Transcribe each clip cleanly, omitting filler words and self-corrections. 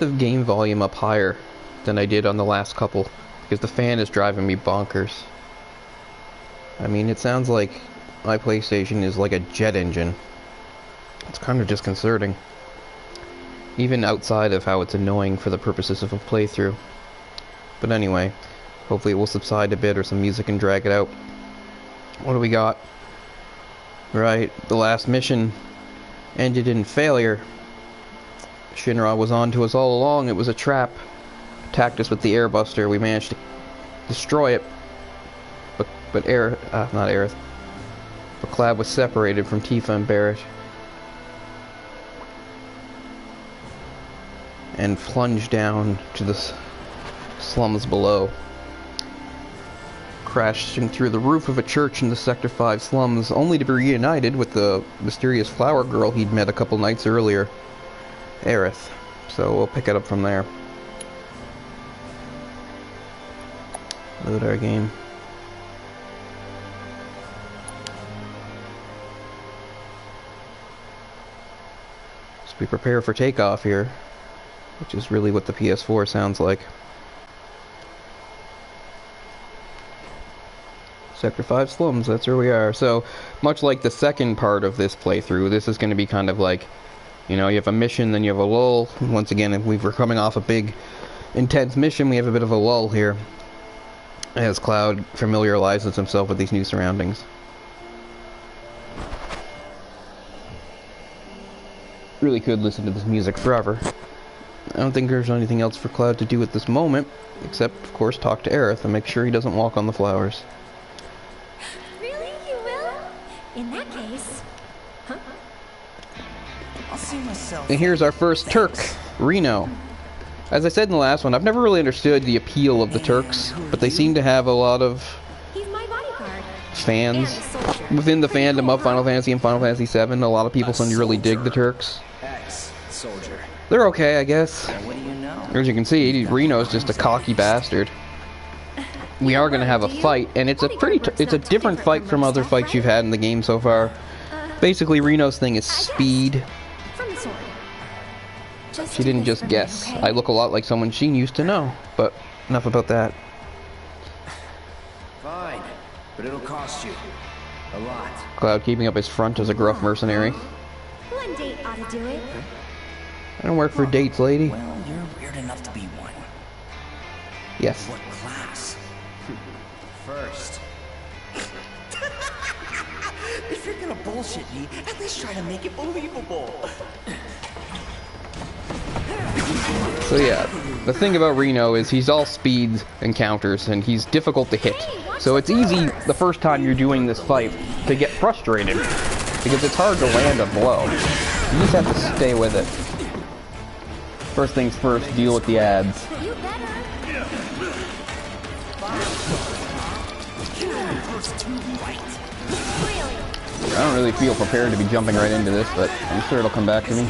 the game volume up higher than I did on the last couple, because the fan is driving me bonkers. I mean, it sounds like my PlayStation is like a jet engine. It's kind of disconcerting, even outside of how it's annoying for the purposes of a playthrough. But anyway, hopefully it will subside a bit, or some music can drag it out. What do we got? Right, the last mission ended in failure. Shinra was on to us all along. It was a trap. Attacked us with the Airbuster. We managed to destroy it. But not Aerith. But Clad was separated from Tifa and Barret and plunged down to the slums below, crashing through the roof of a church in the Sector 5 slums, only to be reunited with the mysterious flower girl he'd met a couple nights earlier, Aerith. So we'll pick it up from there. Load our game. So we prepare for takeoff here, which is really what the PS4 sounds like. Sector 5 slums, that's where we are. So, much like the second part of this playthrough, this is going to be kind of like, you know, you have a mission, then you have a lull. Once again, if we're coming off a big, intense mission, we have a bit of a lull here, as Cloud familiarizes himself with these new surroundings. Really could listen to this music forever. I don't think there's anything else for Cloud to do at this moment, except, of course, talk to Aerith and make sure he doesn't walk on the flowers. In that case, huh? I'll see myself. And here's our first Turk, Reno. As I said in the last one, I've never really understood the appeal of the Turks, but they seem to have a lot of fans within the fandom of Final Fantasy and Final Fantasy VII. A lot of people seem to really dig the Turks. They're okay, I guess. As you can see, Reno's just a cocky bastard. We are going to have a fight, and it's a different fight from other fights you've had in the game so far. Basically, Reno's thing is speed. She didn't just guess. I look a lot like someone she used to know, but enough about that. Fine, but it'll cost you a lot. Cloud keeping up his front as a gruff mercenary. One date ought to do it. I don't work for dates, lady. Well, you're weird enough to be one. Yes. What class? First. If you're gonna bullshit me, at least try to make it believable. So yeah, the thing about Reno is he's all speed encounters, and he's difficult to hit. So it's easy the first time you're doing this fight to get frustrated, because it's hard to land a blow. You just have to stay with it. First things first, deal with the ads. I don't really feel prepared to be jumping right into this, but I'm sure it'll come back to me.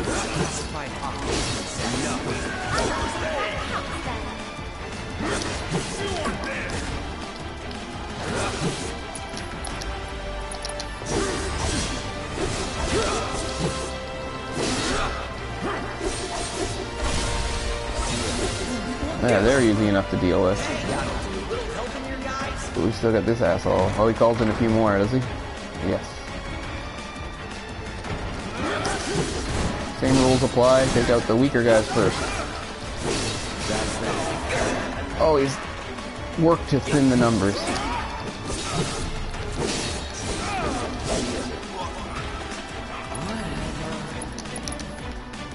Yeah, they're easy enough to deal with. But we still got this asshole. Oh, he calls in a few more, does he? Yes. Same rules apply. Take out the weaker guys first. Always work to thin the numbers.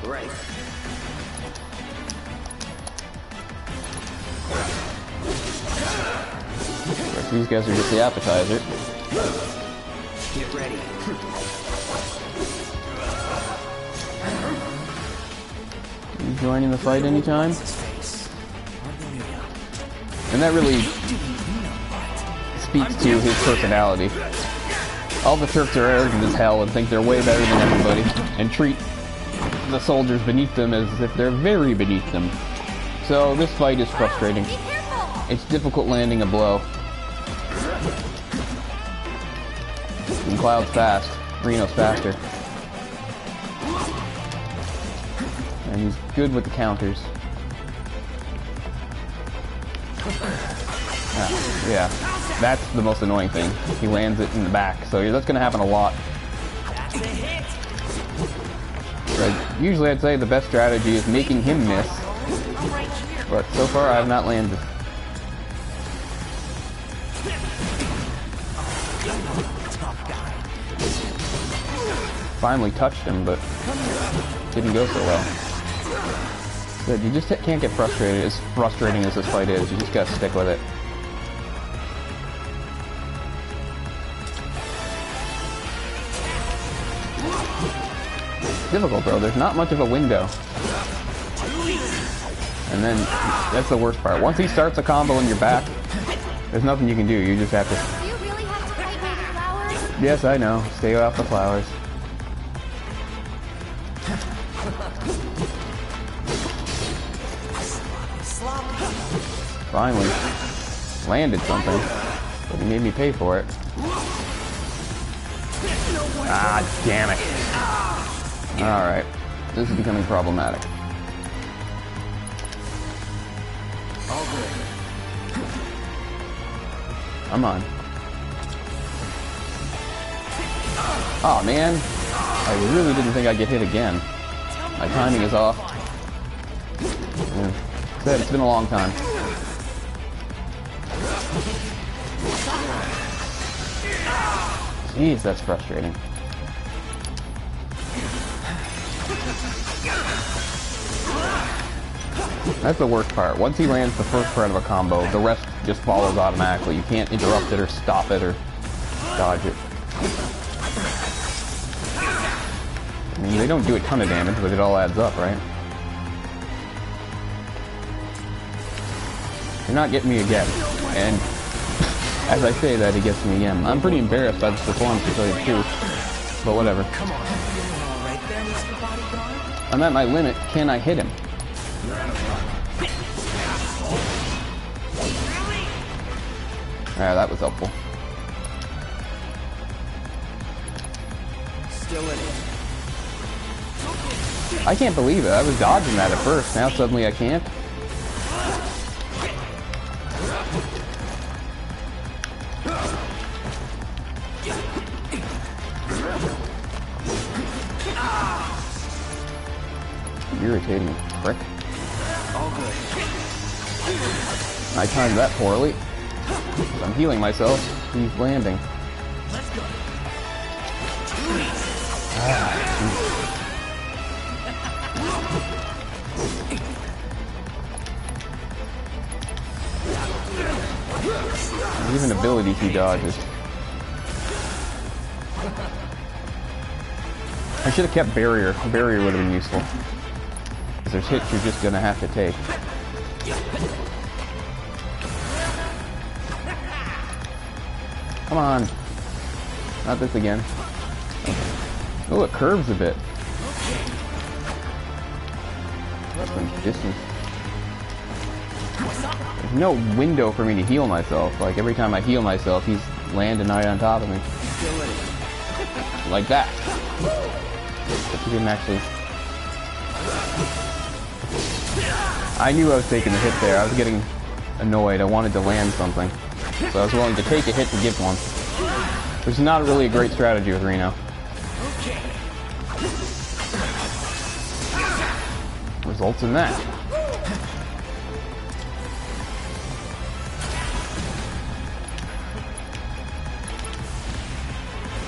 Right. These guys are just the appetizer. Get ready. You joining the fight anytime? And that really speaks to his personality. All the Turks are arrogant as hell and think they're way better than everybody, and treat the soldiers beneath them as if they're very beneath them. So this fight is frustrating. It's difficult landing a blow. And Cloud's fast. Reno's faster. And he's good with the counters. Yeah, that's the most annoying thing. He lands it in the back, so that's going to happen a lot. But usually I'd say the best strategy is making him miss, but so far I have not landed. Finally touched him, but didn't go so well. But you just can't get frustrated. As frustrating as this fight is, you just gotta stick with it. It's difficult, bro. There's not much of a window. And then, that's the worst part. Once he starts a combo in your back, there's nothing you can do. You just have to... Do you really have to fight with the flowers? Yes, I know. Stay off the flowers. Finally landed something, but he made me pay for it. Ah, damn it. Alright, this is becoming problematic. Come on. Oh man, I really didn't think I'd get hit again. My timing is off. It's been a long time. Jeez, that's frustrating. That's the worst part. Once he lands the first part of a combo, the rest just follows automatically. You can't interrupt it or stop it or dodge it. I mean, they don't do a ton of damage, but it all adds up, right? You're not getting me again. And as I say that, he gets me again. I'm pretty embarrassed by this performance, to tell you the truth. But whatever. Come on, feeling all right there, Mr. Bodyguard? I'm at my limit. Can I hit him? Yeah, that was helpful. Still in it. I can't believe it. I was dodging that at first. Now suddenly I can't. Irritating prick. All good. I timed that poorly. I'm healing myself. He's landing. Let's go. Even abilities he dodges. I should have kept barrier. Barrier would have been useful. Because there's hits you're just gonna have to take. Come on. Not this again. Oh, it curves a bit. Some distance. There's no window for me to heal myself. Like, every time I heal myself, he's landing right on top of me. Like that. But he didn't actually... I knew I was taking a hit there. I was getting annoyed. I wanted to land something. So I was willing to take a hit to give one. Which is not really a great strategy with Reno. Results in that.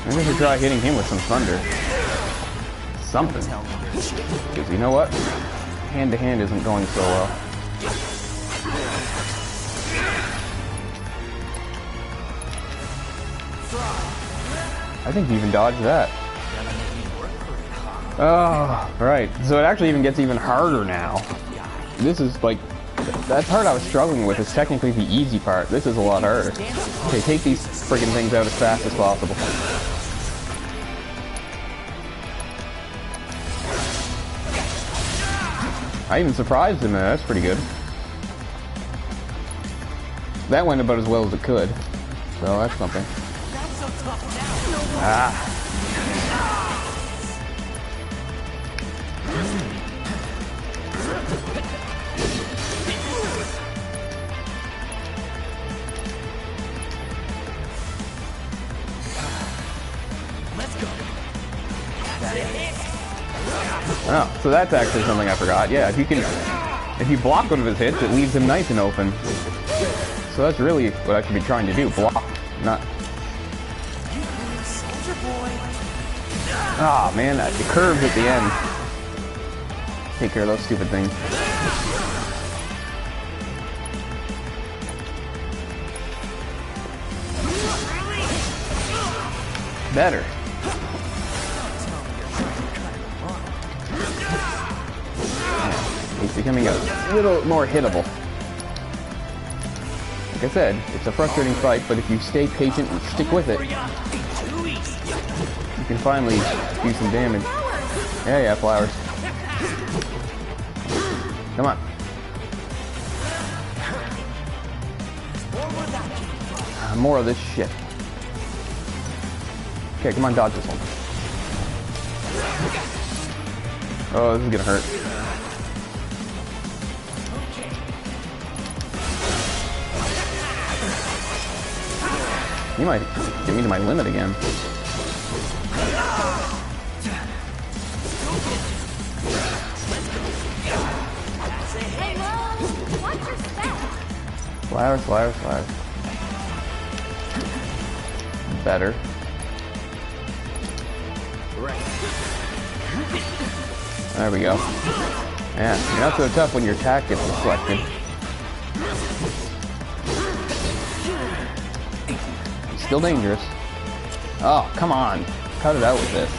Maybe I should try hitting him with some thunder. Something. Because you know what? Hand to hand isn't going so well. I think you even dodged that. Oh, right. So it actually even gets even harder now. This is like... That part I was struggling with is technically the easy part. This is a lot harder. Okay, take these friggin' things out as fast as possible. I even surprised him there. That's pretty good. That went about as well as it could. So that's something. Ah. So that's actually something I forgot. Yeah, if you block one of his hits, it leaves him nice and open. So that's really what I should be trying to do. Block, not... Ah, man, the curves at the end. Take care of those stupid things. Better. He's becoming a little more hittable. Like I said, it's a frustrating fight, but if you stay patient and stick with it, you can finally do some damage. Yeah, flowers. Come on. More of this shit. Okay, come on, dodge this one. Oh, this is gonna hurt. You might get me to my limit again. Flowers, flowers, flowers. Better. There we go. Yeah, you're not so tough when your attack gets deflected. Still dangerous. Oh, come on. Cut it out with this.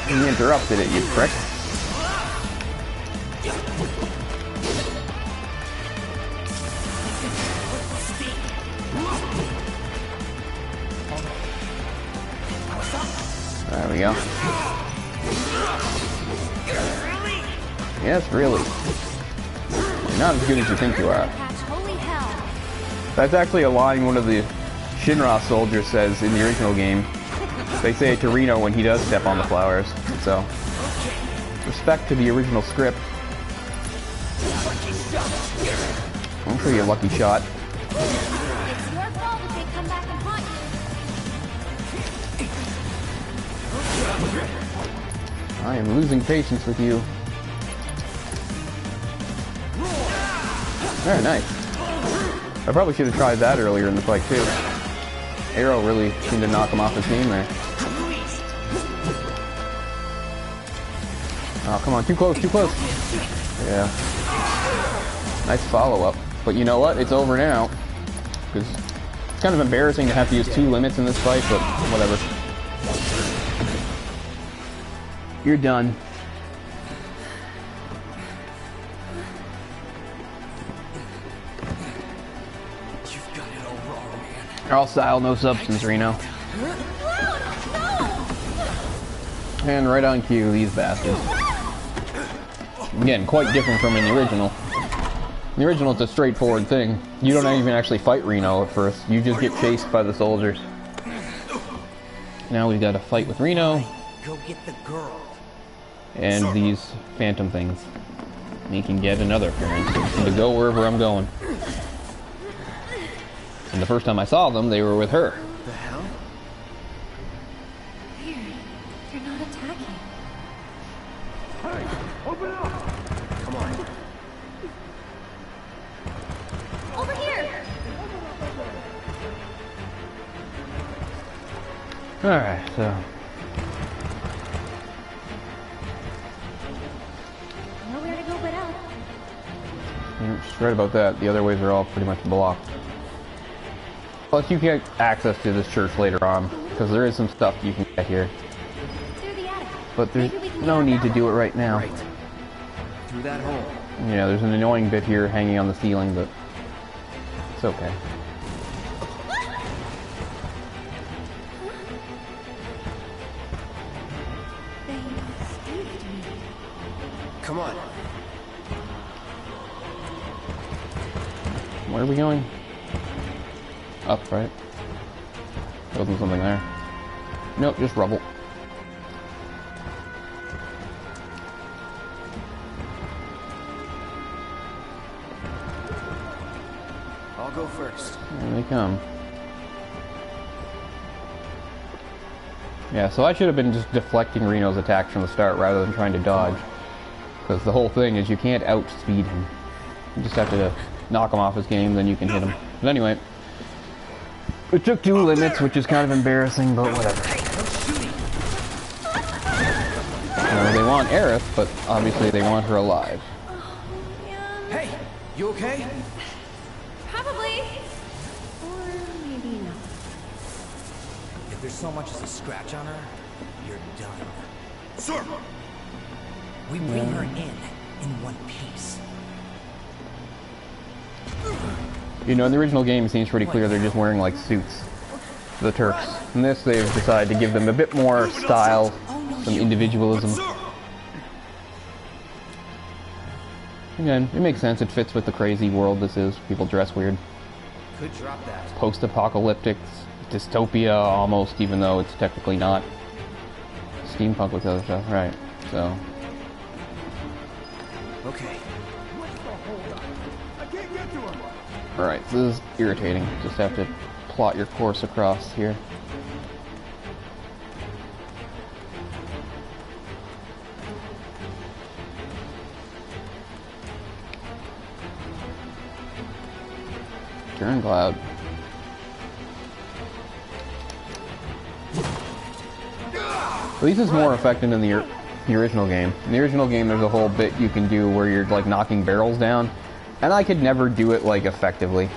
You interrupted it, you prick. There we go. Yes, really. You're not as good as you think you are. That's actually a line one of the Shinra soldiers says in the original game. They say it to Reno when he does step on the flowers. So, respect to the original script. I'll show you a lucky shot. It's your fault if they come back and haunt you. I am losing patience with you. Very nice. I probably should have tried that earlier in the fight too. Arrow really seemed to knock him off his game there. Oh, come on, too close, too close. Yeah. Nice follow-up. But you know what? It's over now. Because it's kind of embarrassing to have to use 2 limits in this fight, but whatever. You're done. You've got it all wrong, man. All style, no substance, Reno. And right on cue, these bastards. Again, quite different from in the original. In the original, it's a straightforward thing. You don't even actually fight Reno at first. You just get chased by the soldiers. Now we've got a fight with Reno. Go get the girl. And these phantom things. He can get another appearance. And to go wherever I'm going. And the first time I saw them, they were with her. The hell? Weird. They're not attacking. Hey, open up! Come on. Over here! Alright, so... Nowhere to go but up. You're just right about that. The other ways are all pretty much blocked. Plus, you get access to this church later on, because there is some stuff you can get here. Through the attic. But there's no need to do it right now. Right. Through that hole. Yeah, there's an annoying bit here hanging on the ceiling, but it's okay. They saved me. Come on. Where are we going? Up, right? There wasn't something there. Nope, just rubble. I'll go first. Here they come. Yeah, so I should have been just deflecting Reno's attacks from the start rather than trying to dodge. Because the whole thing is you can't outspeed him. You just have to knock him off his game, then you can hit him. But anyway, it took 2 limits, which is kind of embarrassing, but whatever. They want Aerith, but obviously they want her alive. Hey, you okay? Probably. Or maybe not. If there's so much as a scratch on her, you're done. Sir! We bring her in one piece. You know, in the original game, it seems pretty clear they're just wearing, like, suits. The Turks. In this, they've decided to give them a bit more style, some individualism. Again, it makes sense. It fits with the crazy world this is. People dress weird. Could drop that. Post-apocalyptic dystopia, almost, even though it's technically not. Steampunk with other stuff, right? So. Okay. Alright, so this is irritating. Just have to plot your course across here. Turn cloud. At least it's more effective than the original game. In the original game, there's a whole bit you can do where you're like knocking barrels down, and I could never do it like effectively.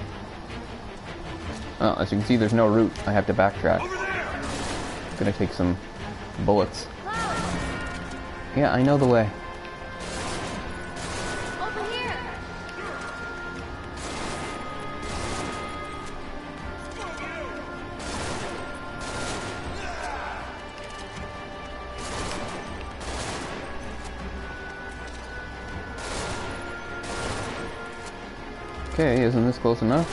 Oh, as you can see, there's no route. I have to backtrack. It's gonna take some bullets. Yeah, I know the way. Over here. Okay, isn't this close enough?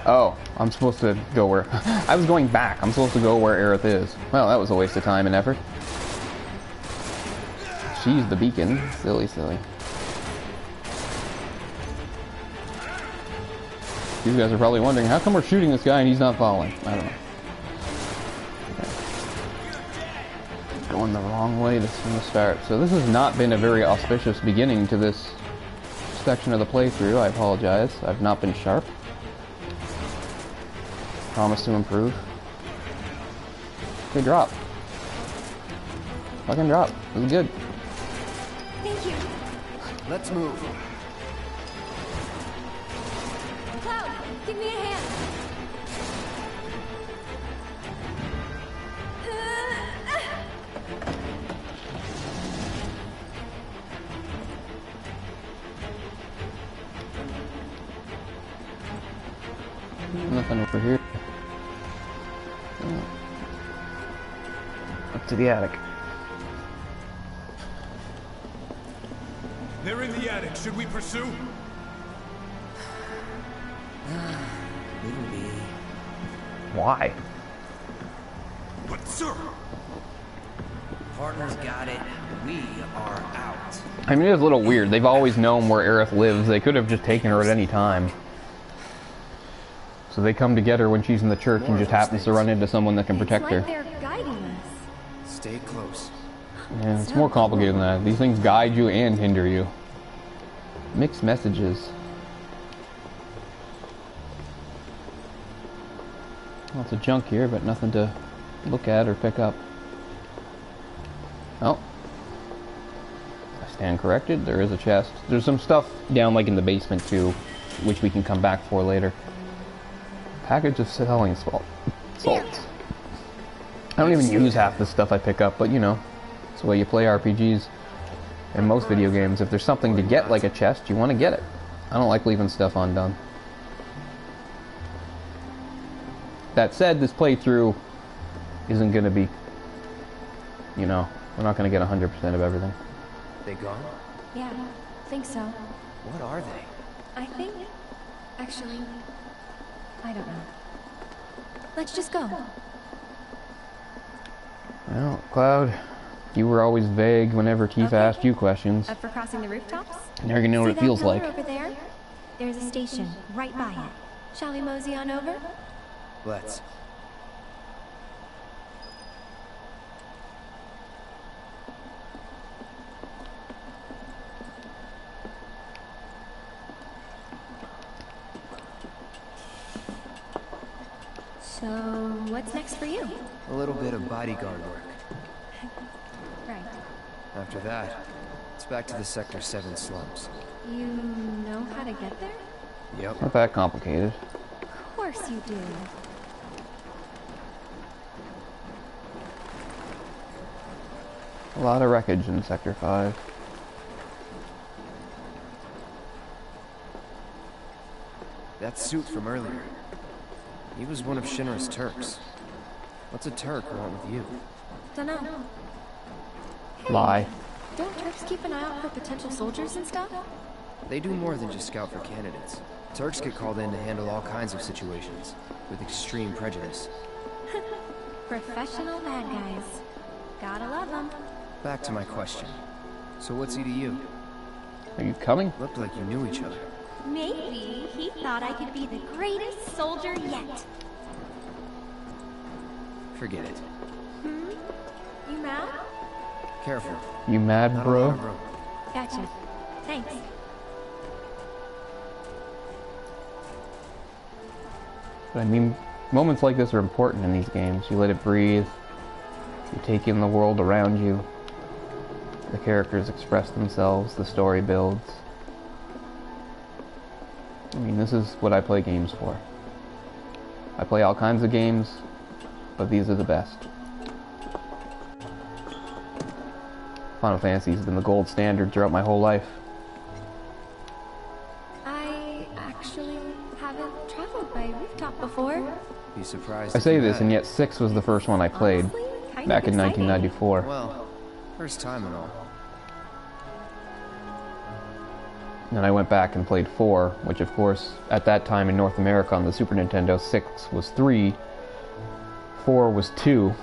Oh, I'm supposed to go where... I was going back. I'm supposed to go where Aerith is. Well, that was a waste of time and effort. She's the beacon. Silly, silly. These guys are probably wondering, how come we're shooting this guy and he's not falling? I don't know. Okay. Going the wrong way from the start. So this has not been a very auspicious beginning to this section of the playthrough. I apologize. I've not been sharp. Promise to improve. Okay, drop. Fucking drop. This is good. Thank you. Let's move. Cloud, give me a hand. Nothing over here. Up to the attic. They're in the attic. Should we pursue? Wouldn't be. Why? But sir! Partners got it. We are out. I mean, it is a little weird. They've always known where Aerith lives. They could have just taken her at any time. So they come to get her when she's in the church and just happens to run into someone that can protect her. It's like they're guiding us. Stay close. Yeah, it's more complicated than that. These things guide you and hinder you. Mixed messages. Lots of junk here, but nothing to look at or pick up. Oh. I stand corrected. There is a chest. There's some stuff down like in the basement too, which we can come back for later. Package of selling salt. I don't even use half the stuff I pick up, but you know, it's the way you play RPGs. In most video games, if there's something to get like a chest, you want to get it. I don't like leaving stuff undone. That said, this playthrough isn't going to be, you know, we're not going to get 100% of everything. They gone? Yeah, think so. What are they? I think... Actually... I don't know. Let's just go. Well, Cloud, you were always vague whenever Tifa asked you questions. Up for crossing the rooftops? Now you're gonna know what it See feels that like. pillar over there? There's a station right by it. Shall we mosey on over? Let's. what's next for you? A little bit of bodyguard work. Right. After that, it's back to the Sector 7 slums. You know how to get there? Yep. Not that complicated. Of course you do. A lot of wreckage in Sector 5. That suit from earlier. He was one of Shinra's Turks. What's a Turk want with you? Dunno. Hey, Lie. don't Turks keep an eye out for potential soldiers and stuff? They do more than just scout for candidates. Turks get called in to handle all kinds of situations, with extreme prejudice. Professional bad guys. Gotta love them. Back to my question. So what's he to you? Are you coming? Looked like you knew each other. Maybe he thought I could be the greatest soldier yet. Forget it. You mad? Careful. You mad, Not a lot bro? of room. Gotcha. Thanks. But I mean, moments like this are important in these games. You let it breathe. You take in the world around you. The characters express themselves. The story builds. I mean, this is what I play games for. I play all kinds of games, but these are the best. Final Fantasy has been the gold standard throughout my whole life. I actually haven't traveled by rooftop before. Be surprised. I if say you this, had. and yet 6 was the first one I played, Honestly, kind back of in exciting. 1994. Well, first time and all. And I went back and played 4, which of course, at that time in North America on the Super Nintendo, 6 was 3, 4 was 2,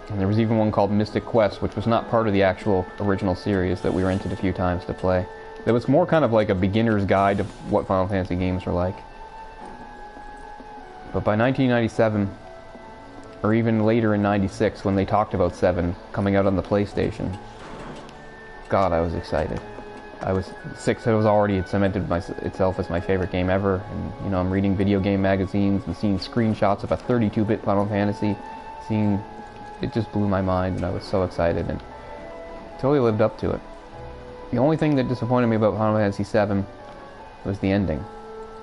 and there was even one called Mystic Quest, which was not part of the actual original series that we rented a few times to play. It was more kind of like a beginner's guide of what Final Fantasy games were like. But by 1997, or even later in 96, when they talked about 7 coming out on the PlayStation, God, I was excited. 6 had already cemented itself as my favorite game ever, and you know, I'm reading video game magazines and seeing screenshots of a 32-bit Final Fantasy, it just blew my mind, and I was so excited, and totally lived up to it. The only thing that disappointed me about Final Fantasy VII was the ending.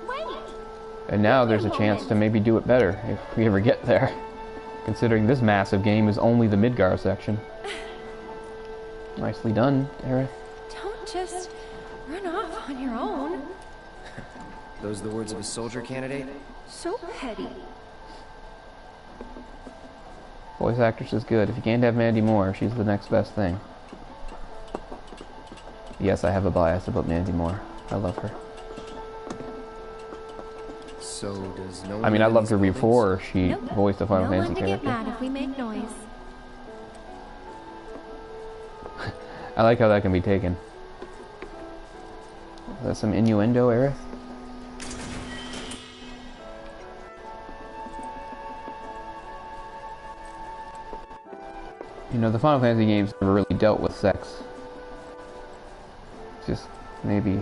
Wait! And now there's a chance to maybe do it better, if we ever get there, considering this massive game is only the Midgar section. Nicely done, Aerith. Don't just run off on your own. Those the words of a soldier candidate? So petty. Voice actress is good. If you can't have Mandy Moore, she's the next best thing. Yes, I have a bias about Mandy Moore. I love her. So does no one I mean, I live in loved her these before she Nope. voiced a Final No Fantasy one to get character. mad if we make noise. I like how that can be taken. Is that some innuendo, Aerith? You know, the Final Fantasy games never really dealt with sex. Just maybe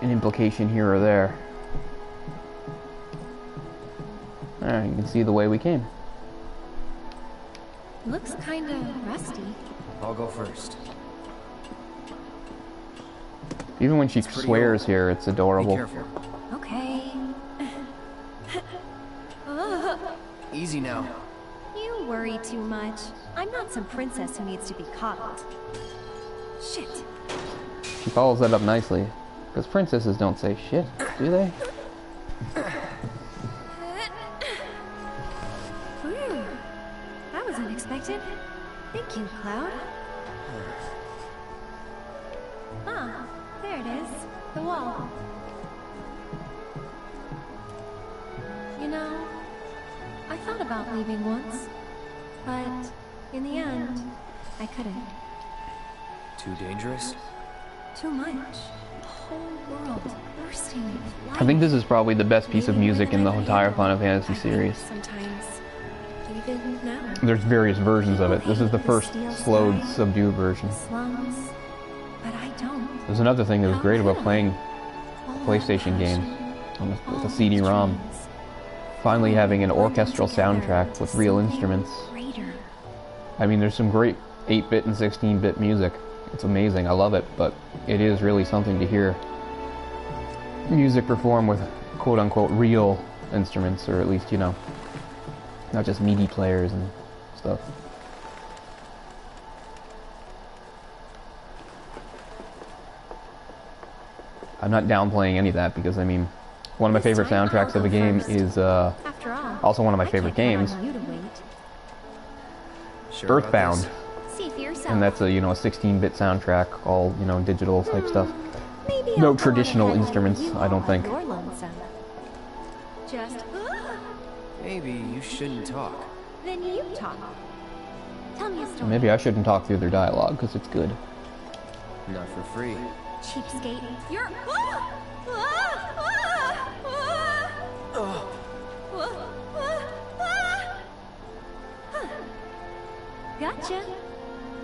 an implication here or there. Alright, you can see the way we came. Looks kinda rusty. I'll go first. Even when she pretty swears old. here, it's Be adorable. careful. Okay. Ugh, Easy now. you worry too much. I'm not some princess who needs to be coddled. Shit. She follows that up nicely. Because princesses don't say shit, do they? Whew. That was unexpected. Thank you, Cloud. Ah, there it is. The wall. You know, I thought about leaving once, but in the end, I couldn't. Too dangerous? Too much. The whole world bursting with life. I think this is probably the best piece of Maybe more music than in the I could entire handle. Final Fantasy I think series. Sometimes, even now. There's various versions of it. This is the first Steel slowed, sky, subdued version. Slums, but I don't. There's another thing that was How great about could I? playing All that PlayStation games. passion, with a CD-ROM. Finally having an orchestral soundtrack with real instruments. I mean, there's some great 8-bit and 16-bit music. It's amazing, I love it, but it is really something to hear music performed with quote-unquote real instruments, or at least, you know, not just MIDI players and stuff. I'm not downplaying any of that because, I mean, one of my favorite soundtracks of a game is also one of my favorite games, Earthbound. And that's a, you know, a 16-bit soundtrack, all, you know, digital type stuff. No traditional instruments, I don't think. Maybe you shouldn't talk. Then you talk. Tell me a story. Maybe I shouldn't talk through their dialogue because it's good. Not for free. Cheapskate. You're. Gotcha.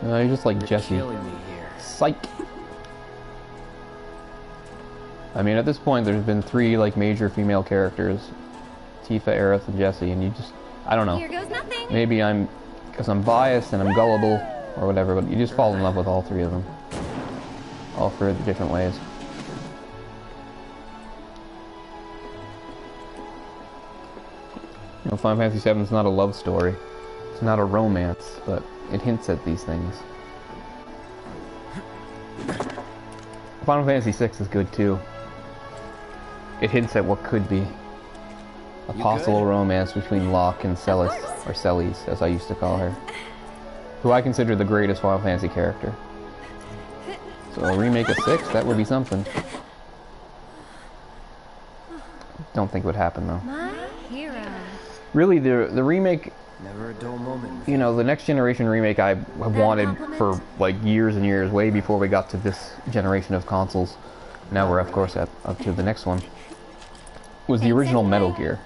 You're just like Jesse. Killing me here. Psych. I mean, at this point, there's been 3 like major female characters: Tifa, Aerith, and Jessie, and you just, I don't know. Here goes nothing. Maybe because I'm biased and I'm gullible or whatever, but you just fall in love with all 3 of them, all 3 different ways. You know, Final Fantasy VII is not a love story. It's not a romance, but it hints at these things. Final Fantasy VI is good too. It hints at what could be a possible romance between Locke and Celis, or Celis, as I used to call her, who I consider the greatest Final Fantasy character. So a remake of 6, that would be something. Don't think it would happen though. My hero. Really, the remake, Never a dull moment. you know, the next generation remake I have wanted for like years and years, way before we got to this generation of consoles. Now we're of course up to the next one. Was the original Metal Gear.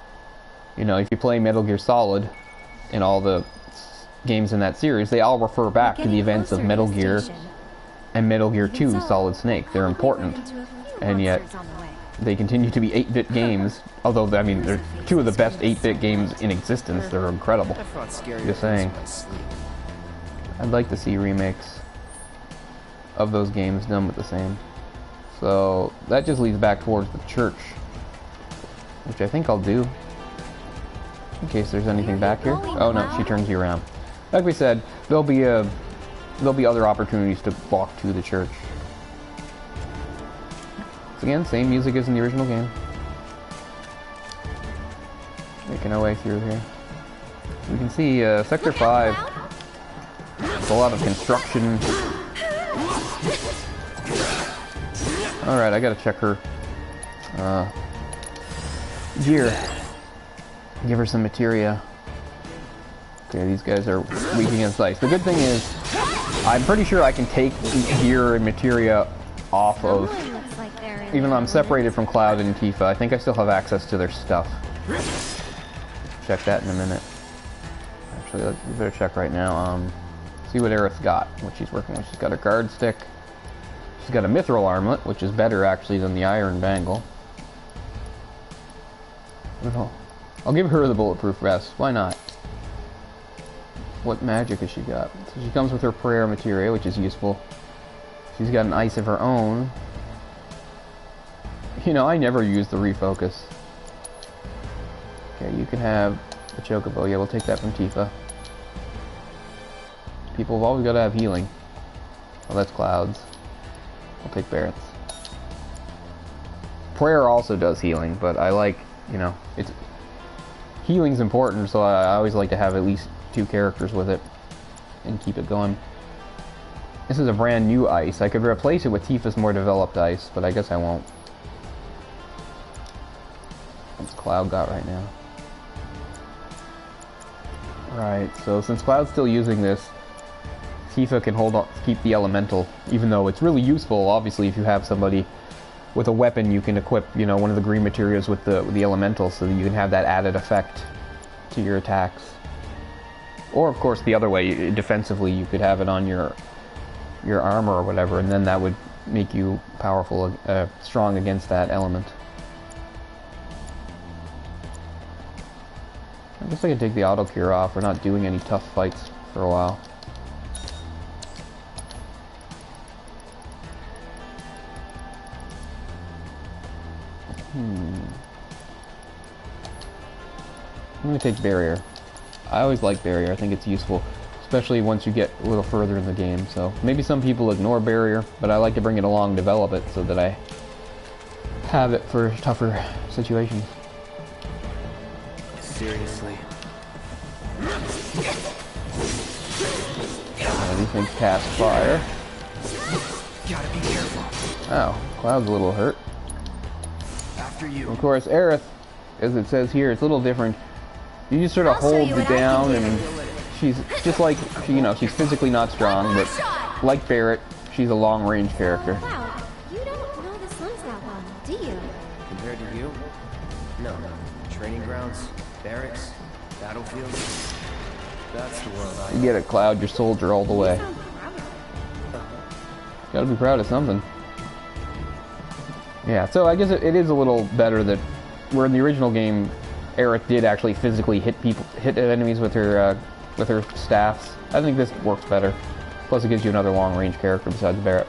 You know, if you play Metal Gear Solid and all the games in that series, they all refer back to the events of Metal Gear and Metal Gear 2 Solid Snake. They're important, and yet they continue to be 8-bit games, although, I mean, they're 2 of the best 8-bit games in existence. They're incredible. Just saying. I'd like to see remakes of those games done with the same. So, that just leads back towards the church, which I think I'll do, in case there's anything back here. Oh no, she turns you around. Like we said, there'll be other opportunities to walk to the church. So again, same music as in the original game. Making our way through here. We can see Sector 5. There's a lot of construction. Alright, I gotta check her gear. Give her some materia. Okay, these guys are weak against ice. The good thing is, I'm pretty sure I can take gear and materia off of, even though I'm separated from Cloud and Tifa, I think I still have access to their stuff. Check that in a minute. Actually, we better check right now. See what Aerith got, what she's working with. She's got a guard stick. She's got a mithril armlet, which is better actually than the iron bangle. I'll give her the bulletproof vest. Why not? What magic has she got? So she comes with her prayer materia, which is useful. She's got an ice of her own. You know, I never use the refocus. Okay, you can have the chocobo. Yeah, we'll take that from Tifa. People have always got to have healing. Well, that's Cloud's. I'll take Barret's. Prayer also does healing, but I like, you know, it's healing's important, so I always like to have at least 2 characters with it and keep it going. This is a brand new ice. I could replace it with Tifa's more developed ice, but I guess I won't. What's Cloud got right now? Right, so since Cloud's still using this, Tifa can hold on, keep the elemental, even though it's really useful, obviously, if you have somebody with a weapon, you can equip, you know, one of the green materials with the elemental, so that you can have that added effect to your attacks. Or, of course, the other way, defensively, you could have it on your armor or whatever, and then that would make you powerful, strong against that element. I guess I can take the auto cure off. We're not doing any tough fights for a while. I'm gonna take barrier. I always like barrier. I think it's useful, especially once you get a little further in the game. So maybe some people ignore barrier, but I like to bring it along, develop it, so that I have it for tougher situations. Seriously. These things cast fire. Gotta be careful. Oh, Cloud's a little hurt. After you. Of course, Aerith, as it says here, it's a little different. You just sort of hold it down, and she's just like, you know, she's physically not strong, but like Barret, she's a long-range character. Wow, you don't know the slums that well, do you? Compared to you? No. Training grounds, barracks, battlefields. That's the world I You get it, Cloud, your soldier all the way. You sound proud of it. Gotta be proud of something. Yeah, so I guess it is a little better that, where in the original game, Aerith did actually physically hit enemies with her staffs. I think this works better. Plus, it gives you another long-range character besides Barret.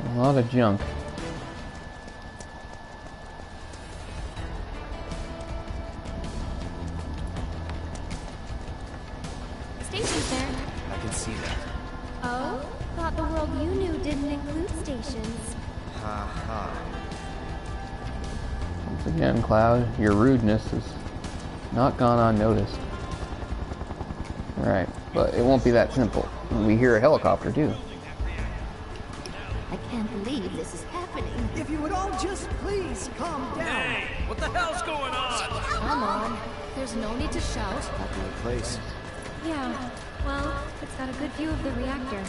A lot of junk. Station's there. I can see that. Oh? Thought the world you knew didn't include stations. Ha ha. Once again, Cloud, your rudeness has not gone unnoticed. Alright, but it won't be that simple. We hear a helicopter, too. I can't believe this is happening. If you would all just please calm down. What the hell's going on? Come on. There's no need to shout. Not the right place. Yeah, well, it's got a good view of the reactor.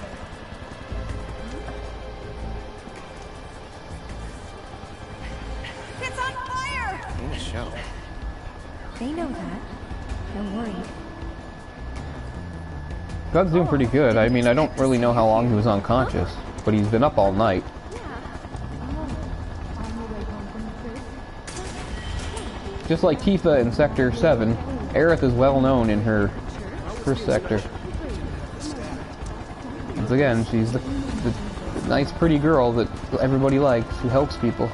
It's on fire! Ain't a show. They know that. Don't worry. Cloud's doing pretty good. I mean, I don't really know how long he was unconscious, but he's been up all night. Just like Tifa in Sector 7, Aerith is well known in her sector. Once again, she's the nice, pretty girl that everybody likes, who helps people.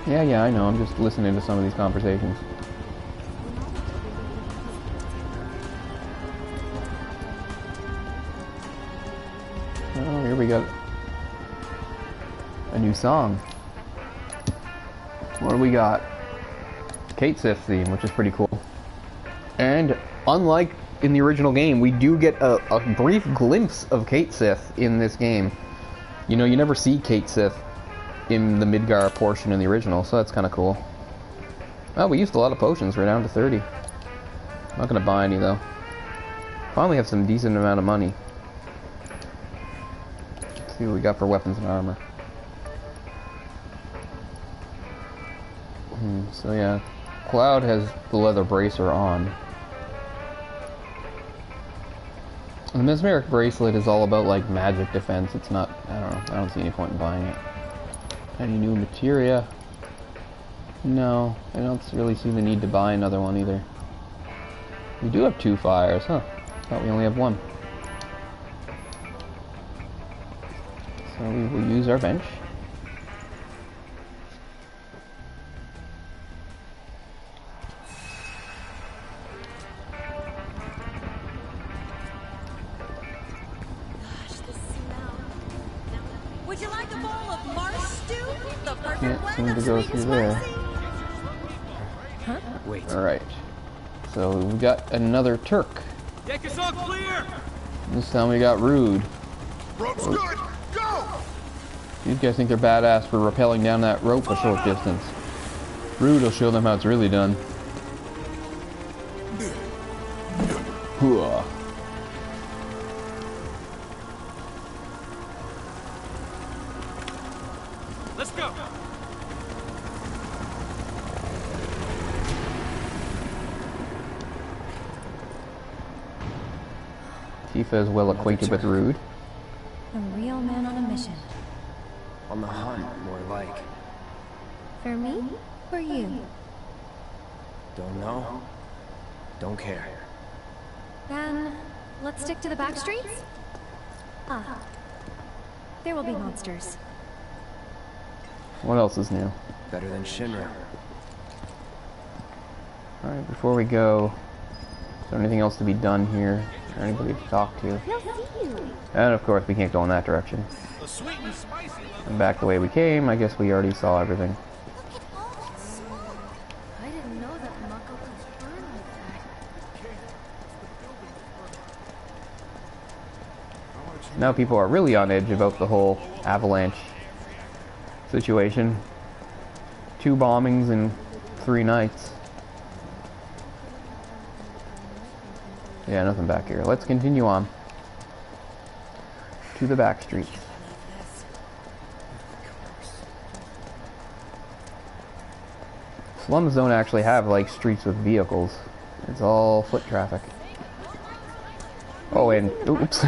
Yeah, I know. I'm just listening to some of these conversations. Oh, here we go. A new song. What do we got? Kate Sith theme, which is pretty cool. And unlike in the original game, we do get a brief glimpse of Kate Sith in this game. You know, you never see Kate Sith in the Midgar portion in the original, so that's kind of cool. Oh, we used a lot of potions. We're down to 30. Not gonna buy any though. Finally have some decent amount of money. Let's see what we got for weapons and armor. So yeah, Cloud has the leather bracer on. And the mesmeric bracelet is all about like magic defense. It's not, I don't know, I don't see any point in buying it. Any new materia? No, I don't really see the need to buy another one either. We do have 2 fires, huh? Thought we only have 1. So we will use our bench. Would you like a bowl of marsh stew? The perfect Can't blend seem of to go sweet through and there. spicy. Wait. Alright. So we got another Turk. Take us all clear! This time we got Rude. Rope's good! Go! These guys think they're badass for rappelling down that rope a short distance. Rude will show them how it's really done. Hooah. Let's go! Tifa is well acquainted with Rude. A real man on a mission. On the hunt, more like. For me? For you? Don't know. Don't care. Then, let's stick to the back streets? Ah. There will be monsters. What else is new? Better than Shinra. Alright, before we go, is there anything else to be done here? Or anybody to talk to? They'll see you. And of course, we can't go in that direction. The sweet and spicy And back the way we came, I guess we already saw everything. Look at all that smoke. I didn't know that Mako could burn like that. Now people are really on edge about the whole Avalanche situation. 2 bombings in 3 nights. Yeah, nothing back here. Let's continue on to the back streets. Slums don't actually have like streets with vehicles. It's all foot traffic. Oh, and oops.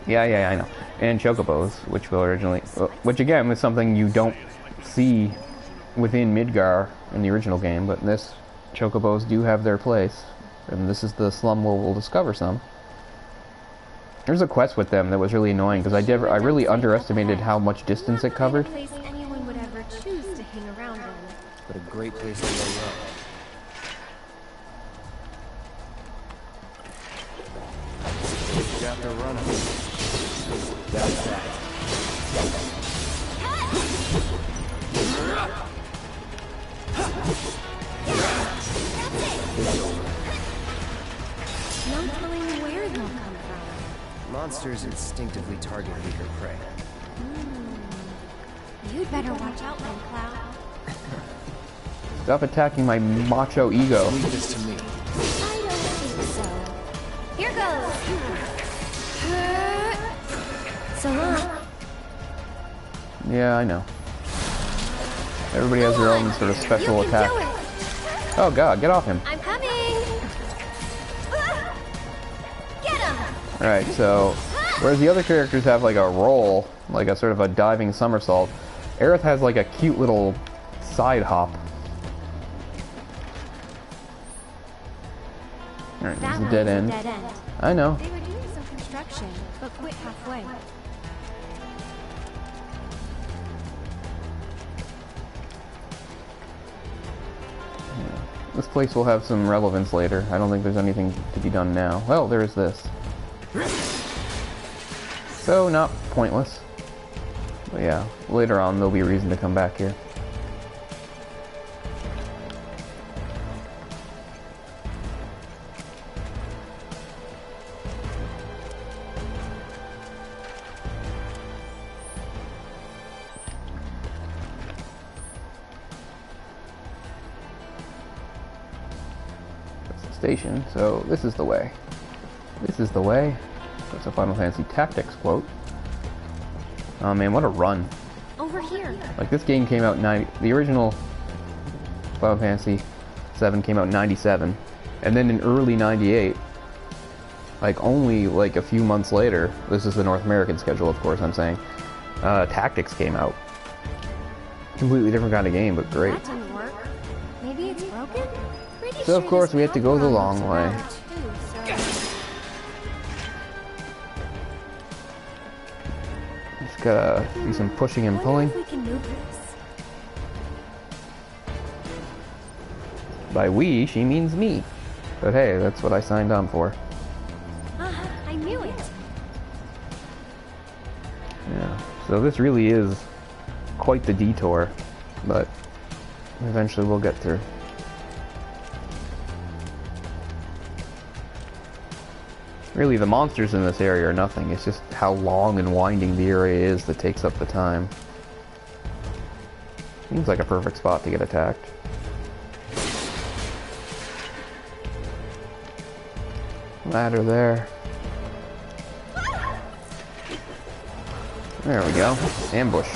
Yeah, I know. And chocobos, which were originally, which again was something you don't see within Midgar in the original game, but in this, chocobos do have their place, and this is the slum where we'll discover some. There's a quest with them that was really annoying because I really underestimated how much distance it covered. Not the kind of place anyone would ever choose to hang around in. But a great place to lay up. You got the run of it. That's that. No telling where they'll come from. Monsters instinctively target weaker prey. You'd better watch out, then, Cloud. Stop attacking my macho ego. Leave this to me. I don't think so. Here goes. So long. Yeah, I know. Everybody has their own sort of special attack. Oh god, get off him. I'm coming. Get him. Alright, so whereas the other characters have like a roll, like a sort of a diving somersault, Aerith has like a cute little side hop. Alright, this is a dead end. I know. They were doing some construction, but quit halfway. This place will have some relevance later. I don't think there's anything to be done now. Well, there is this. So, not pointless. But yeah, later on there'll be a reason to come back here. Station, so this is the way. This is the way. That's a Final Fantasy Tactics quote. Oh man, what a run. Over here. Like this game came out the original Final Fantasy 7 came out in 97, and then in early 98, like only like a few months later, this is the North American schedule of course I'm saying, Tactics came out. Completely different kind of game, but great. That didn't work. Maybe it's broken? So of course we had to go the long way. Just gotta do some pushing and pulling. We can move this. By we, she means me. But hey, that's what I signed on for. I knew it. Yeah. So this really is quite the detour, but eventually we'll get through. Really, the monsters in this area are nothing. It's just how long and winding the area is that takes up the time. Seems like a perfect spot to get attacked. Ladder there. There we go. Ambush.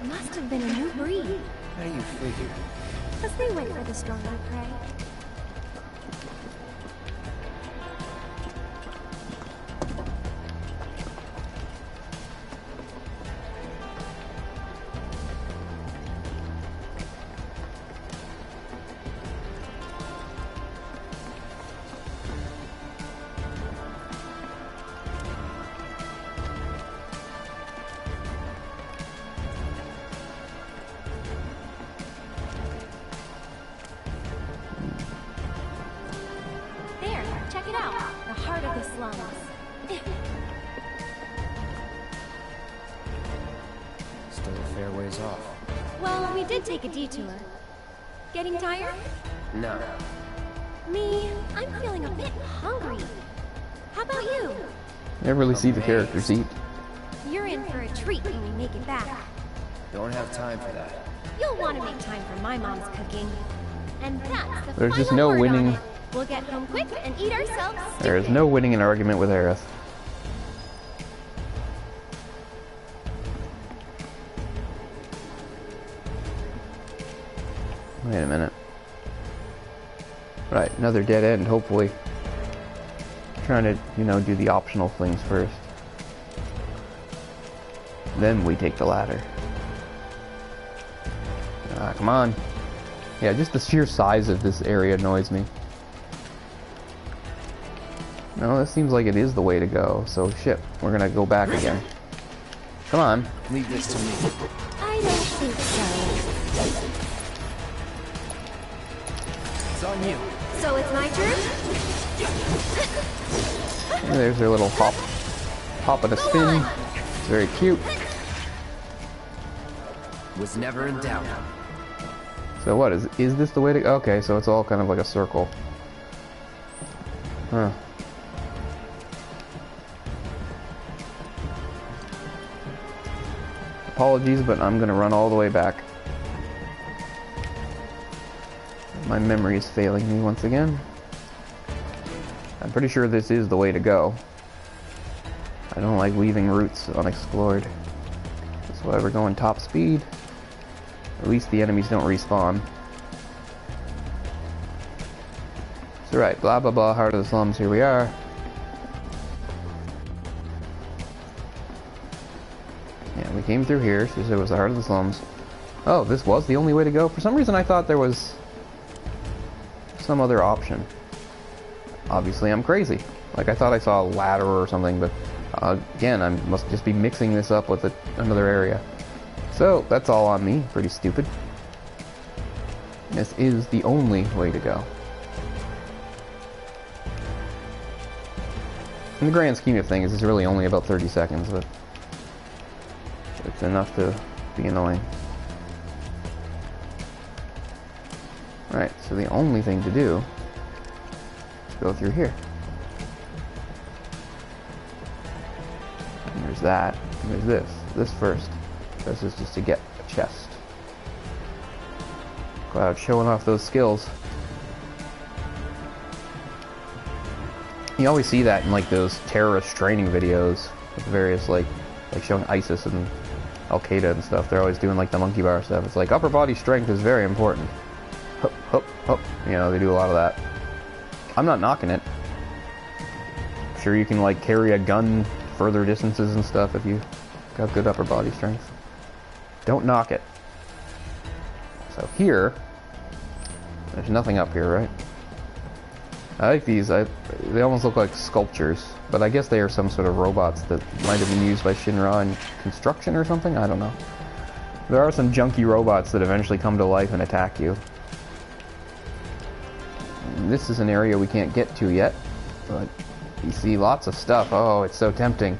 Must have been a new breed. How do you figure? Because they wait for the stronger prey. it out. The heart of the slums. Still a fair ways off. Well, we did take a detour. Getting tired? No. Me, I'm feeling a bit hungry. How about you? Never really see the characters eat. You're in for a treat when we make it back. Don't have time for that. You'll want to make time for my mom's cooking. And that's the There's just final no word on winning. it. We'll get home quick and eat ourselves There is stupid. no winning an argument with Aerith. Wait a minute. Right, another dead end, hopefully. Trying to, you know, do the optional things first. Then we take the ladder. Ah, come on. Yeah, just the sheer size of this area annoys me. No, this seems like it is the way to go, so shit, we're gonna go back again. Come on. Leave this to me. I don't think so. It's on you. So it's my turn? And there's their little hop and a spin. It's very cute. Was never in doubt. So what, is this the way to go? Okay, so it's all kind of like a circle. Huh. Apologies, but I'm gonna run all the way back. My memory is failing me once again. I'm pretty sure this is the way to go. I don't like leaving routes unexplored. That's why we're going top speed. At least the enemies don't respawn. So right, blah blah blah, heart of the slums, here we are. Yeah, we came through here, so it was the heart of the slums. Oh, this was the only way to go? For some reason I thought there was some other option. Obviously I'm crazy. Like I thought I saw a ladder or something, but again, I must just be mixing this up with another area. So, that's all on me. Pretty stupid. This is the only way to go. In the grand scheme of things, it's really only about 30 seconds, but it's enough to be annoying. Right, so the only thing to do is go through here. And there's that, and there's this. This first. This is just to get a chest. Cloud showing off those skills. You always see that in like those terrorist training videos with various like showing ISIS and Al Qaeda and stuff. They're always doing like the monkey bar stuff. It's like upper body strength is very important. Hup, hup, hup. You know, they do a lot of that. I'm not knocking it. I'm sure you can like carry a gun further distances and stuff if you got good upper body strength. Don't knock it. So here, there's nothing up here, right? I like these. They almost look like sculptures, but I guess they are some sort of robots that might have been used by Shinra in construction or something. I don't know. There are some junky robots that eventually come to life and attack you. And this is an area we can't get to yet, but you see lots of stuff. Oh, it's so tempting.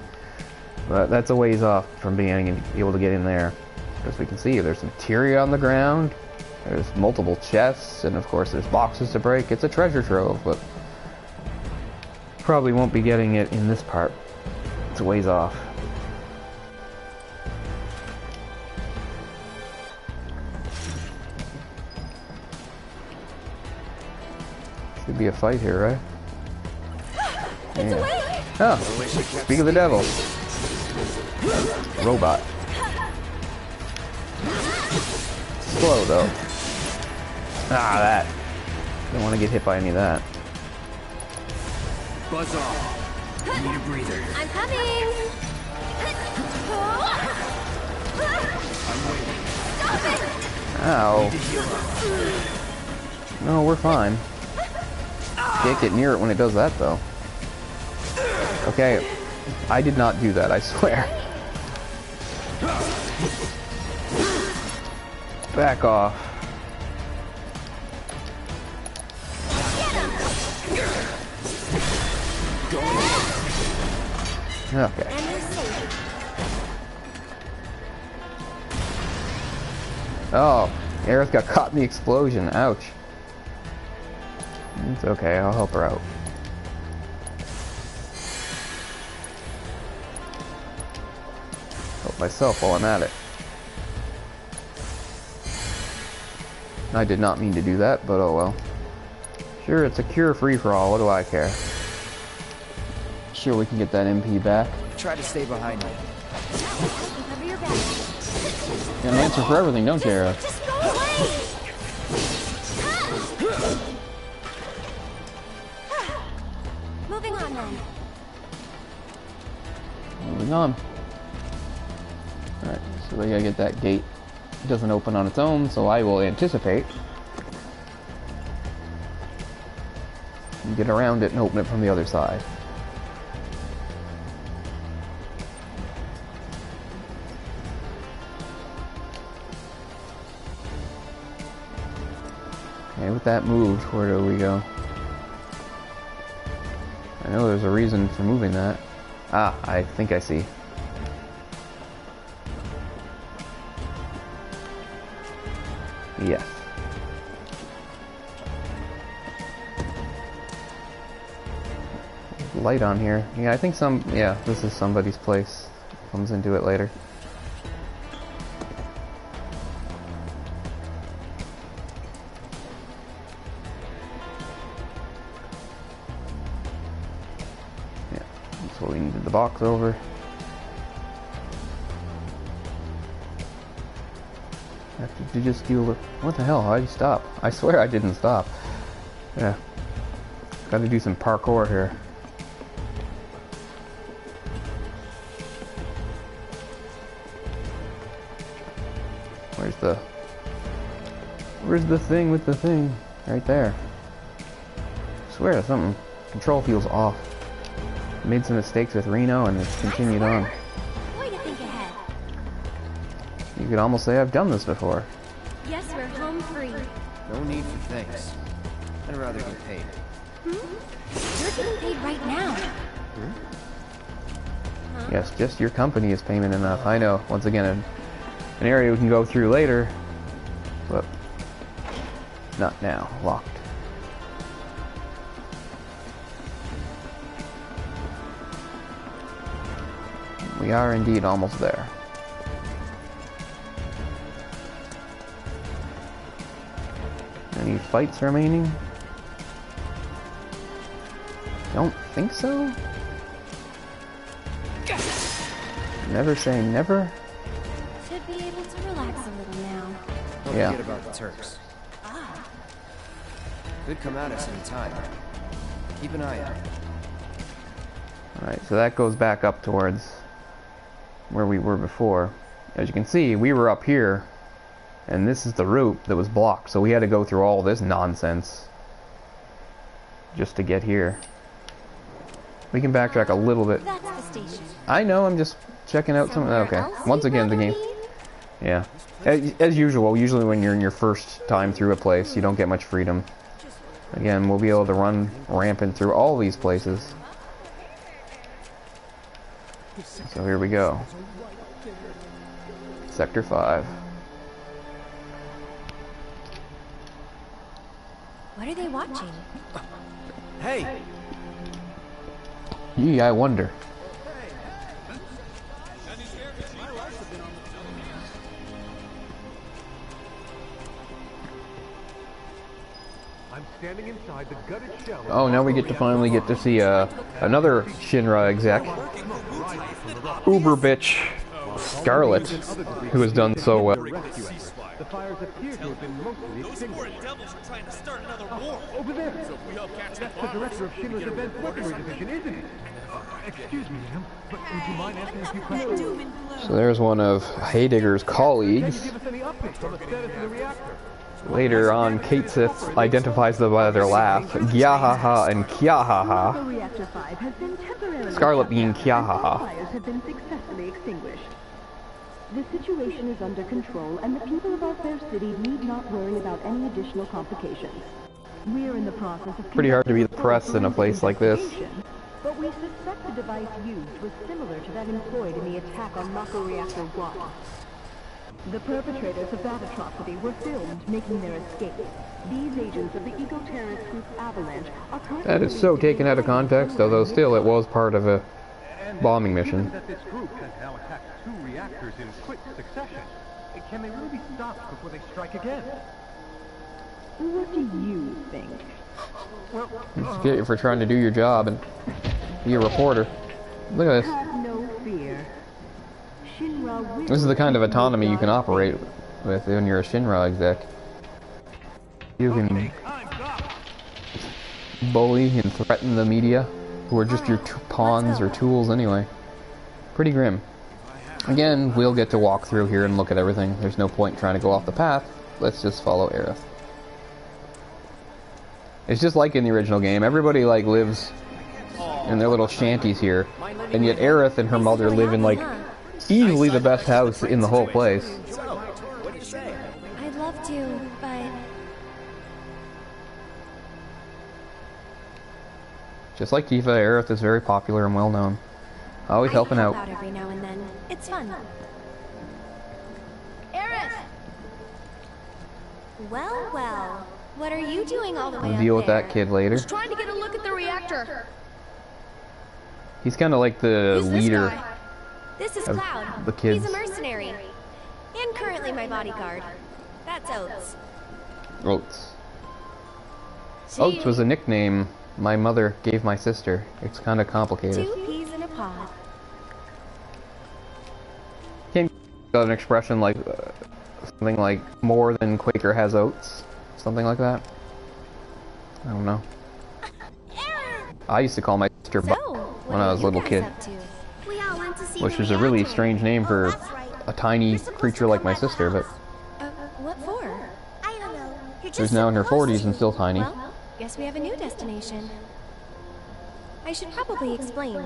But that's a ways off from being able to get in there. As we can see, there's materia on the ground, there's multiple chests, and of course there's boxes to break. It's a treasure trove, but probably won't be getting it in this part. It's a ways off. Should be a fight here, right? Yeah. Oh, speak of the devil. Robot. Slow though. Ah, that. Don't want to get hit by any of that. Buzz off. Need a breather. I'm coming! I'm waiting. Ow. No, we're fine. Can't get near it when it does that though. Okay, I did not do that, I swear. Back off. Okay. And you're safe. Oh, Aerith got caught in the explosion. Ouch. It's okay, I'll help her out. Help myself while I'm at it. I did not mean to do that, but oh well. Sure, it's a cure free-for-all, what do I care? Sure, we can get that MP back. Try to stay behind me. Cover your back. You got an answer for everything, don't you, Aerith? Just go away! Moving on then. Moving on. Alright, so we gotta get that gate. It doesn't open on its own, so I will anticipate. And get around it and open it from the other side. Okay, with that moved, where do we go? I know there's a reason for moving that. Ah, I think I see. Yes. Light on here. Yeah, I think yeah, this is somebody's place. Comes into it later. Yeah, that's what we needed the box over. Did you just deal with... What the hell? How'd you stop? I swear I didn't stop. Yeah. Gotta do some parkour here. Where's the thing with the thing? Right there. I swear something. Control feels off. Made some mistakes with Reno and it's continued on. Way to think ahead. You could almost say I've done this before. Yes, we're home free. No need for thanks. I'd rather get paid. You're getting paid right now. Yes, just your company is payment enough. I know. Once again, an area we can go through later. But not now. Locked. We are indeed almost there. Any fights remaining? Don't think so. Never say never. Should be able to relax a little now. Don't Yeah. forget about the Turks. Could come at us any time. Keep an eye out. Alright, so that goes back up towards where we were before. As you can see, we were up here, and this is the route that was blocked, so we had to go through all this nonsense just to get here. We can backtrack a little bit. That's the station. I know, I'm just checking out something. Somewhere Okay, else once you'd again, the rather game. be? Yeah. As usual, usually when you're in your first time through a place, you don't get much freedom. Again, we'll be able to run rampant through all these places. So here we go. Sector 5. What are they watching? Hey! Gee, I wonder. I'm standing inside the gutted shell. Oh, now we get to finally get to see another Shinra exec, Uber bitch Scarlet, who has done so well. The fires appear to have been mostly Those foreign extinguished. devils are trying to start another war. Over there! So if we help catch the That's the bombers, director of Shinra's Advanced Weaponry Division, isn't it? Excuse me, ma'am, but would you mind asking a few questions? So there's one of Heidegger's Can colleagues. you give us any updates on the status of the reactor? Later on, Kate Sith identifies them by their laugh, Gyahaha and Kyahaha. Mako Reactor 5 has been temporarily Scarlet shut being down, Kyahaha. and all fires have been successfully extinguished. The situation is under control, and the people of our fair city need not worry about any additional complications. We are in the process of Pretty hard to be the press in a place like this. investigation. but we suspect the device used was similar to that employed in the attack on Mako Reactor 1. The perpetrators of that atrocity were filmed making their escape. These agents of the eco-terrorist group Avalanche are currently... That is so taken out of context, although still it was part of a bombing mission. That this group has now attacked 2 reactors in quick succession. Can they really be stopped before they strike again? What do you think? Well, Get you for trying to do your job and be a reporter. Look at this. Have no fear. Shinra will... This is the kind of autonomy you can operate with when you're a Shinra exec. You can bully and threaten the media, who are just your pawns or tools anyway. Pretty grim. Again, we'll get to walk through here and look at everything. There's no point trying to go off the path. Let's just follow Aerith. It's just like in the original game. Everybody like lives in their little shanties here, and yet Aerith and her mother live in like easily the best house in the whole place. I'd love to, but Just like Tifa, Aerith is very popular and well known. Always helping I help out. every now and then. It's fun. Aerith! Well, well. What are you doing all the way We'll up deal with there? that kid later. Just trying to get a look at the reactor. He's kind of like the Who's this leader. guy? This is of Cloud. the kids. He's a mercenary. And currently my bodyguard. That's Oates. Oates. Gee, Oates was a nickname my mother gave my sister. It's kind of complicated. 2 peas in a pod. Can't got an expression like something like more than Quaker has oats, something like that. I don't know. I used to call my sister So, when I was a little kid, We all went to see which the is a really reactor. strange name for a tiny creature like my sister, but What for? I don't know. You're who's now in her 40s and still tiny. Well, guess we have a new destination. I should probably explain.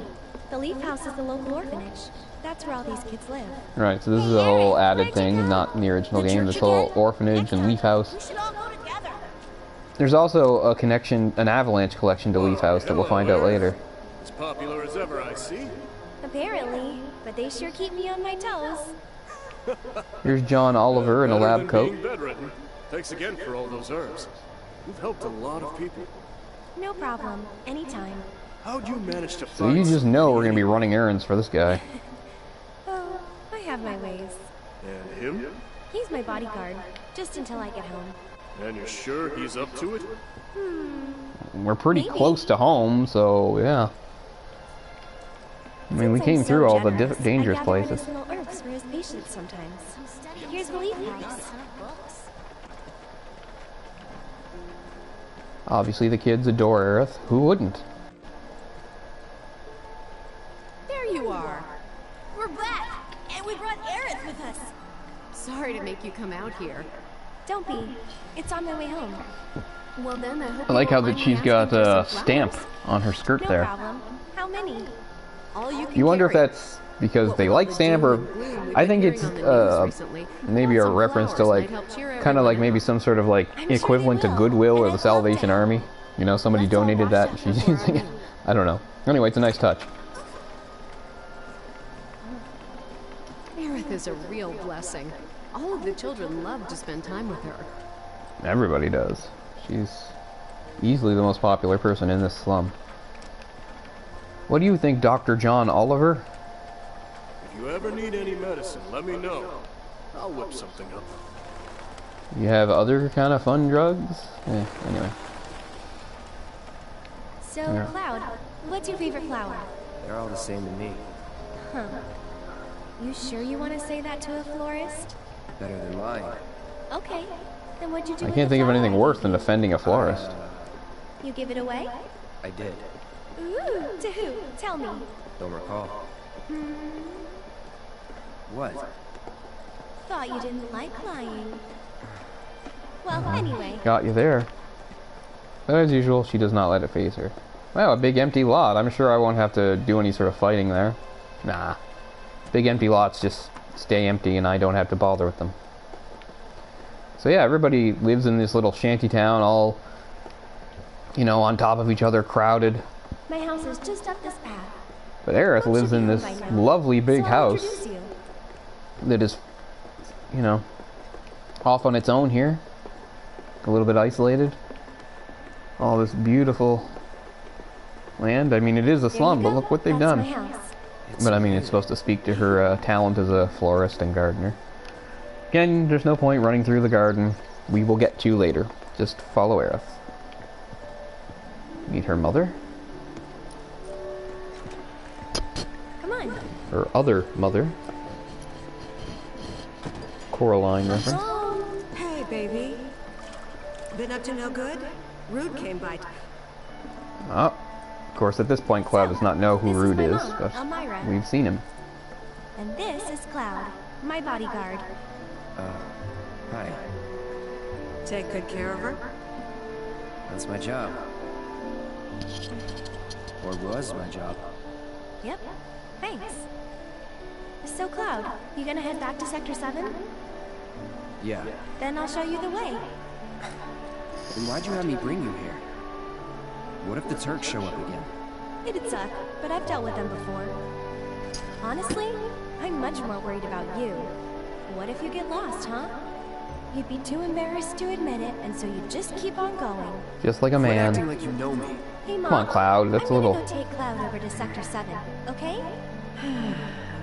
The Leaf House is the local orphanage. That's where all these kids live. Right, so this is a whole added thing, not in the original game, this whole orphanage and Leaf House. We should all go together. There's also a connection, an Avalanche collection to Leaf House that we'll find out later. As popular as ever, I see. Apparently, but they sure keep me on my toes. Here's John Oliver in a Better lab than coat. being bedridden. Thanks again for all those herbs. You've helped a lot of people. No problem. Anytime. How'd you manage to So you find just know we're gonna be running errands for this guy. Oh, I have my ways. And him? He's my bodyguard, just until I get home. And you're sure he's up to it? We're pretty Maybe. close to home, so yeah. I mean, we Since came I'm through so all the generous, dangerous I gather places. medicinal herbs for his patients sometimes. Here's the Leaf House. Obviously, the kids adore Aerith. Who wouldn't? There you are. We're back, and we brought Aerith with us. Sorry to make you come out here. Don't be. It's on my way home. Well then, I hope I like you how won't that mind she's me got asking for a some stamp flowers. on her skirt No there. problem. How many? All you can You wonder if carry. that's because What they with all like the stamp, doom or and gloom we've I been think it's hearing on the news recently, maybe a some reference to flowers like might help cheer kind of everyone like up. maybe some sort of like I'm sure they equivalent to will, Goodwill or and the I'd love Salvation to. Army. You know, somebody Let's all donated wash that up and she's before our using it. meal. I don't know. Anyway, it's a nice touch. Aerith is a real blessing. All of the children love to spend time with her. Everybody does. She's easily the most popular person in this slum. What do you think, Dr. John Oliver? If you ever need any medicine, let me know. I'll whip something up. You have other kind of fun drugs? Anyway. So, Yeah. Cloud, what's your favorite flower? They're all the same to me. Huh. You sure you want to say that to a florist? Better than mine. Okay. Then what'd you do I with can't the think of flower? anything worse than offending a florist. You give it away? I did. Ooh, to who? Tell me. Don't recall. What? Thought you didn't like lying. Well, anyway. Got you there. But as usual, she does not let it faze her. Wow, a big empty lot. I'm sure I won't have to do any sort of fighting there. Nah. Big empty lots just stay empty and I don't have to bother with them. So yeah, everybody lives in this little shanty town, all, you know, on top of each other, crowded. My house is just up this path. But Aerith lives in this lovely big house that is, you know, off on its own here. A little bit isolated. All this beautiful land. I mean, it is a slum, but look what they've done. But I mean, it's supposed to speak to her talent as a florist and gardener. Again, there's no point running through the garden. We will get to later. Just follow Aerith. Meet her mother. Come on. Her other mother. Coraline reference. Hey, baby. Been up to no good? Rude came by. Oh, of course, at this point, Cloud does not know who Rude is, but we've seen him. And this is Cloud, my bodyguard. Hi. Take good care of her? That's my job. Or was my job. Yep. Thanks. So, Cloud, you gonna head back to Sector 7? Yeah. Then I'll show you the way. Then why'd you have me bring you here? What if the Turks show up again? It'd suck, but I've dealt with them before. Honestly, I'm much more worried about you. What if you get lost, huh? You'd be too embarrassed to admit it, and so you just keep on going. Just like a Quit man. acting like you know me. Hey, Mom. Come on, Cloud. That's a little. I'm gonna go take Cloud over to Sector 7, okay?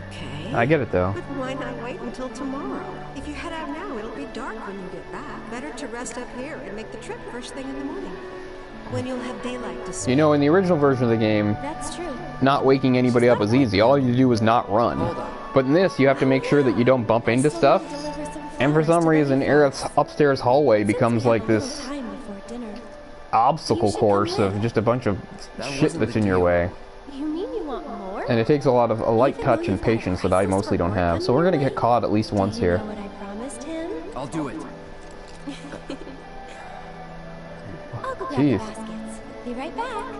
Okay. I get it though. But why not wait until tomorrow? If you head out now, it'll be dark when you get back. Better to rest up here and make the trip first thing in the morning. When you'll have daylight to see. You know, in the original version of the game, That's true. not waking anybody up is easy. All you do is not run. But in this, you have to make sure that you don't bump into stuff. And for some reason, Aerith's upstairs hallway becomes like this obstacle course of just a bunch of shit that's in your way. You mean you want more? And it takes a lot of a light touch and patience that I mostly don't have. So we're gonna get caught at least once here. You know what I promised him? I'll do it. I'll go grab Jeez. the baskets. Be right back.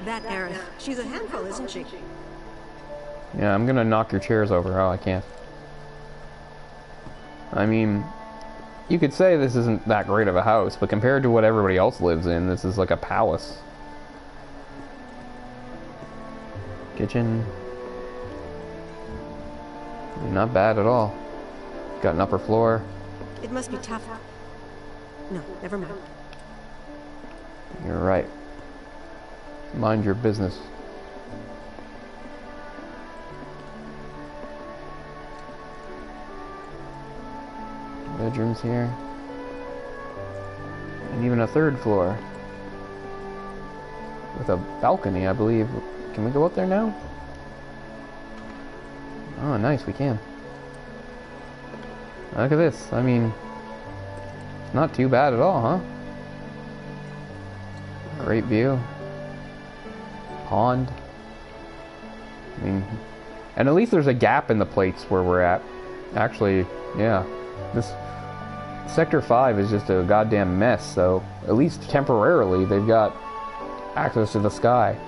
That Aerith. She's a handful, isn't she? Yeah, I'm gonna knock your chairs over. Oh, I can't. I mean, you could say this isn't that great of a house, but compared to what everybody else lives in, this is like a palace. Kitchen. Not bad at all. Got an upper floor. It must be tough. No, never mind. You're right. Mind your business. Bedrooms here. And even a third floor. With a balcony, I believe. Can we go up there now? Oh, nice, we can. Look at this. I mean, not too bad at all, huh? Great view. Pond. I mean, and at least there's a gap in the plates where we're at. Actually, yeah. This Sector 5 is just a goddamn mess, so at least temporarily they've got access to the sky.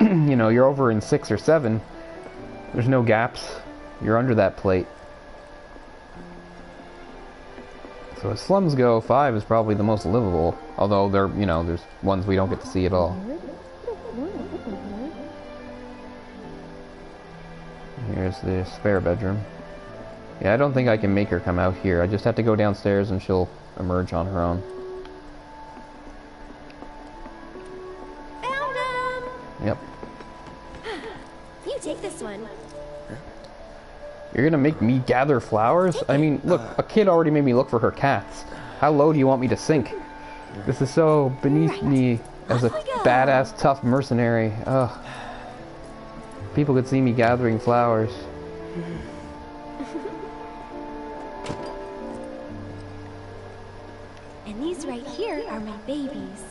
You know, you're over in 6 or 7. There's no gaps. You're under that plate. So as slums go, 5 is probably the most livable. Although there, you know, there's ones we don't get to see at all. Here's the spare bedroom. Yeah, I don't think I can make her come out here. I just have to go downstairs and she'll emerge on her own. Found him! Yep. You take this one. You're gonna make me gather flowers? I mean, look, a kid already made me look for her cats. How low do you want me to sink? This is so beneath me as a badass, tough mercenary. Ugh. People could see me gathering flowers. And these right here are my babies.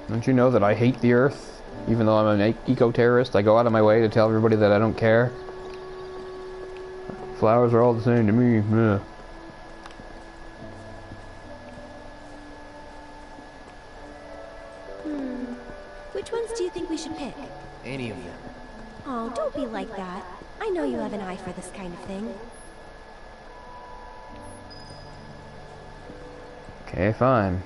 Don't you know that I hate the Earth? Even though I'm an eco-terrorist, I go out of my way to tell everybody that I don't care. Flowers are all the same to me. Ugh. Which ones do you think we should pick? Any of them. Oh, don't be like that. I know you have an eye for this kind of thing. Okay, fine.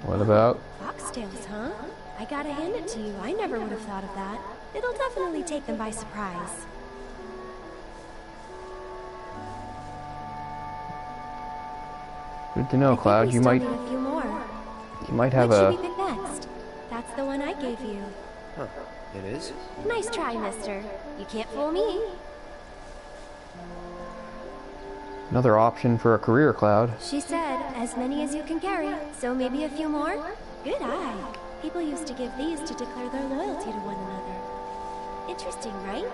What about... Foxtails, huh? I gotta hand it to you. I never would have thought of that. It'll definitely take them by surprise. Good to know, Cloud. You might... Need a few more. You might have What a... should we pick next? That's the one I gave you. Huh. It is? Nice try, mister. You can't fool me. Another option for a career, Cloud. She said, as many as you can carry, so maybe a few more? Good eye. People used to give these to declare their loyalty to one another. Interesting, right?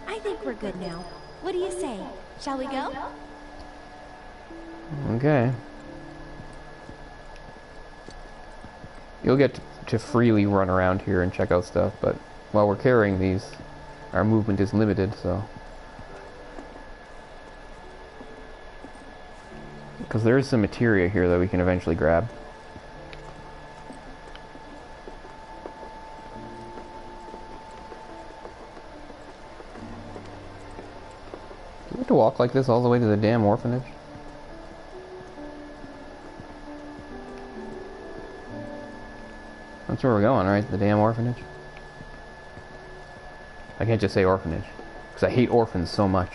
I think we're good now. What do you say? Shall we go? Okay. You'll get to freely run around here and check out stuff, but while we're carrying these, our movement is limited, so... Because there is some materia here that we can eventually grab. Do we have to walk like this all the way to the damn orphanage? That's where we're going, right? The damn orphanage? I can't just say orphanage, because I hate orphans so much.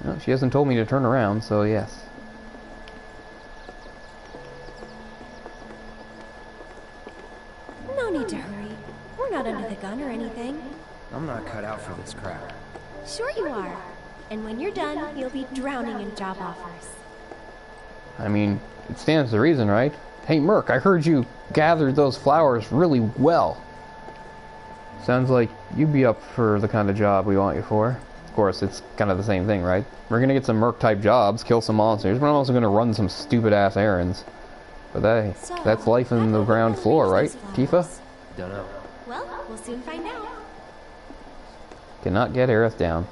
No, she hasn't told me to turn around, so yes. No need to hurry. We're not under the gun or anything. I'm not cut out for this crap. Sure you are. And when you're done, you'll be drowning in job offers. I mean, it stands to reason, right? Hey, Merc, I heard you gathered those flowers really well. Sounds like you'd be up for the kind of job we want you for. Of course, it's kind of the same thing, right? We're gonna get some Merc-type jobs, kill some monsters, but I'm also gonna run some stupid-ass errands. But hey, that's life in the ground floor, right, Tifa? Dunno. Well, we'll soon find out. Cannot get Aerith down.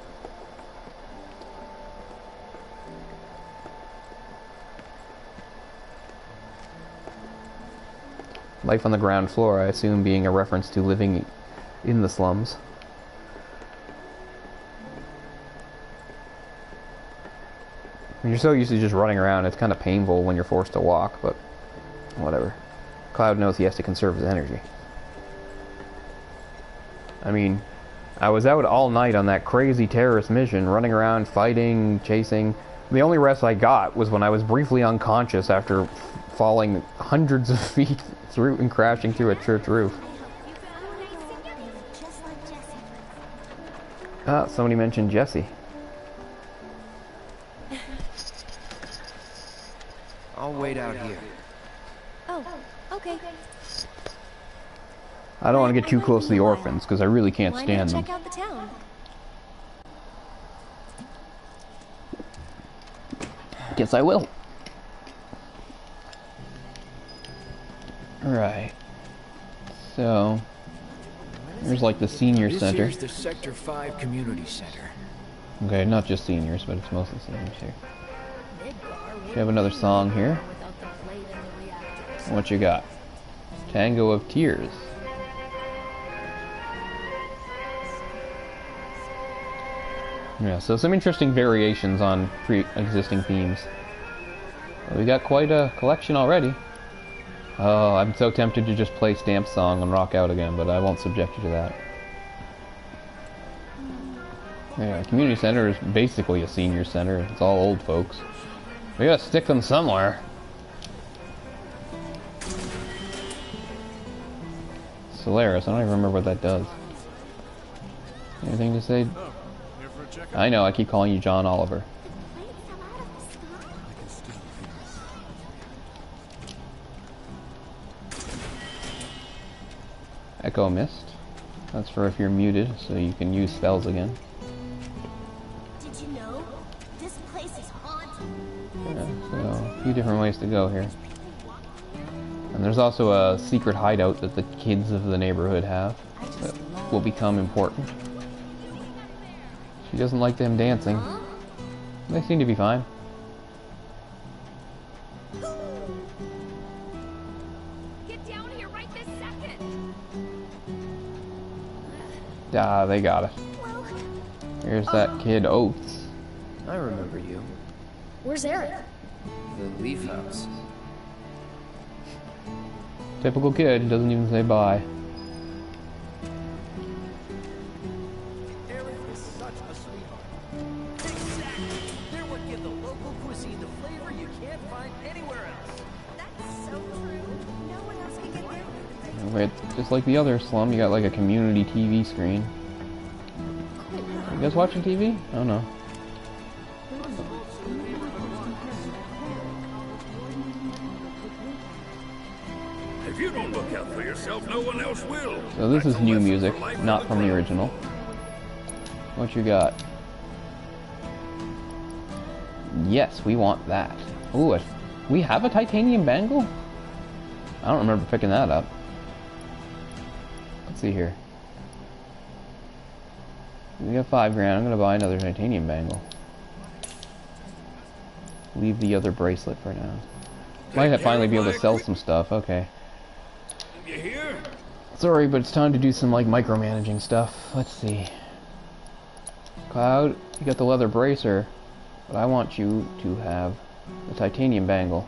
Life on the ground floor, I assume, being a reference to living in the slums. When you're so used to just running around, it's kind of painful when you're forced to walk, but whatever. Cloud knows he has to conserve his energy. I mean, I was out all night on that crazy terrorist mission, running around, fighting, chasing. The only rest I got was when I was briefly unconscious after falling hundreds of feet through and crashing through a church roof. Ah, somebody mentioned Jesse. I'll wait out here. Oh, okay. I don't want to get too close to the orphans, because I really can't stand them. Check out the town. Guess I will. Alright. So, there's like the senior center. Here's the Sector 5 Community Center. Okay, not just seniors, but it's mostly seniors here. We have another song here. What you got? Tango of Tears. Yeah, so some interesting variations on pre-existing themes. We got quite a collection already. Oh, I'm so tempted to just play Stamp's song and rock out again, but I won't subject you to that. Yeah, community center is basically a senior center. It's all old folks. We gotta stick them somewhere. Solaris, I don't even remember what that does. Anything to say? I know, I keep calling you John Oliver. Echo Mist. That's for if you're muted, so you can use spells again. Did you know? This place is haunted. Yeah, so a few different ways to go here. And there's also a secret hideout that the kids of the neighborhood have that will become important. She doesn't like them dancing. They seem to be fine. Get down here right this second. Ah, they got it. Here's that kid Oates. I remember you. Where's Aerith? The Leaf House. Typical kid, doesn't even say bye. Aerith is such a sweetheart. Exactly. They're what give the local cuisine the flavor you can't find anywhere else. That's so true. No one else can get there. Wait, just like the other slum, you got like a community TV screen. You guys watching TV? Oh no. If you don't look out for yourself, no one else will. So this is new music, not from the original. What you got? Yes, we want that. Ooh, we have a titanium bangle? I don't remember picking that up. Let's see here. We got $5 grand. I'm gonna buy another titanium bangle. Leave the other bracelet for now. Might finally be able to sell some stuff. Okay. You hear? Sorry, but it's time to do some like micromanaging stuff. Let's see. Cloud, you got the leather bracer, but I want you to have the titanium bangle.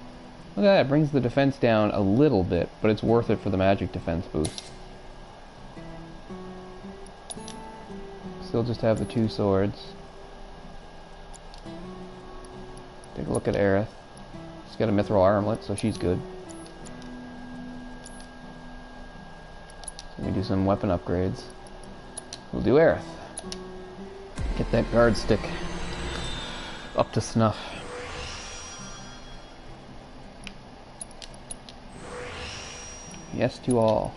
Look at that, it brings the defense down a little bit, but it's worth it for the magic defense boost. Still just have the 2 swords. Take a look at Aerith. She's got a mithril armlet, so she's good. Let me do some weapon upgrades. We'll do Aerith. Get that guard stick up to snuff. Yes to all.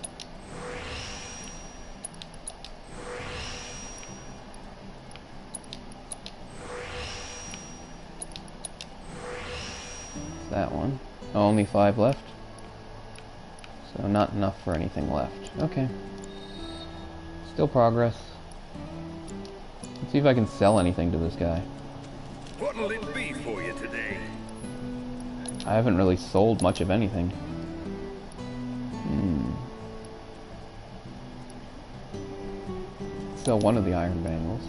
That one. Oh, only 5 left. So not enough for anything left. Okay. Still progress. Let's see if I can sell anything to this guy. What'll it be for you today? I haven't really sold much of anything. Sell one of the iron bangles.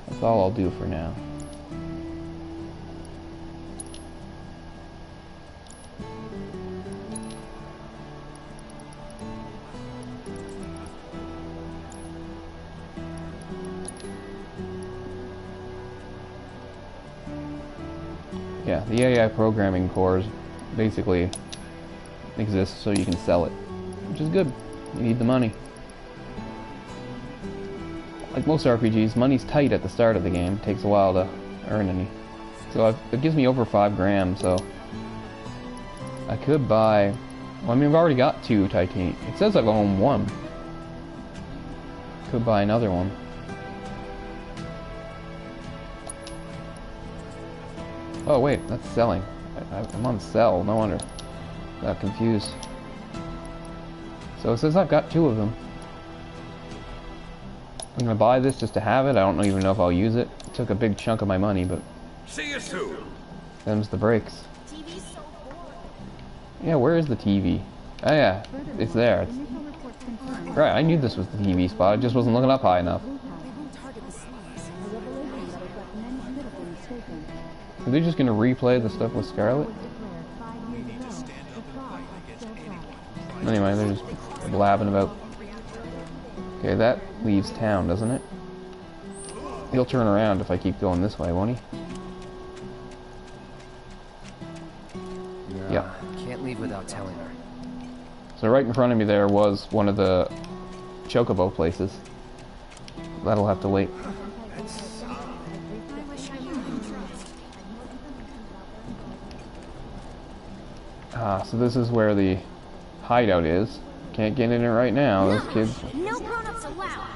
That's all I'll do for now. Yeah, the AI programming cores basically exist so you can sell it, which is good. You need the money. Like most RPGs, money's tight at the start of the game. It takes a while to earn any. So it gives me over 5 grand, so I could buy... Well, I mean, I've already got 2 titanium. It says I've owned 1. Could buy another one. Oh wait, that's selling. I'm on sell, no wonder. Got confused. So it says I've got 2 of them. I'm gonna buy this just to have it. I don't even know if I'll use it. It took a big chunk of my money, but... See you soon. Them's the breaks. Yeah, where is the TV? Oh yeah, it's there. Right, I knew this was the TV spot. I just wasn't looking up high enough. Are they just gonna replay the stuff with Scarlet? Anyway, they're just blabbing about. Okay, that leaves town, doesn't it? He'll turn around if I keep going this way, won't he? No, yeah. Can't leave without telling her. So right in front of me there was one of the chocobo places. That'll have to wait. So this is where the hideout is. Can't get in it right now. Those kids... No grown-ups allowed.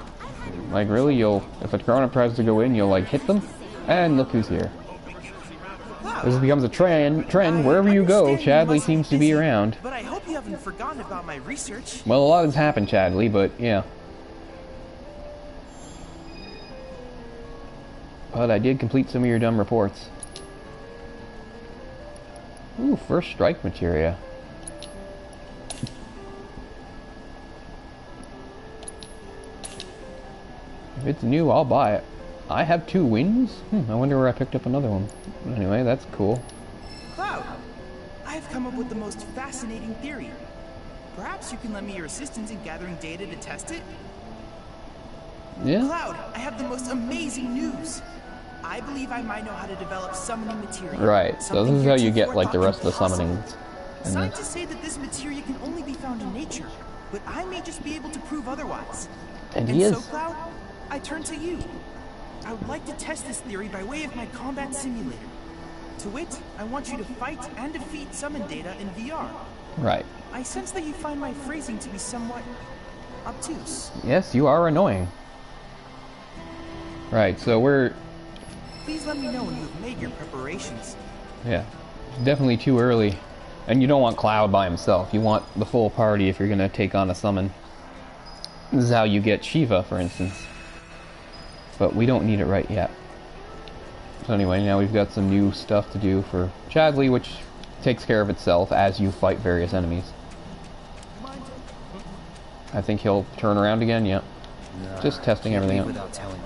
Like, really? If a grown-up tries to go in, you'll, like, hit them? And look who's here. This becomes a trend. Wherever you go, Chadley seems to be around. But I hope you haven't forgotten about my research. Well, a lot has happened, Chadley, but, yeah. But I did complete some of your dumb reports. Ooh, first strike materia. If it's new, I'll buy it. I have 2 wings? I wonder where I picked up another one. Anyway, that's cool. Cloud, I've come up with the most fascinating theory. Perhaps you can lend me your assistance in gathering data to test it? Yeah? Cloud, I have the most amazing news. I believe I might know how to develop summoning material. Right, so this is how you get like the rest of the summonings. Scientists say that this material can only be found in nature, but I may just be able to prove otherwise. And he is. So, Cloud, I turn to you. I would like to test this theory by way of my combat simulator. To wit, I want you to fight and defeat summon data in VR. Right. I sense that you find my phrasing to be somewhat obtuse. Yes, you are annoying. Right, so we're... Please let me know when you have made your preparations. Yeah, it's definitely too early. And you don't want Cloud by himself. You want the full party if you're going to take on a summon. This is how you get Shiva, for instance. But we don't need it right yet. So anyway, now we've got some new stuff to do for Chadley, which takes care of itself as you fight various enemies. I think he'll turn around again, yep. No, just testing everything out. Without telling her.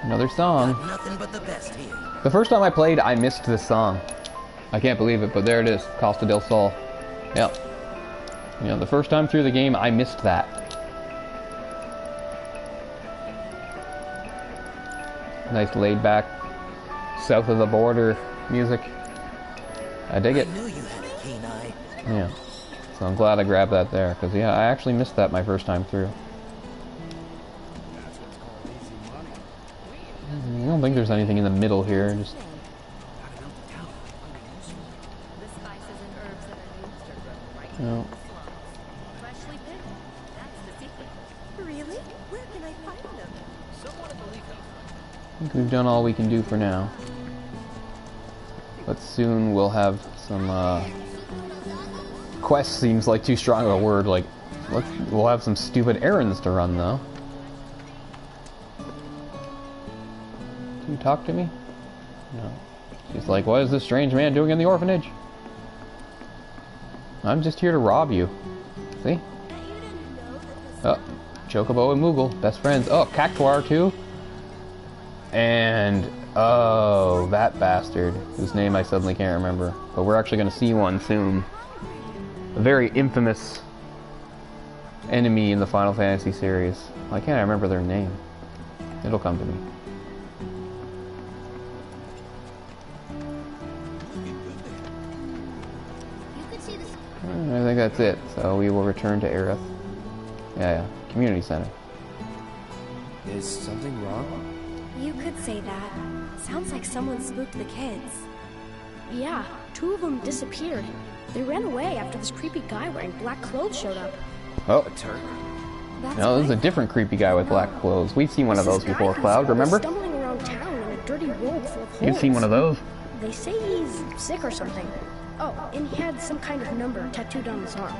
Another song. Nothing but the best here. The first time I played, I missed this song. I can't believe it, but there it is. Costa del Sol. Yep. You know, the first time through the game, I missed that. Nice laid back, south of the border music. I dig it. I knew you had a keen eye. Yeah. So I'm glad I grabbed that there, because yeah, I actually missed that my first time through. I don't think there's anything in the middle here. Just no. Really? Where can I find them? I think we've done all we can do for now. But soon we'll have some quest seems like too strong of a word. Like, we'll have some stupid errands to run though. Can you talk to me? No. She's like, what is this strange man doing in the orphanage? I'm just here to rob you. See? Oh, Chocobo and Moogle, best friends. Oh, Cactuar too. And oh, that bastard, whose name I suddenly can't remember. But we're actually going to see one soon. A very infamous enemy in the Final Fantasy series. Why can't I remember their name? It'll come to me. I think that's it. So we will return to Aerith. Yeah, community center. Is something wrong? You could say that. Sounds like someone spooked the kids. Yeah, 2 of them disappeared. They ran away after this creepy guy wearing black clothes showed up. Oh, a Turk. No, this is a different creepy guy with black clothes. We've seen one of those before, Cloud, remember? Stumbling around town in a dirty robe full of holes. You've seen one of those? They say he's sick or something. Oh, and he had some kind of number tattooed on his arm.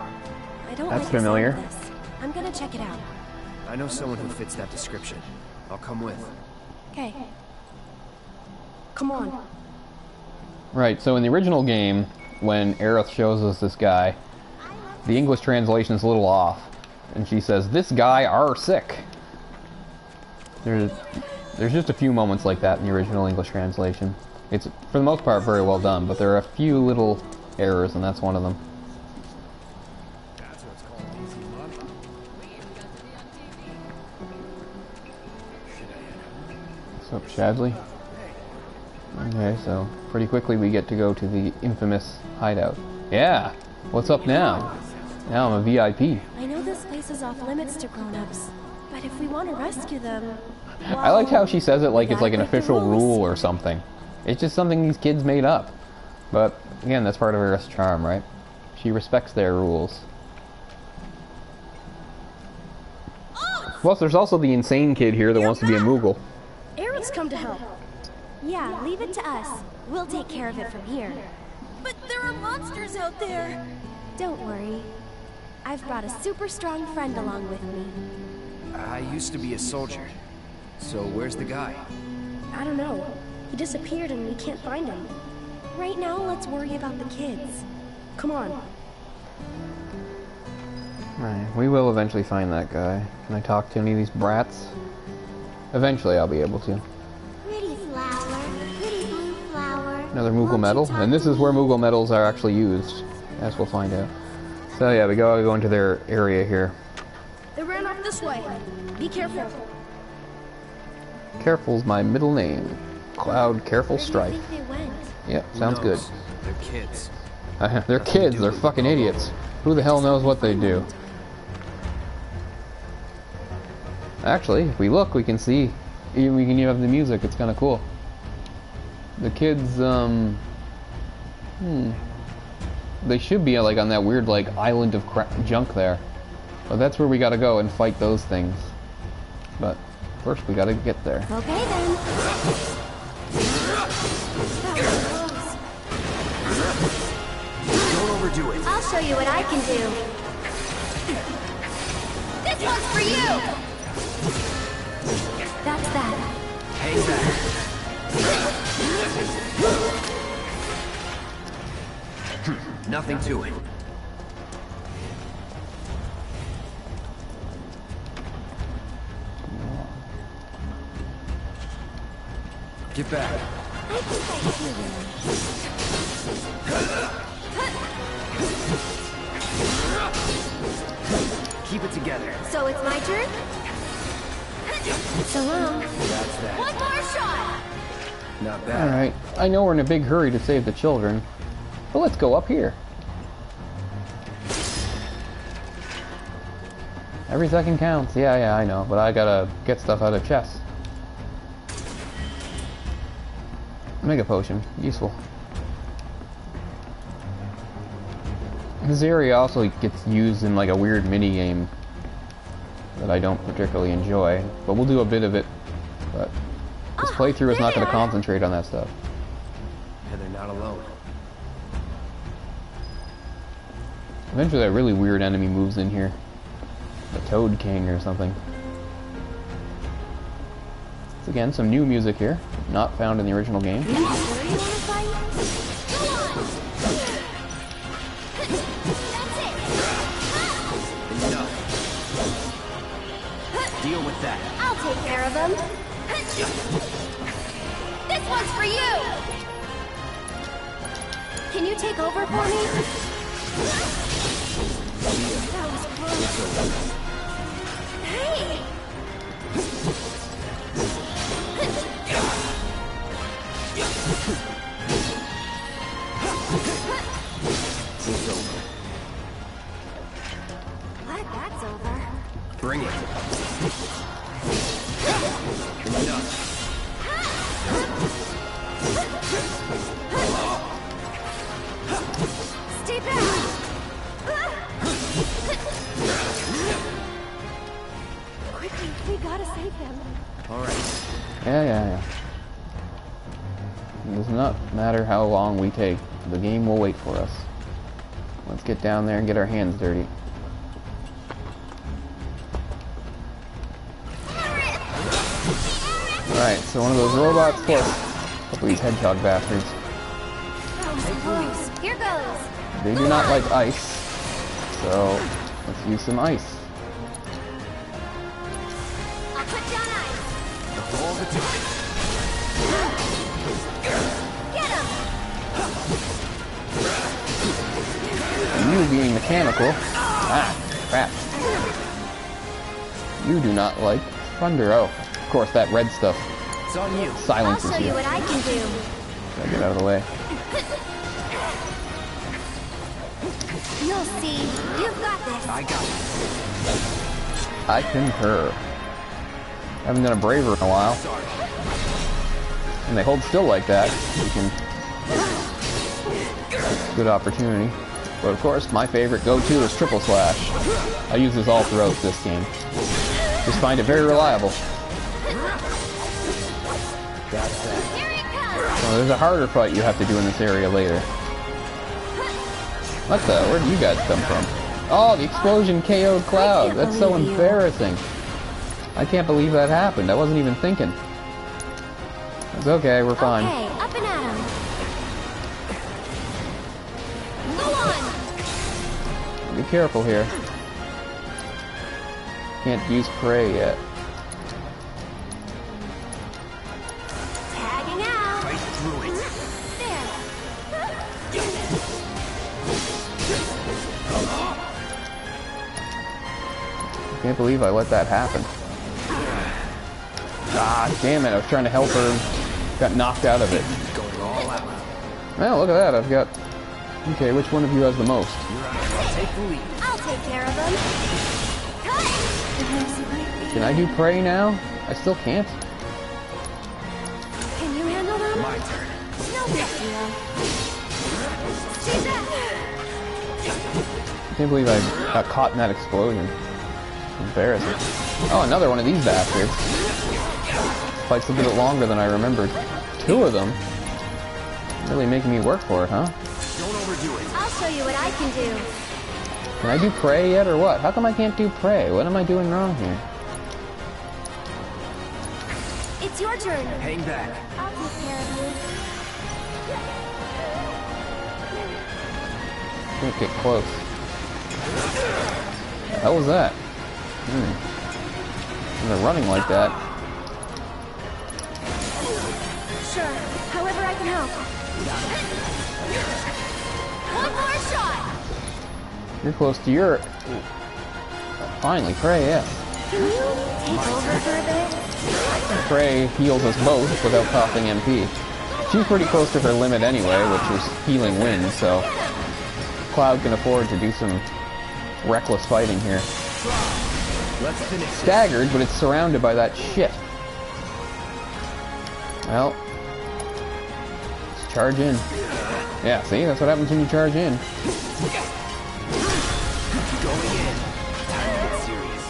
I don't That's like familiar. The sound of this. I'm gonna check it out. I know someone who fits that description. I'll come with. Okay. Come on. Right, so in the original game, when Aerith shows us this guy, the English translation is a little off. And she says, "This guy are sick." There's just a few moments like that in the original English translation. It's, for the most part, very well done, but there are a few little errors, and that's one of them. That's what's called easy money. What's up, Chadley? Okay, so pretty quickly we get to go to the infamous hideout. Yeah! What's up now? Now I'm a VIP. I know this place is off limits to grown-ups, but if we want to rescue them... Well, I liked how she says it like it's like an official rule or something. It's just something these kids made up. But, again, that's part of Aerith's charm, right? She respects their rules. Plus, there's also the insane kid here that wants to be a Moogle. Aerith's come to help. Yeah, leave it to us. We'll take care of it from here. But there are monsters out there. Don't worry. I've brought a super strong friend along with me. I used to be a soldier. So where's the guy? I don't know. He disappeared and we can't find him. Right now, let's worry about the kids. Come on. Alright, we will eventually find that guy. Can I talk to any of these brats? Eventually I'll be able to. Pretty flower, pretty blue flower. Another Moogle medal, and this is where Moogle medals are actually used, as we'll find out. So yeah, we gotta go into their area here. They ran off this way. Be careful. Careful's my middle name. Cloud Careful Strife. Where do you think they went? Yep, sounds good. They're kids. They're kids, they're fucking idiots. Who the hell knows what they do? Actually, if we look, we can see. We can even have the music, it's kinda cool. The kids, they should be like on that weird like island of junk there. But that's where we gotta go and fight those things. But first we gotta get there. Okay then. Don't overdo it. I'll show you what I can do. This one's for you! That's that. Hang back. Nothing to it. Get back. I think I do. Keep it together. So it's my turn? So long. That's that. One more shot! Not bad. Alright, I know we're in a big hurry to save the children, but let's go up here. Every second counts. Yeah, I know, but I gotta get stuff out of chests. Mega potion, useful. This area also gets used in like a weird mini game that I don't particularly enjoy, but we'll do a bit of it. But this playthrough is not going to concentrate on that stuff. And they're not alone. Eventually a really weird enemy moves in here. The Toad King or something. Once again, some new music here, not found in the original game. Deal with that. I'll take care of them. This one's for you! Can you take over for me? That was close. Hey! It's over. Glad that's over. Bring it. Enough. Stay back! Quickly, we gotta save them. Alright. Yeah. It does not matter how long we take. The game will wait for us. Let's get down there and get our hands dirty. Alright, so one of those robots plus a couple of these hedgehog bastards. Here goes. They do not like ice, so let's use some ice. I'll put down ice. All the time. Get him! You being mechanical. Ah, crap. You do not like thunder. Oh, of course, that red stuff. It's on you. Silences I'll show you what I can do. Gotta get out of the way. You'll see. You've got this. I got it. I concur. Haven't done a braver in a while. Sorry. And they hold still like that. You can. Good opportunity. But of course, my favorite go-to is triple slash. I use this all throughout this game. Just find it very reliable. That's that. Here it comes. Well, there's a harder fight you have to do in this area later. What the? Where did you guys come from? Oh, the explosion KO'd Cloud. That's so embarrassing. I can't believe that happened. I wasn't even thinking. It's okay, we're fine. Okay, up and at 'em. Be careful here. Can't use prey yet. Tagging out. Right through it. I can't believe I let that happen. Ah, damn it, I was trying to help her and got knocked out of it. Going all out. Well, look at that, I've got... Okay, which one of you has the most? I'll take the lead. I'll take care of them. Can I do prey now? I still can't. Can you handle them? My turn. No big deal. She's up. I can't believe I got caught in that explosion. Embarrassing. Oh, another one of these bastards. Fights a bit longer than I remembered. 2 of them? Really making me work for it, huh? Don't overdo it. I'll show you what I can do. Can I do prey yet, or what? How come I can't do prey? What am I doing wrong here? It's your turn. Hang back. I'll take care of you. Can't get close. How was that? When they're running like that. Sure. However I can help. One more shot. You're close to your... Finally, prey, yeah. Can you take over for a bit? Prey heals us both without costing MP. She's pretty close to her limit anyway, which is healing wind, so... Cloud can afford to do some reckless fighting here. Let's finish. Staggered, but it's surrounded by that shit. Well... Let's charge in. Yeah, see? That's what happens when you charge in. Going in. Time to get serious.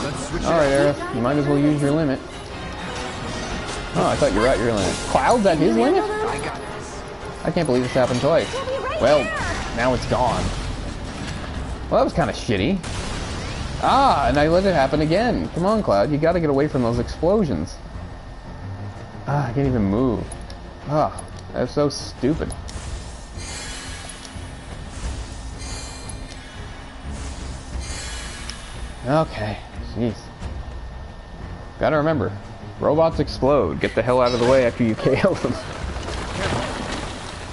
Let's switch it Alright, up. Aerith, you might as well use your limit. Oh, I thought you were at your limit. Cloud's at his limit? I got this. I can't believe this happened twice. Well, now it's gone. Well, that was kind of shitty. Ah, and I let it happen again. Come on, Cloud, you gotta get away from those explosions. Ah, I can't even move. Ah, that's so stupid. Okay, jeez. Gotta remember, robots explode. Get the hell out of the way after you KO them.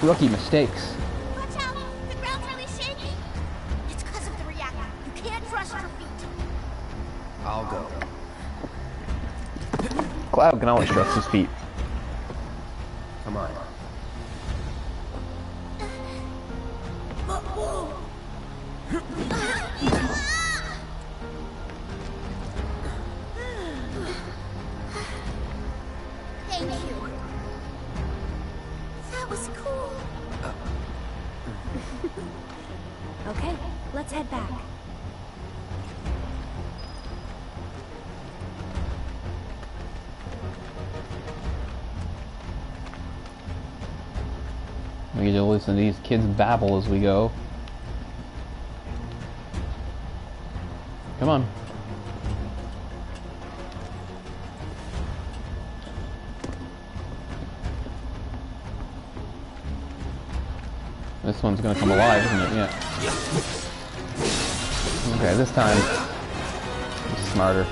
Rookie mistakes. Watch out! The ground's really shaky. It's because of the reactor. You can't trust your feet. I'll go. Cloud can always trust his feet. Come on. Thank you. That was cool. Okay, let's head back. We get to listen to these kids babble as we go. Come on. This one's gonna come alive, isn't it? Yeah. Okay, this time it's smarter.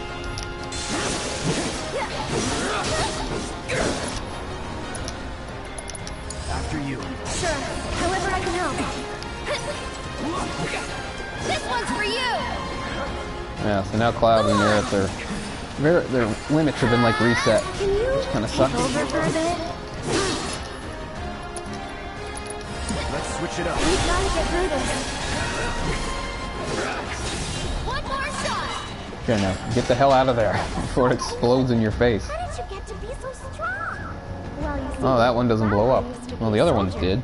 After you. Sure, however I can help. This one's for you! Yeah, so now Cloud and Aerith their limits have been like reset. Can you Which kinda take sucks. over for a bit? Let's switch it up. We've got to get through this. One more shot! Okay, now get the hell out of there before it explodes in your face. How did you get to be so strong? Well, you see, Oh, that one doesn't blow up. Well, the other ones did.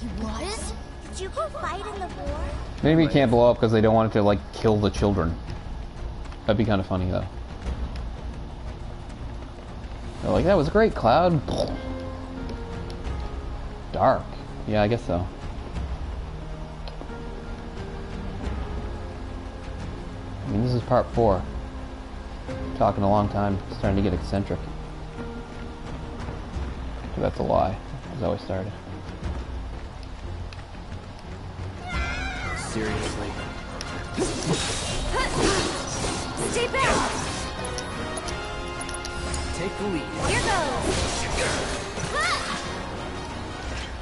You was? Did you go fight in the war? Maybe it can't blow up because they don't want it to, like, kill the children. That'd be kind of funny, though. They're like, that was great, Cloud. Dark. Yeah, I guess so. I mean, this is part 4. Talking a long time. Starting to get eccentric. So that's a lie. That's how I started. Seriously. Stay back! Take the lead. Here goes!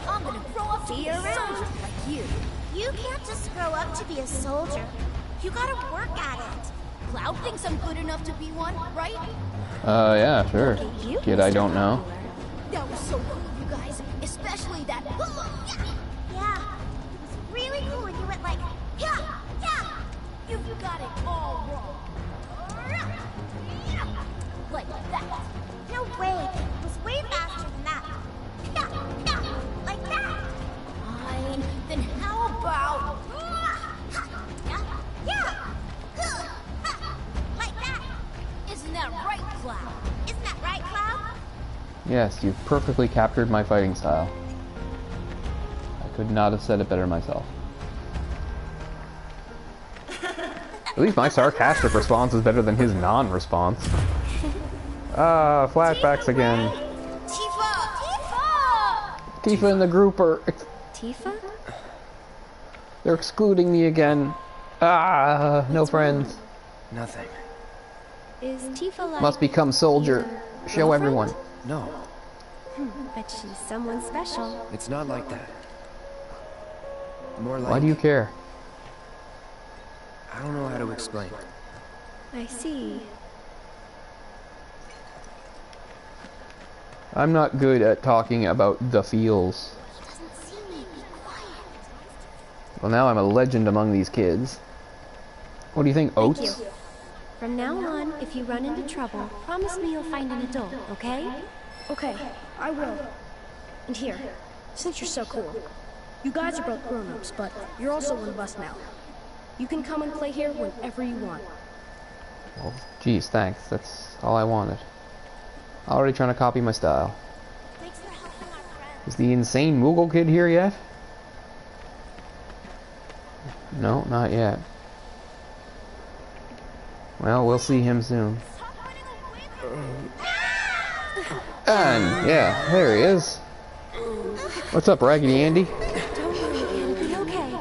I'm gonna grow up to be a soldier like you. You can't just grow up to be a soldier. You gotta work at it. Cloud thinks I'm good enough to be one, right? Yeah, sure. Kid, I don't know. That was so cool, you guys. Especially that. Yeah, it was really cool when you went like, yeah. You've got it all wrong. Like that. No way. It was way faster than that. Yeah. Like that. Fine. Then how about? Yeah. Like that. Isn't that right, Cloud? Isn't that right, Cloud? Yes, you've perfectly captured my fighting style. I could not have said it better myself. At least my sarcastic response is better than his non-response. Flashbacks again. Tifa and the group are... Tifa? They're excluding me again. No friends. Nothing. Is Tifa like... Must become soldier. Show everyone. No. But she's someone special. It's not like that. More like... Why do you care? I don't know how to explain. I see. I'm not good at talking about the feels. Well, now I'm a legend among these kids. What do you think, Oats? Thank you. From now on, if you run into trouble, promise me you'll find an adult, okay? Okay, I will. And here, since you're so cool, you guys are both grown-ups, but you're also one of us now. You can come and play here whenever you want. Well, geez, thanks. That's all I wanted. Already trying to copy my style. Thanks for helping our friend. Is the insane Moogle kid here yet? No, not yet. Well, we'll see him soon. And, yeah, there he is. What's up, Raggedy Andy? Don't worry, it'll be okay.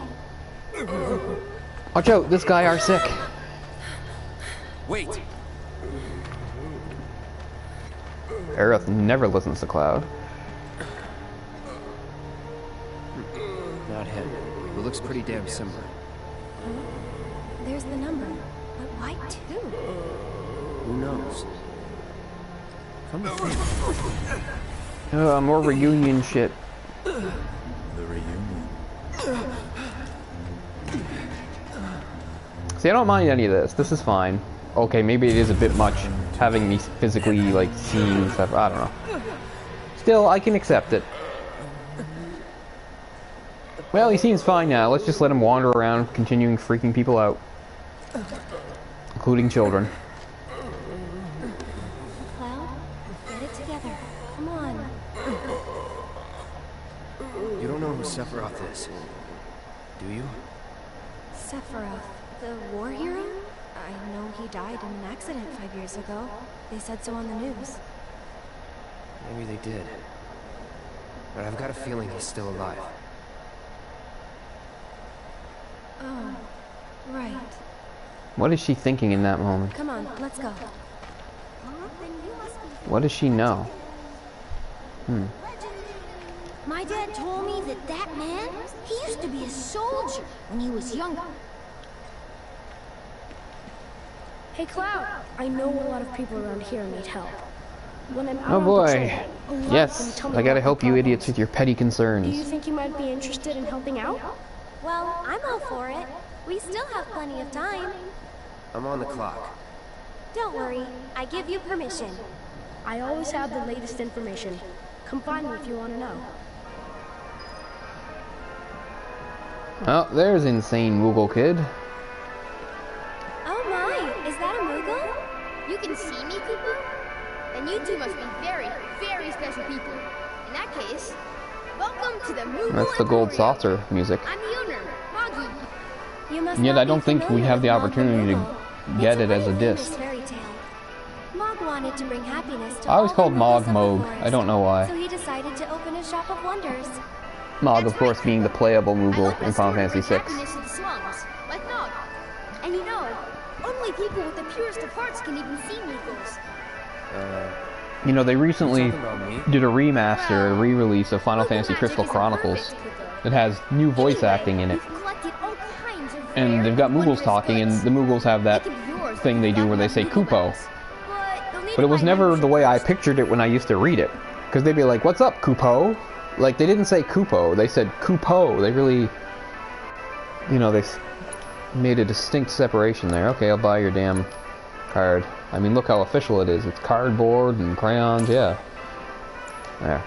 Watch out, this guy are sick. Wait. Aerith never listens to Cloud. Not him. It looks pretty damn similar. There's the number. But why two? Who knows? Come to think. More reunion shit. The reunion. See, I don't mind any of this. This is fine. Okay, maybe it is a bit much having me physically, like, seeing stuff. I don't know. Still, I can accept it. Well, he seems fine now. Let's just let him wander around, continuing freaking people out. Including children. Cloud, get it together. Come on. You don't know who Sephiroth is, do you? Sephiroth, the war hero? I know he died in an accident 5 years ago. They said so on the news. Maybe they did. But I've got a feeling he's still alive. Oh, right. What is she thinking in that moment? Come on, let's go. What does she know? My dad told me that that man, he used to be a soldier when he was younger. Hey, Cloud, I know a lot of people around here need help. When I'm out Oh on boy. patrol, a lot of them Yes, tell me I gotta about help their you idiots problems. with your petty Do concerns. you think you might be interested in helping out? Well, I'm all for it. We still have plenty of time. I'm on the clock. Don't worry, I give you permission. I always have the latest information. Come find me if you want to know. Oh, there's insane Moogle kid. Oh my, is that a Moogle? You can see me, people? Then you two must be very, very special people. In that case, welcome to the Moogle That's the gold Emporium. saucer music. I'm the owner, Moggy. You must And yet not I don't be think we familiar have the with Mog the opportunity to Moogle. get it It's as a really disc. famous fairy tale. Mog wanted to bring happiness to I always all called the Mog Moogles of the Moog. forest. I don't know why. So he decided to open a shop of wonders. Mog, of course, being the playable I Moogle like in this Final store to Fantasy bring VI. happiness to the slums. people with the purest of hearts can even see Migos. You know, they recently did a remaster, a re-release of Final Fantasy Crystal Chronicles. It has new voice acting in it. And they've got Moogles talking, and the Moogles have that thing they do where they say Kupo. But it was never the way I pictured it when I used to read it. Because they'd be like, "What's up, Kupo?" Like, they didn't say Kupo, they said Kupo. They really, you know, they made a distinct separation there. Okay, I'll buy your damn card. I mean, look how official it is. It's cardboard and crayons, yeah. There.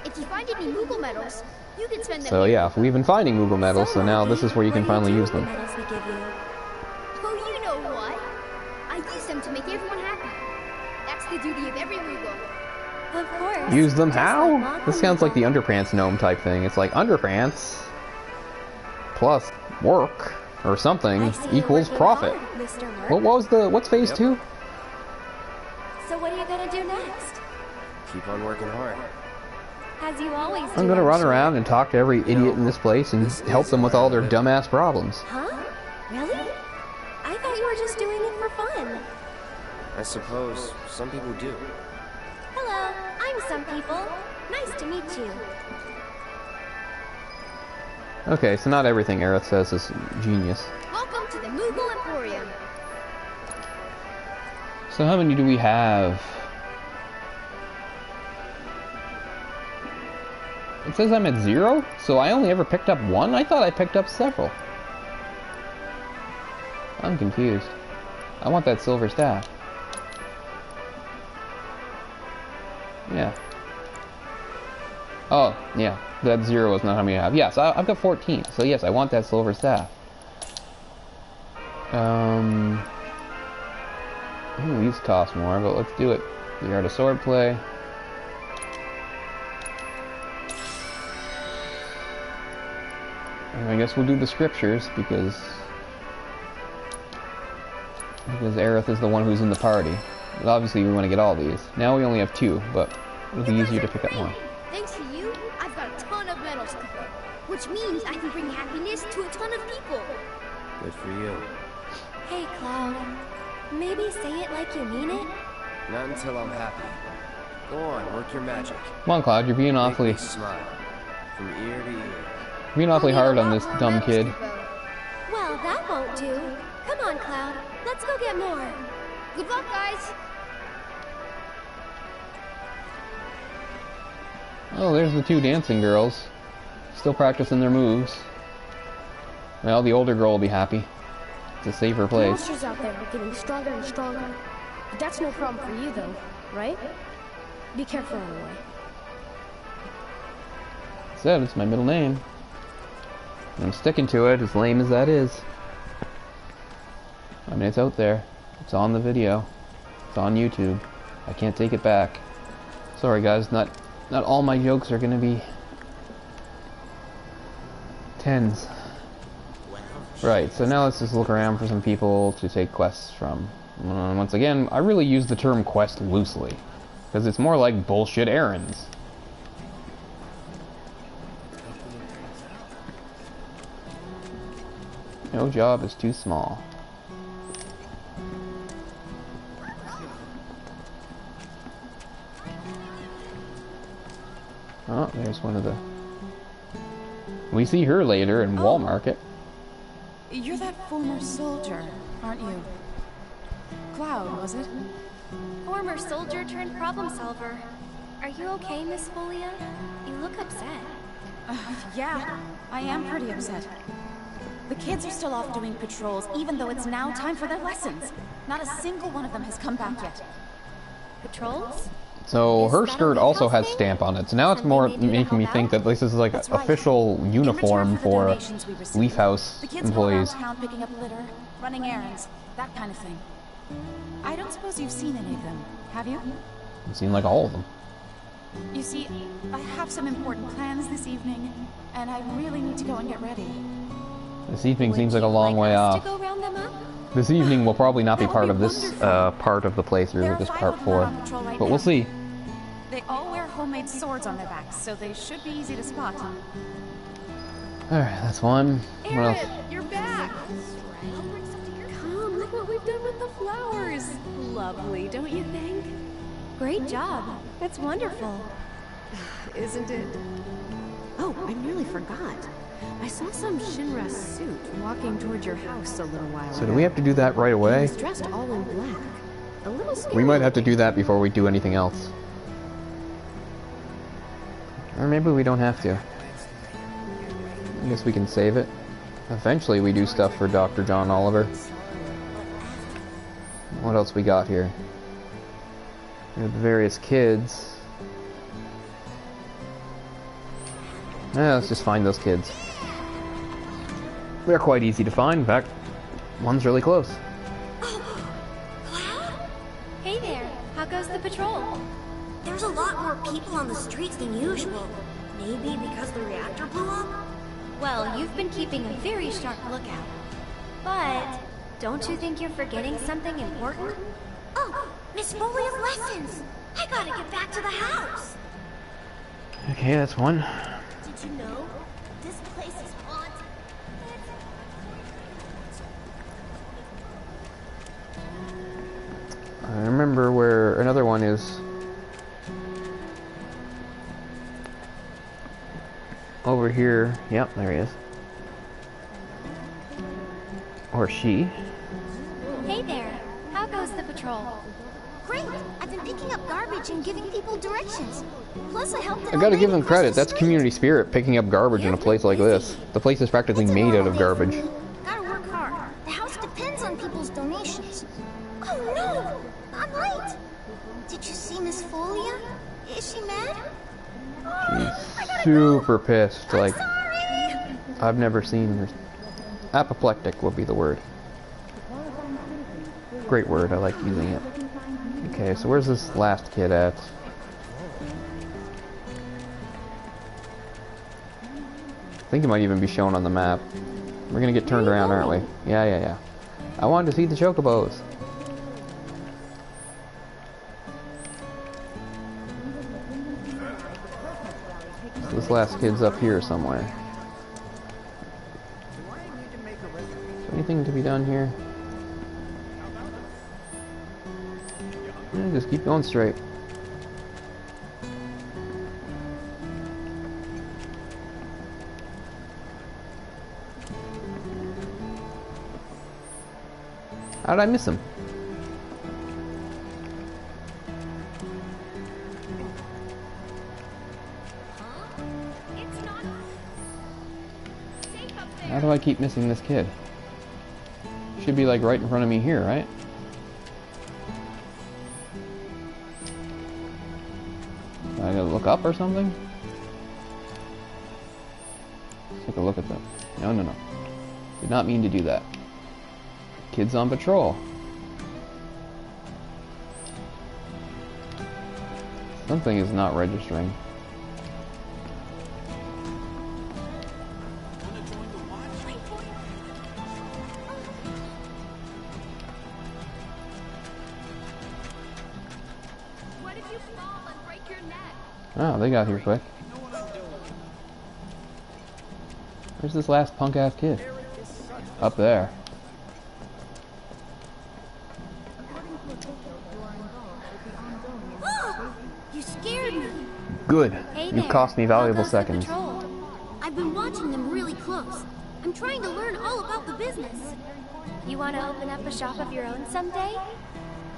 If you find any Moogle medals, you can spend them. So yeah, we've been finding Moogle medals, so now this is where you can finally use them. Oh, you know what? I use them to make everyone happy. That's the duty of every Moogle. Of course. Use them how? This sounds like the Underpants gnome type thing. It's like Underpants plus work or something equals profit. What's phase 2? So what are you gonna do next? Keep on working hard. As you always do. I'm gonna run around and talk to every idiot in this place and help them with all their dumbass problems. Huh? Really? I thought you were just doing it for fun. I suppose some people do. Hello, I'm some people. Nice to meet you. Okay, so not everything Aerith says is genius. Welcome to the Moogle Emporium. So how many do we have? It says I'm at 0, so I only ever picked up 1? I thought I picked up several. I'm confused. I want that silver staff. Yeah. Oh, yeah. That 0 is not how many I have. Yes, I've got 14. So yes, I want that silver staff. Ooh, these cost more, but let's do it. The Art of Swordplay. And I guess we'll do the scriptures because Aerith is the one who's in the party. But obviously we want to get all these. Now we only have 2, but it'll be easier to pick up more. Thanks to you, I've got a ton of medals, which means I can bring happiness to a ton of people. Good for you. Hey, Cloud. Maybe say it like you mean it? Not until I'm happy. Go on, work your magic. Come on, Cloud, you're being awfully... smile. From ear to ear. Being awfully hard on this dumb kid. Well, that won't do. Come on, Cloud. Let's go get more. Good luck, guys. Oh, there's the 2 dancing girls. Still practicing their moves. Well, the older girl will be happy. It's a safer The place. monsters out there are getting stronger and stronger. But that's no problem for you, though, right? Be careful on the way. Said it's my middle name. And I'm sticking to it, as lame as that is. I mean, it's out there. It's on the video. It's on YouTube. I can't take it back. Sorry, guys. Not all my jokes are gonna be 10s. Right, so now let's just look around for some people to take quests from. Once again, I really use the term quest loosely, because it's more like bullshit errands. No job is too small. Oh, there's one of the... We see her later in Wall Market. You're that former soldier, aren't you? Cloud, was it? Former soldier turned problem solver. Are you okay, Miss Folia? You look upset. Yeah, I am pretty upset. The kids are still off doing patrols, even though it's now time for their lessons. Not a single one of them has come back yet. Patrols? So her skirt also has stamp on it. So now it's more making me think that this is like an official uniform for Leaf House employees. The kids go around town picking up litter, running errands, that kind of thing. I don't suppose you've seen any of them, have you? I've seen like all of them. You see, I have some important plans this evening, and I really need to go and get ready. This evening seems like a long way off. This evening will probably not be part of this part of the playthrough, this part 4, but we'll see. They all wear homemade swords on their backs, so they should be easy to spot. Alright, that's one. What else? You're back. Come Look what we've done with the flowers. Lovely, don't you think? Great job. That's wonderful. Isn't it? Oh, I nearly forgot. I saw some Shinra suit walking towards your house a little while ago. So do we have to do that right away? He was dressed all in black. A little scary. We might have to do that before we do anything else. Or maybe we don't have to. I guess we can save it. Eventually we do stuff for Dr. John Oliver. What else we got here? We have the various kids. Let's just find those kids. They're quite easy to find. In fact, one's really close. Hey there. How goes the patrol? There's a lot more people on the streets than usual. Maybe because the reactor blew up? Well, you've been keeping a very sharp lookout. But don't you think you're forgetting something important? Oh, Miss Folia's lessons! I gotta get back to the house! Okay, that's one. Did you know? This place is haunted. I remember where another one is. Over here. Yep, there he is. Or she. Hey there. How goes the patrol? Great! I've been picking up garbage and giving people directions. Plus I helped I gotta give them credit. That's community spirit, picking up garbage in a place like this. The place is practically made out of garbage. Gotta work hard. The house depends on people's donations. Oh no! I'm late! Did you see Miss Folia? Is she mad? She's super pissed. Like, I've never seen her. Apoplectic would be the word. Great word, I like using it. Okay, so where's this last kid at? I think it might even be shown on the map. We're gonna get turned around, aren't we? Yeah. I wanted to see the chocobos. So this last kid's up here somewhere. Is there anything to be done here? Yeah, just keep going straight. How did I miss him? How do I keep missing this kid? Should be like right in front of me here, right? I gotta look up or something? Let's take a look at them. No. Did not mean to do that. Kids on patrol. Something is not registering. Oh, they got here quick. Where's this last punk-ass kid? Up there. Oh, you scared me. Good. Hey You there. cost me valuable How goes the seconds. patrol? I've been watching them really close. I'm trying to learn all about the business. You want to open up a shop of your own someday?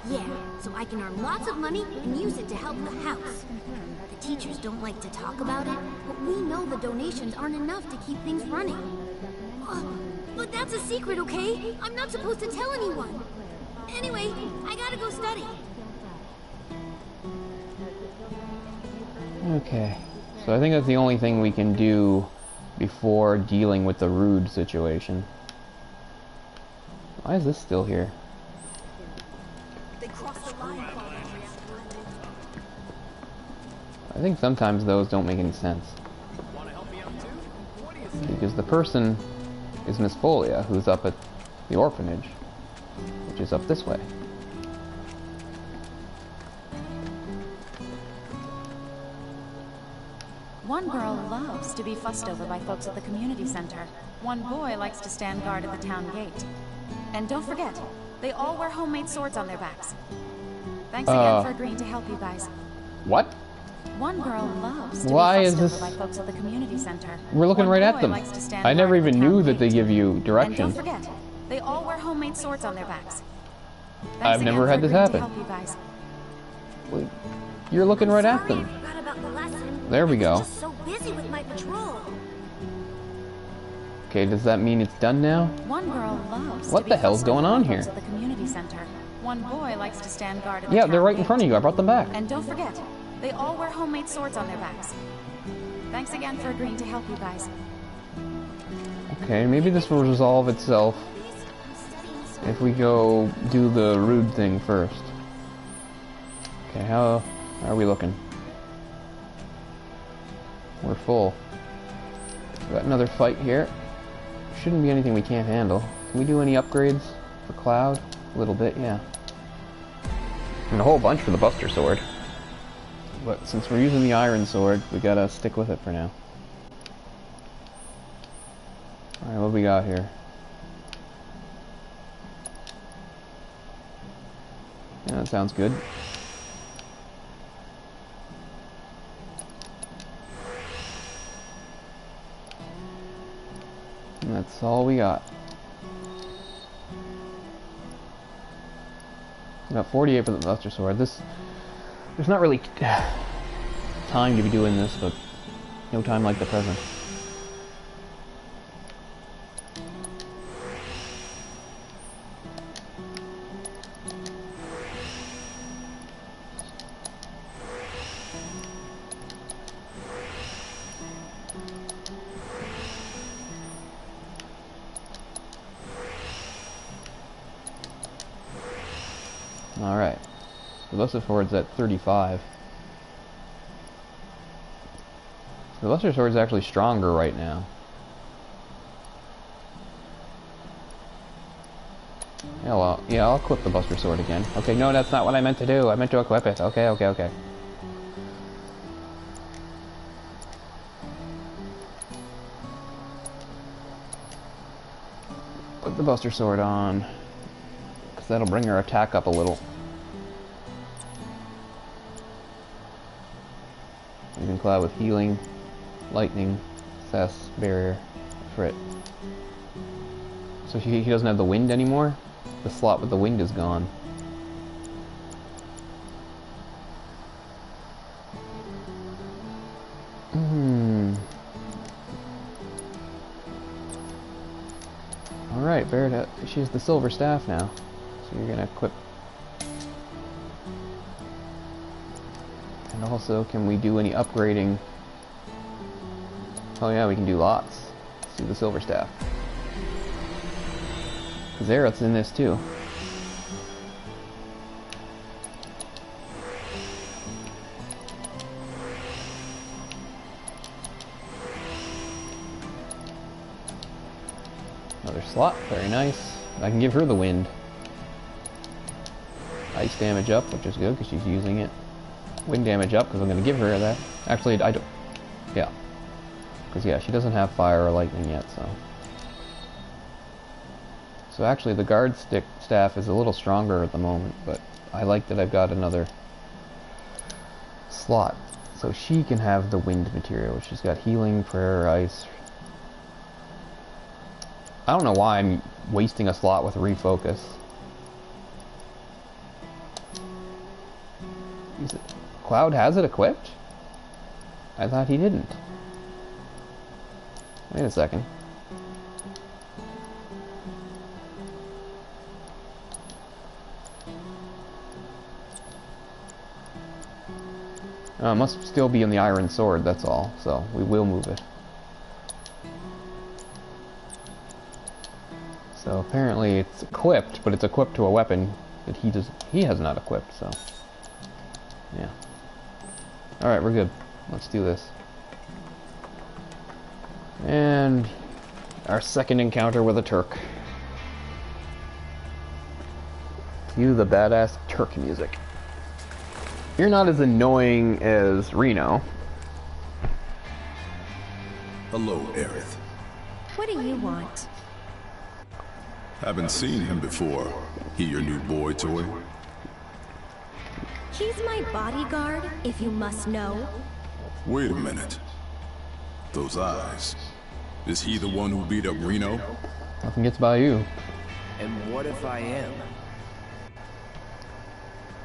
Yeah, so I can earn lots of money and use it to help the house. The teachers don't like to talk about it, but we know the donations aren't enough to keep things running. Oh, but that's a secret, okay? I'm not supposed to tell anyone. Anyway, I gotta go study. Okay. So I think that's the only thing we can do before dealing with the Rude situation. Why is this still here? I think sometimes those don't make any sense. Because the person is Miss Folia, who's up at the orphanage, which is up this way. One girl loves to be fussed over by folks at the community center. One boy likes to stand guard at the town gate. And don't forget, They all wear homemade swords on their backs. Thanks again for agreeing to help you guys. What? One girl loves to Why be is fussed this? over by folks at the community center. We're looking One right at boy them. likes to stand I never guard at even the knew town that they gate. give you And directions. don't forget, they all wear homemade swords on their backs. Thanks I've again never for had this agreeing to happen. help you guys. You're looking right at them. Forgot about the lesson. There we I go. was just so busy with my patrol. Okay, does that mean it's done now? One girl loves What to be the hell's fussed going over on by folks here? at the community center. One boy likes to stand guard at the Yeah, town they're right in gate. front of you. I brought them back. And don't forget, they all wear homemade swords on their backs. Thanks again for agreeing to help you guys. Okay, maybe this will resolve itself if we go do the rude thing first. Okay, how are we looking? We're full. We got another fight here. Shouldn't be anything we can't handle. Can we do any upgrades for Cloud? A little bit, yeah. And a whole bunch for the Buster Sword. But since we're using the Iron Sword, we gotta stick with it for now. Alright, what we got here? Yeah, that sounds good. And that's all we got. We got 48 for the Buster Sword. There's not really time to be doing this, but no time like the present. Alright. The Buster Sword's at 35. The Buster Sword's actually stronger right now. Yeah, well, yeah, I'll equip the Buster Sword again. Okay, no, that's not what I meant to do. I meant to equip it. Okay, okay, okay. Put the Buster Sword on, because that'll bring her attack up a little. You can Cloud with healing, lightning, cess, barrier, frit. So he doesn't have the wind anymore? The slot with the wind is gone. Alright, Barret, she has the silver staff now. So you're gonna equip. And also, can we do any upgrading? Oh yeah, we can do lots. Let's do the silver staff. Because Aerith's in this too. Another slot, very nice. I can give her the wind. Ice damage up, which is good because she's using it. Wind damage up because I'm going to give her that. Actually, I don't. Yeah. Because yeah, she doesn't have fire or lightning yet, so. So actually the guard staff is a little stronger at the moment, but I like that I've got another slot. So she can have the wind material. She's got healing, prayer, ice. I don't know why I'm wasting a slot with refocus. Cloud has it equipped? I thought he didn't. Wait a second. It must still be in the Iron Sword, that's all. So we will move it. So apparently it's equipped, but it's equipped to a weapon that he has not equipped, so yeah. Alright, we're good. Let's do this. And our second encounter with a Turk. Cue the badass Turk music. You're not as annoying as Reno. Hello, Aerith. What do you want? Haven't seen him before. He your new boy toy? He's my bodyguard, if you must know. Wait a minute. Those eyes. Is he the one who beat up Reno? Nothing gets by you. And what if I am?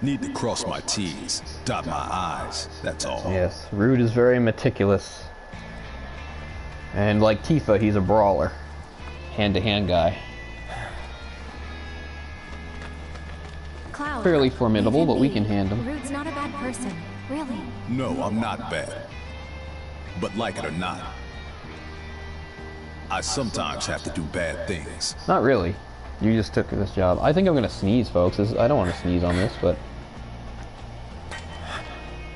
Need to cross my T's, dot my I's, that's all. Yes, Rude is very meticulous. And like Tifa, he's a brawler. Hand-to-hand guy. Cloud, Fairly formidable, but we can hand him. Rude's not a bad person, really. No, I'm not bad. But like it or not, I sometimes have to do bad things. Not really. You just took this job. I think I'm gonna sneeze, folks. I don't want to sneeze on this, but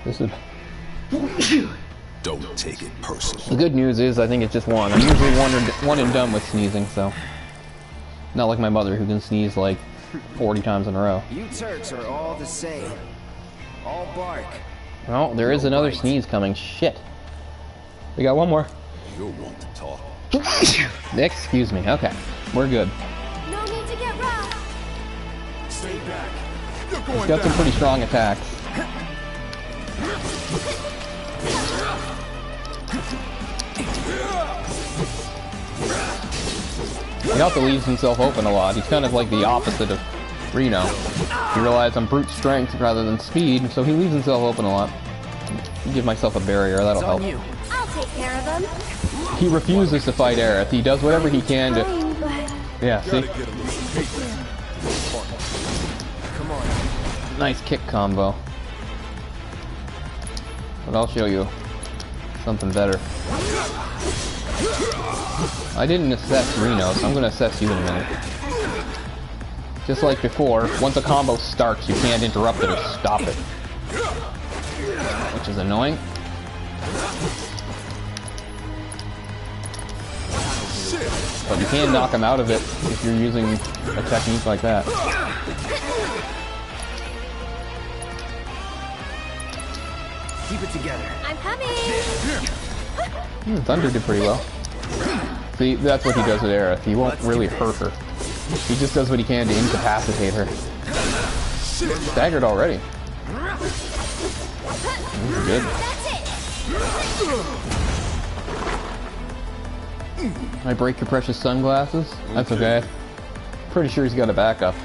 this is. Don't take it personal. The good news is I think it's just one. I'm usually one and done with sneezing, so not like my mother who can sneeze like 40 times in a row. You Turks are all the same. All bark. Well, there is another sneeze coming. Shit. We got one more. You'll want to talk. Excuse me. Okay, we're good. No need to get rough. Stay back. He's got some pretty strong attacks. He also leaves himself open a lot. He's kind of like the opposite of Reno. He relies on brute strength rather than speed, so he leaves himself open a lot. Give myself a barrier, that'll help. I'll take care of him. He refuses to fight Aerith. He does whatever he can to... Yeah, see? Come on. Nice kick combo. But I'll show you something better. I didn't assess Reno, so I'm going to assess you in a minute. Just like before, once a combo starts, you can't interrupt it or stop it. Which is annoying. But you can knock him out of it if you're using a technique like that. Keep it together. I'm coming. Thunder did pretty well. See, that's what he does with Aerith. He won't really hurt her. He just does what he can to incapacitate her. Staggered already. Good. I break your precious sunglasses? That's okay. Pretty sure he's got a backup.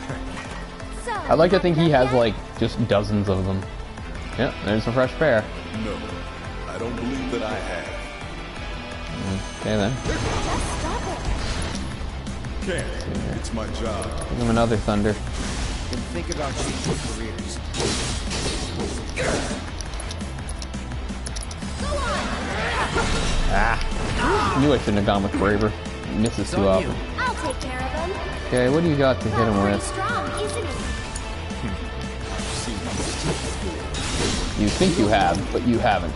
I'd like to think he has like just dozens of them. Yep, there's a fresh pair. No, I don't believe that I have. Okay then. Can't. It's my job. Give him another thunder. Then think about changing careers. Ah. Knew I shouldn't have gone with Braver. He misses too often. I'll take care of him. Okay, what do you got to hit him with? Strong, isn't he? You think you have, but you haven't.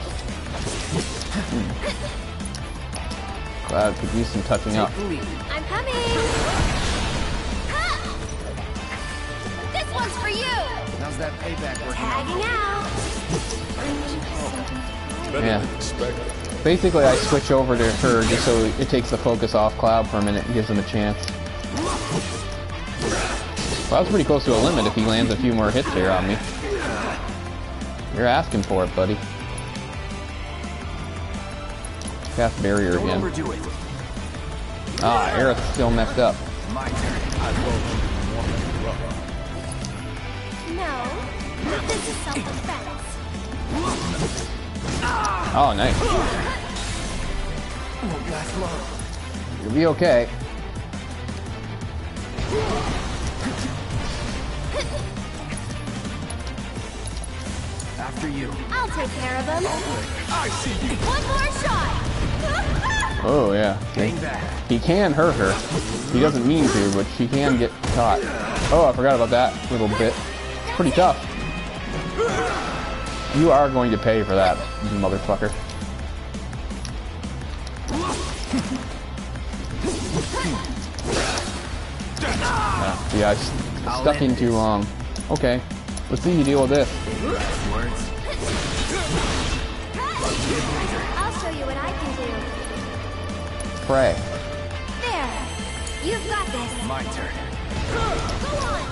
Cloud could use some touching up. I'm coming. This one's for you. How's that payback working? Tagging out. Yeah. Basically, I switch over to her just so it takes the focus off Cloud for a minute and gives him a chance. Cloud's pretty close to a limit if he lands a few more hits here on me. You're asking for it, buddy. Cast barrier again. Ah, Aerith's still messed up. My turn. No, this is self-defense. Oh, nice. You'll be okay. After you. I'll take care of him. I see you. One more shot. Oh, yeah. He can hurt her. He doesn't mean to, but she can get caught. Oh, I forgot about that little bit. Pretty tough. You are going to pay for that, you motherfucker. Yeah, I stuck in too long. Okay, let's see you deal with this. I'll show you what I can do. Pray. There. You've got this. My turn. Go on.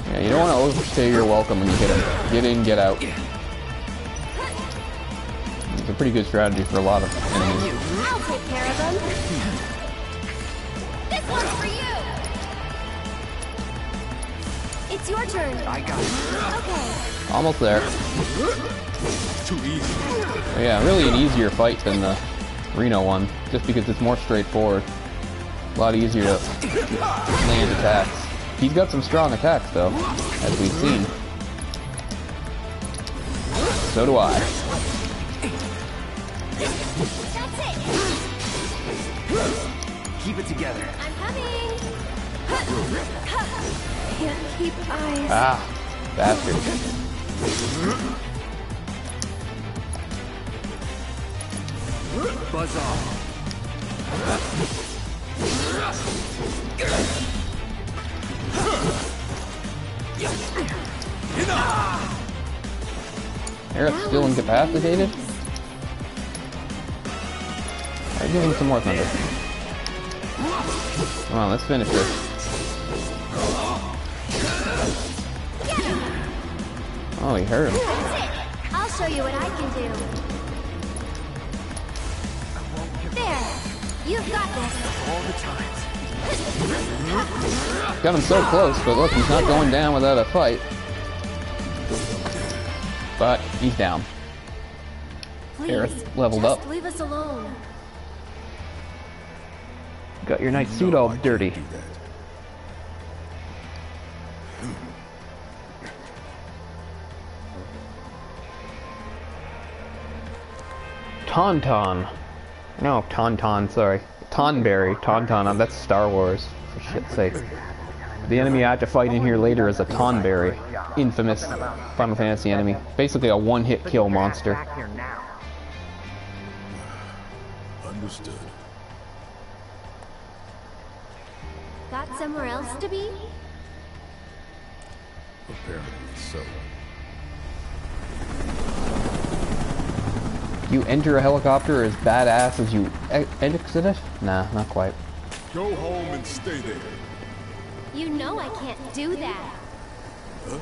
Yeah, you don't want to overstay your welcome when you hit him. Get in, get out. It's a pretty good strategy for a lot of enemies. I'll take care of them. This one's for you. It's your turn. I got it. Okay. Almost there. Too easy. Yeah, really an easier fight than the Reno one, just because it's more straightforward. A lot easier to land attacks. He's got some strong attacks though, as we've seen. So do I. That's it. Keep it together. I'm coming. Can't keep eyes. Ah, bastard. Buzz off. Aerith's still incapacitated? Alright, give him some more thunder. Come on, let's finish this. Oh, he hurt him. That's it. I'll show you what I can do. There. You've got this. All the times. Got him so close, but look, he's not going down without a fight. But he's down. Please, Aerith leveled just up. leave us alone. Got your nice suit all dirty. Tauntaun. No, Tauntaun, sorry. Tonberry. Tauntaun, that's Star Wars, for shit's sake. The enemy I have to fight in here later is a Tonberry. Infamous Final Fantasy enemy. Basically a one-hit kill monster. Understood. Got somewhere else to be? Apparently so. You enter a helicopter as badass as you exit it? Nah, not quite. Go home and stay there. You know I can't do that. Huh?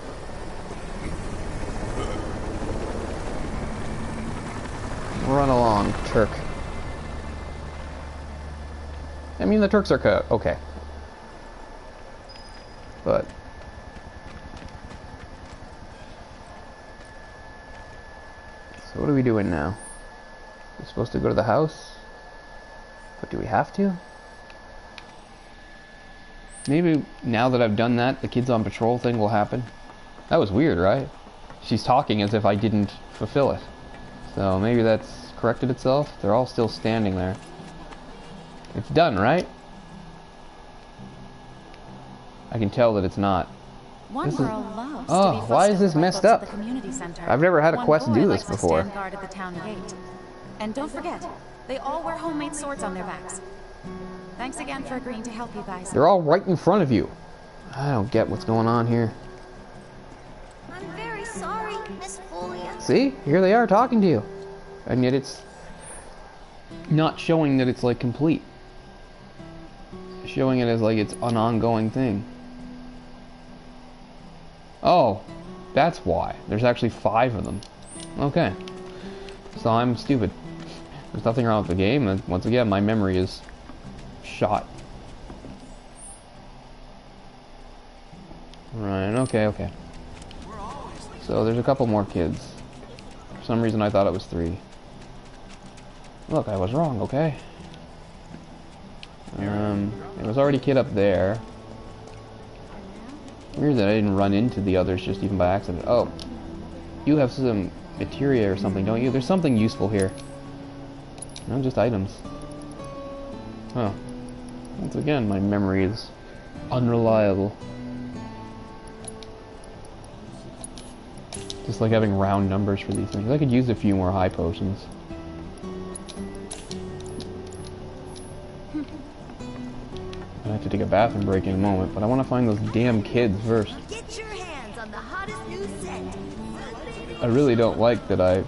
Run along, Turk. I mean, the Turks are okay. But... So what are we doing now? We're supposed to go to the house? But do we have to? Maybe now that I've done that, the kids on patrol thing will happen. That was weird, right? She's talking as if I didn't fulfill it. So maybe that's corrected itself. They're all still standing there. It's done, right? I can tell that it's not. One This girl is... loves Oh, to be why is frustrated this by messed books at up? the community center. I've never had a One quest boy do this likes to before. stand guard at the town gate. And don't forget, they all wear homemade swords on their backs. Thanks again for agreeing to help you guys. They're all right in front of you. I don't get what's going on here. I'm very sorry, Miss Folia. See? Here they are talking to you. And yet it's not showing that it's like complete. Showing it as like it's an ongoing thing. Oh, that's why. There's actually 5 of them. Okay. So I'm stupid. There's nothing wrong with the game, and once again, my memory is shot. Right, okay. So there's a couple more kids. For some reason I thought it was 3. Look, I was wrong, okay? There was already a kid up there. Weird that I didn't run into the others just even by accident. Oh, you have some materia or something, don't you? There's something useful here. Not just items. Oh. Once again, my memory is unreliable. Just like having round numbers for these things. I could use a few more high potions. I have to take a bathroom break in a moment, but I want to find those damn kids first. Get your hands on the hottest new scent. I really don't like that I...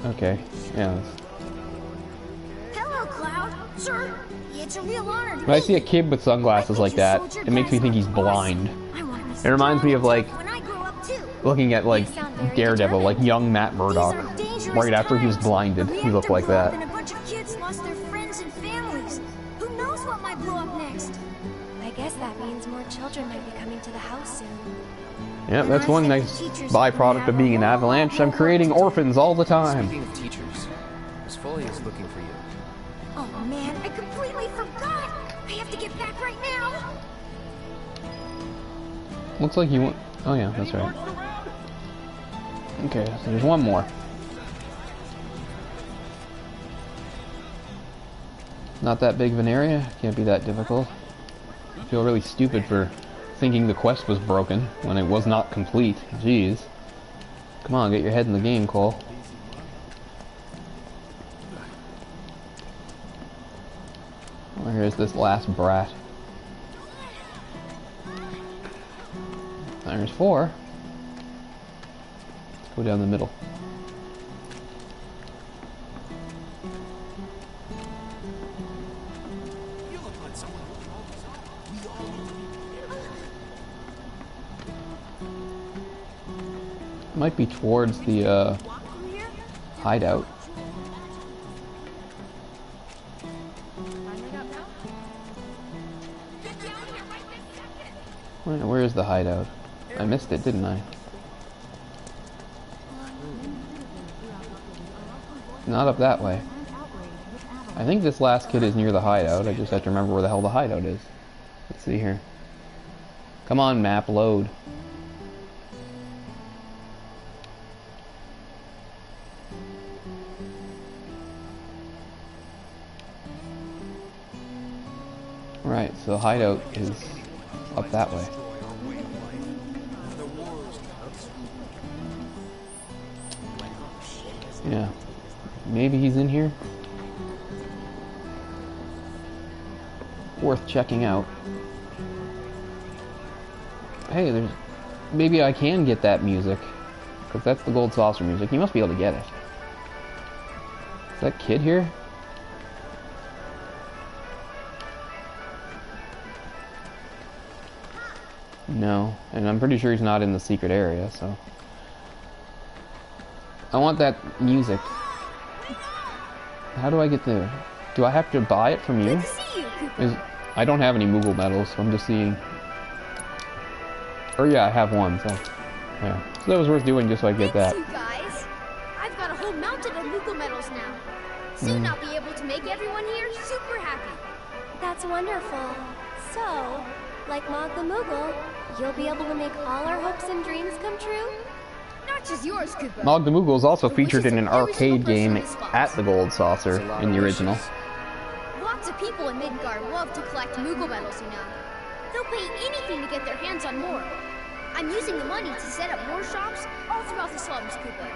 Okay, yeah. Hello, loud, sir. It's a real honor to When I see a kid with sunglasses like that, it makes me think he's blind. It reminds me of like looking at like Daredevil, like young Matt Murdock. Right after he was blinded, he looked like that. And a bunch of kids lost their friends and families. Who knows what might blow up next? I guess that means more children might be coming to the house soon. Yeah, that's one nice byproduct of being an Avalanche. I'm creating orphans all the time. Speaking of teachers, Miss Foley is looking for you. Oh man, I completely forgot. I have to get back right now. Looks like you want... Oh yeah, that's right. Okay, so there's one more. Not that big of an area. Can't be that difficult. I feel really stupid for thinking the quest was broken when it was not complete. Jeez. Come on, get your head in the game, Cole. Where is this last brat? There's 4. Let's go down the middle. Might be towards the hideout. Where is the hideout? I missed it, didn't I? Not up that way. I think this last kid is near the hideout. I just have to remember where the hell the hideout is. Let's see here. Come on, map, load. Right, so the hideout is up that way. Yeah. Maybe he's in here? Worth checking out. Hey, there's... Maybe I can get that music. Because that's the gold saucer music. You must be able to get it. Is that kid here? No, and I'm pretty sure he's not in the secret area, so... I want that music. How do I get there? Do I have to buy it from you? I don't have any Moogle medals, so I'm just seeing... Or yeah, I have one, so... Yeah. So that was worth doing just so I get that. Thanks, you guys. I've got a whole mountain of Moogle medals now. Soon I'll be able to make everyone here super happy. That's wonderful. So, like Mog the Moogle, you'll be able to make all our hopes and dreams come true? Not just yours, Koopa. Mog the Moogle is also featured in an arcade game at the Gold Saucer in the original. Lots of people in Midgard love to collect Moogle medals, you know. They'll pay anything to get their hands on more. I'm using the money to set up more shops all throughout the slums, Koopa.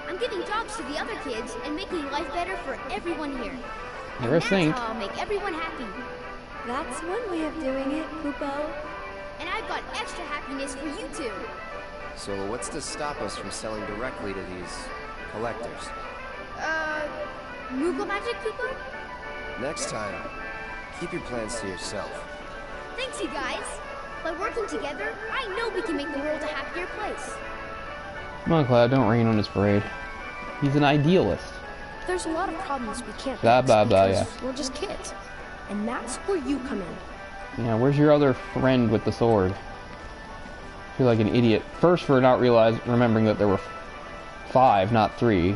I'm giving jobs to the other kids and making life better for everyone here. You're a saint. That's how I'll make everyone happy. That's one way of doing it, Koopo. And I've got extra happiness for you two. So what's to stop us from selling directly to these collectors? Moogle magic, Koopa? Next time, keep your plans to yourself. Thanks, you guys. By working together, I know we can make the world a happier place. Come on, Cloud, don't rain on his parade. He's an idealist. There's a lot of problems we can't Blah, fix blah, blah, because yeah. we're just kids. And that's where you come in. Yeah, where's your other friend with the sword? I feel like an idiot. First for not remembering that there were 5, not 3.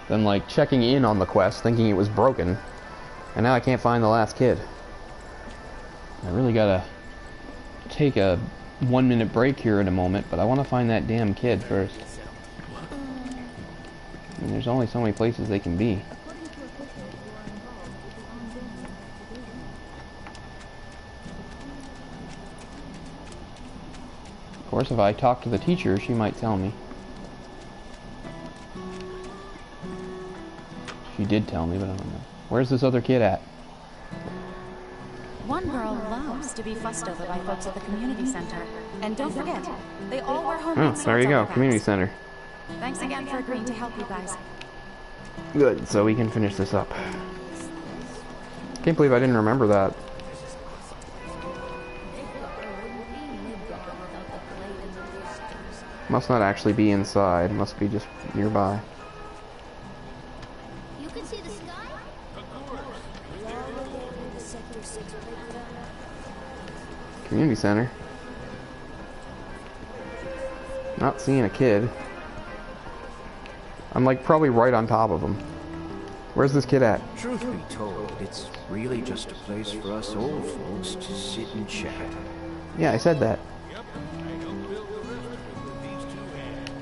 Then like checking in on the quest, thinking it was broken. And now I can't find the last kid. I really gotta take a 1-minute break here in a moment, but I want to find that damn kid first. I mean, there's only so many places they can be. Of course, if I talk to the teacher, she might tell me. She did tell me, but I don't know. Where's this other kid at? One girl loves to be fussed over by folks at the community center. And don't forget, they all wear homemade swords. Oh, there you go, on their community backs. center. Thanks again for agreeing to help you guys. Good, so we can finish this up. Can't believe I didn't remember that. Must not actually be inside. Must be just nearby. You can see the sky? Community center. Not seeing a kid. I'm like probably right on top of him. Where's this kid at? Truth be told, it's really just a place for us old folks to sit and chat. Yeah, I said that.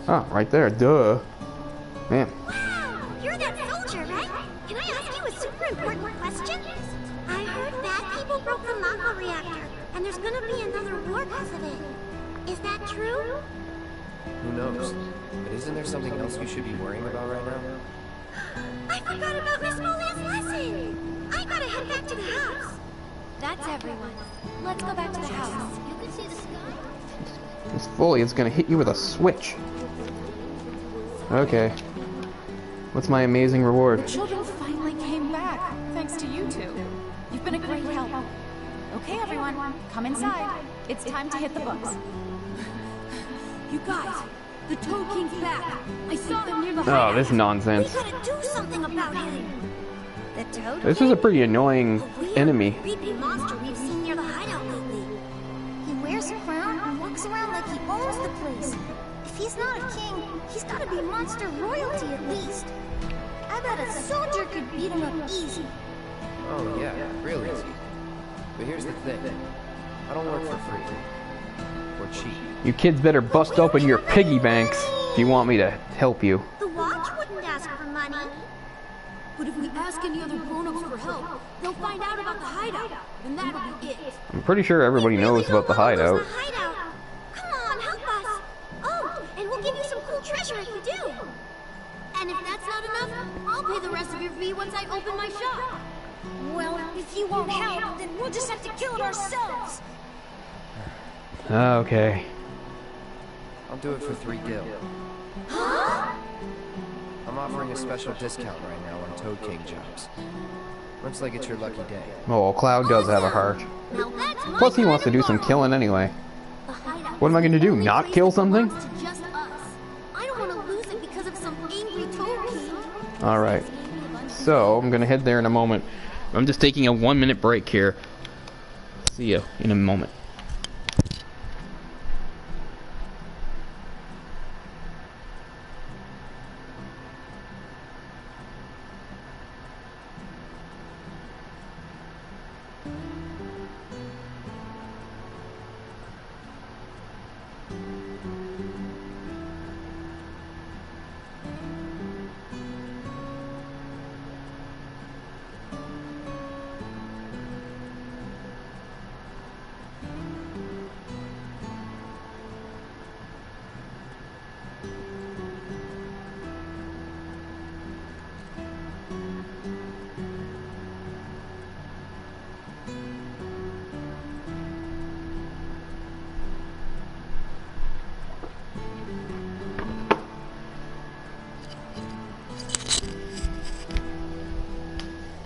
Oh, right there. Duh. Man. Wow! You're that soldier, right? Can I ask you a super important question? I heard bad people broke the Mako Reactor, and there's gonna be another war because of it. Is that true? Who knows? But isn't there something else we should be worrying about right now? I forgot about Miss Molia's lesson! I gotta head back to the house. That's everyone. Let's go back to the house. You can see the sky? This fully is gonna hit you with a switch. Okay. What's my amazing reward? The children finally came back, thanks to you two. You've been a great help. Okay, everyone, come inside. It's time to hit the books. You guys, the Toad King's back. I saw him near the Oh, hideout. this nonsense. We gotta do something about him. The Toad This is a pretty annoying enemy. Creepy monster we've seen near the hideout lately. He wears a crown and walks around like he owns the place. If he's not a king, he's gotta be monster royalty at least. I bet a soldier could beat him up easy. Oh yeah, real easy. But here's the thing. I don't work for free. Or cheap. You kids better bust open your piggy banks if you want me to help you. The watch wouldn't ask for money. But if we ask any other grown-ups for help, they'll find out about the hideout, and that'll be it. I'm pretty sure everybody knows about the hideout. Come on, help us. Oh, and we'll give you some cool treasure if you do. And if that's not enough, I'll pay the rest of your fee once I open my shop. Well, if you won't help, then we'll just have to kill it ourselves. Okay. I'll do it for 3 gil. Huh? I'm offering a special discount right now on Toad King jobs. Looks like it's your lucky day. Oh, well, Cloud does have a heart. Plus, he wants to do some killing anyway. What am I going to do? Not kill something? Just us. I don't want to lose it because of some angry Toad King. Alright. So, I'm going to head there in a moment. I'm just taking a 1-minute break here. See you in a moment.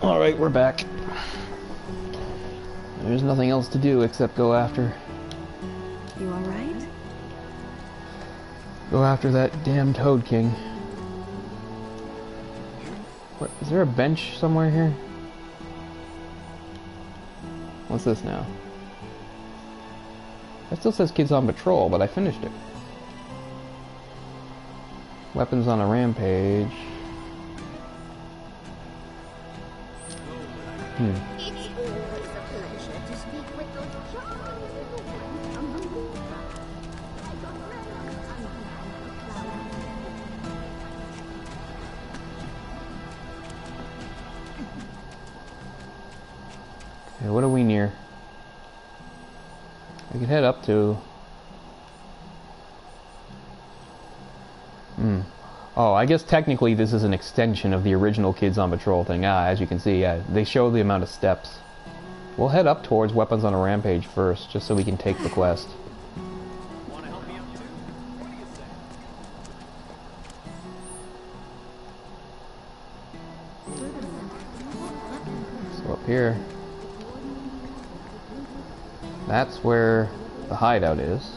Alright, we're back. There's nothing else to do except go after... You alright? Go after that damn Toad King. What, is there a bench somewhere here? What's this now? It still says kids on patrol, but I finished it. Weapons on a rampage. It's always a pleasure to speak with those Okay, what are we near? We could head up to... Oh, I guess technically this is an extension of the original Kids on Patrol thing. As you can see, they show the amount of steps. We'll head up towards Weapons on a Rampage first, just so we can take the quest. So up here. That's where the hideout is.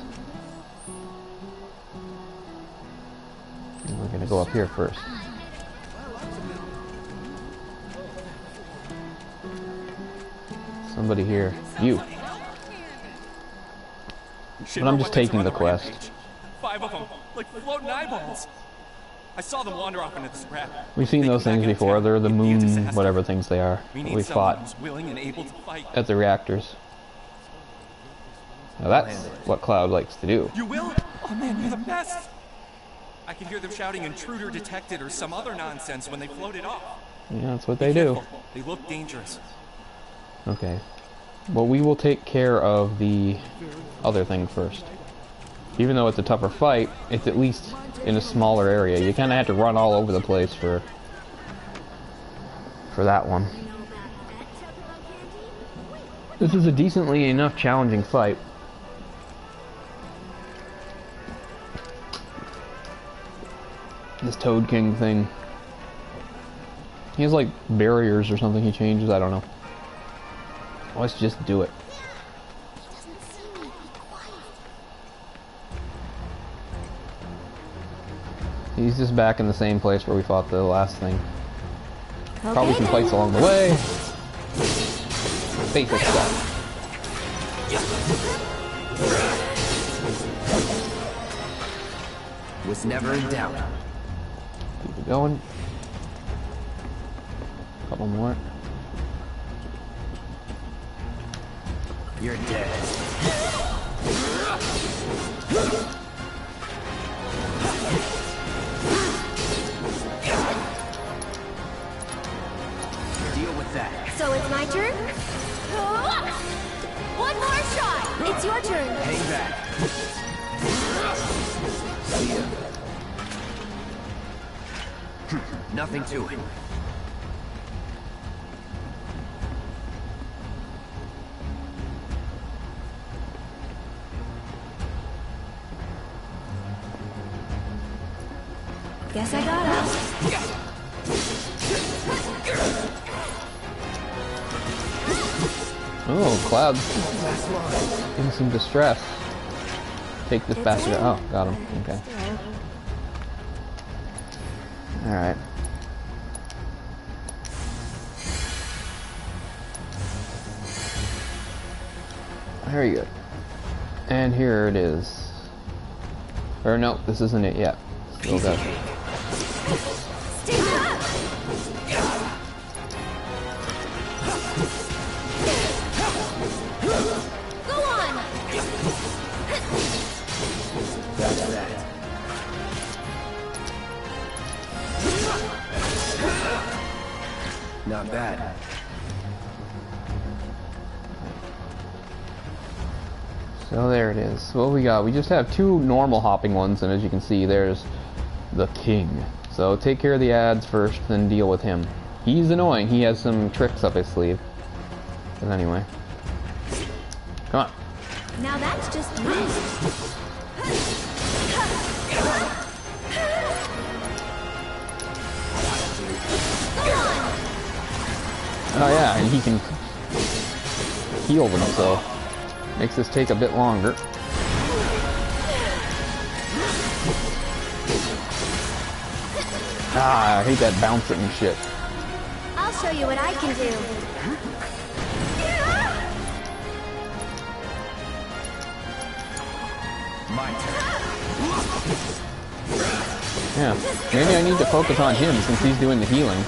And we're gonna go up here first. Somebody here. You. But I'm just taking the quest. 5 of them, like floating eyeballs. I saw them wander off into the scrap. We've seen those things before. They're the moon, whatever things they are. We fought willing and able to fight. at the reactors. Now that's what Cloud likes to do. You will? Oh man, you're the best! I can hear them shouting intruder detected or some other nonsense when they floated off. Yeah, that's what they do. They look dangerous. Okay. Well, we will take care of the other thing first. Even though it's a tougher fight, it's at least in a smaller area. You kind of have to run all over the place for that one. This is a decently enough challenging fight. This Toad King thing. He has like barriers or something he changes, I don't know. Let's just do it. He's just back in the same place where we fought the last thing. Okay, probably some fights along the way. Basic stuff. Was never in doubt. Keep it going. Couple more. You're dead. Deal with that. So it's my turn? One more shot! It's your turn. Hang back. See ya. Nothing to it. Guess I got it. Oh, Cloud in some distress. Take this bastard out. Oh, got him. Okay. Alright. Very good. And here it is. Or no, this isn't it yet. Still got it. Go on! That's that. Not bad. So there it is. What we got? We just have 2 normal hopping ones, and as you can see, there's the king. So take care of the ads first, then deal with him. He's annoying. He has some tricks up his sleeve. But anyway. Come on. Now that's just me. Oh yeah, and he can heal them, so makes this take a bit longer. Ah, I hate that bouncing shit. I'll show you what I can do. My turn. Yeah, maybe I need to focus on him since he's doing the healing.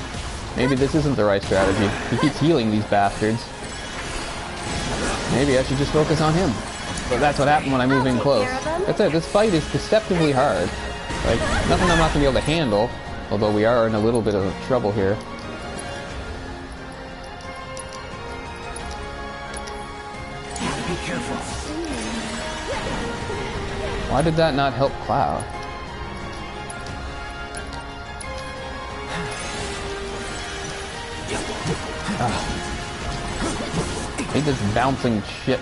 Maybe this isn't the right strategy. He keeps healing these bastards. Maybe I should just focus on him. But that's what happened when I move in close. That's it, this fight is deceptively hard. Like, nothing I'm not going to be able to handle, although we are in a little bit of trouble here. Be careful. Why did that not help Cloud? I hate this bouncing shit.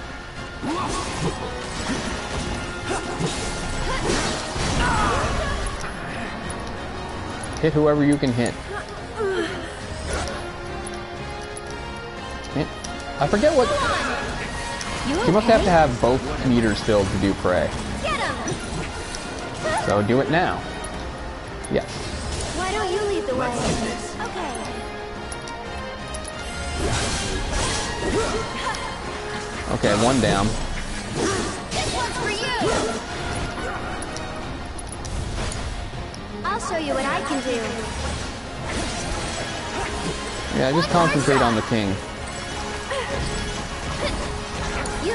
Hit whoever you can hit. I forget what... You must have to have both meters filled to do pray. So do it now. Yes. Why don't you lead the way? Okay. Okay, one down. This one's for you. I'll show you what I can do. Yeah, just concentrate on the king.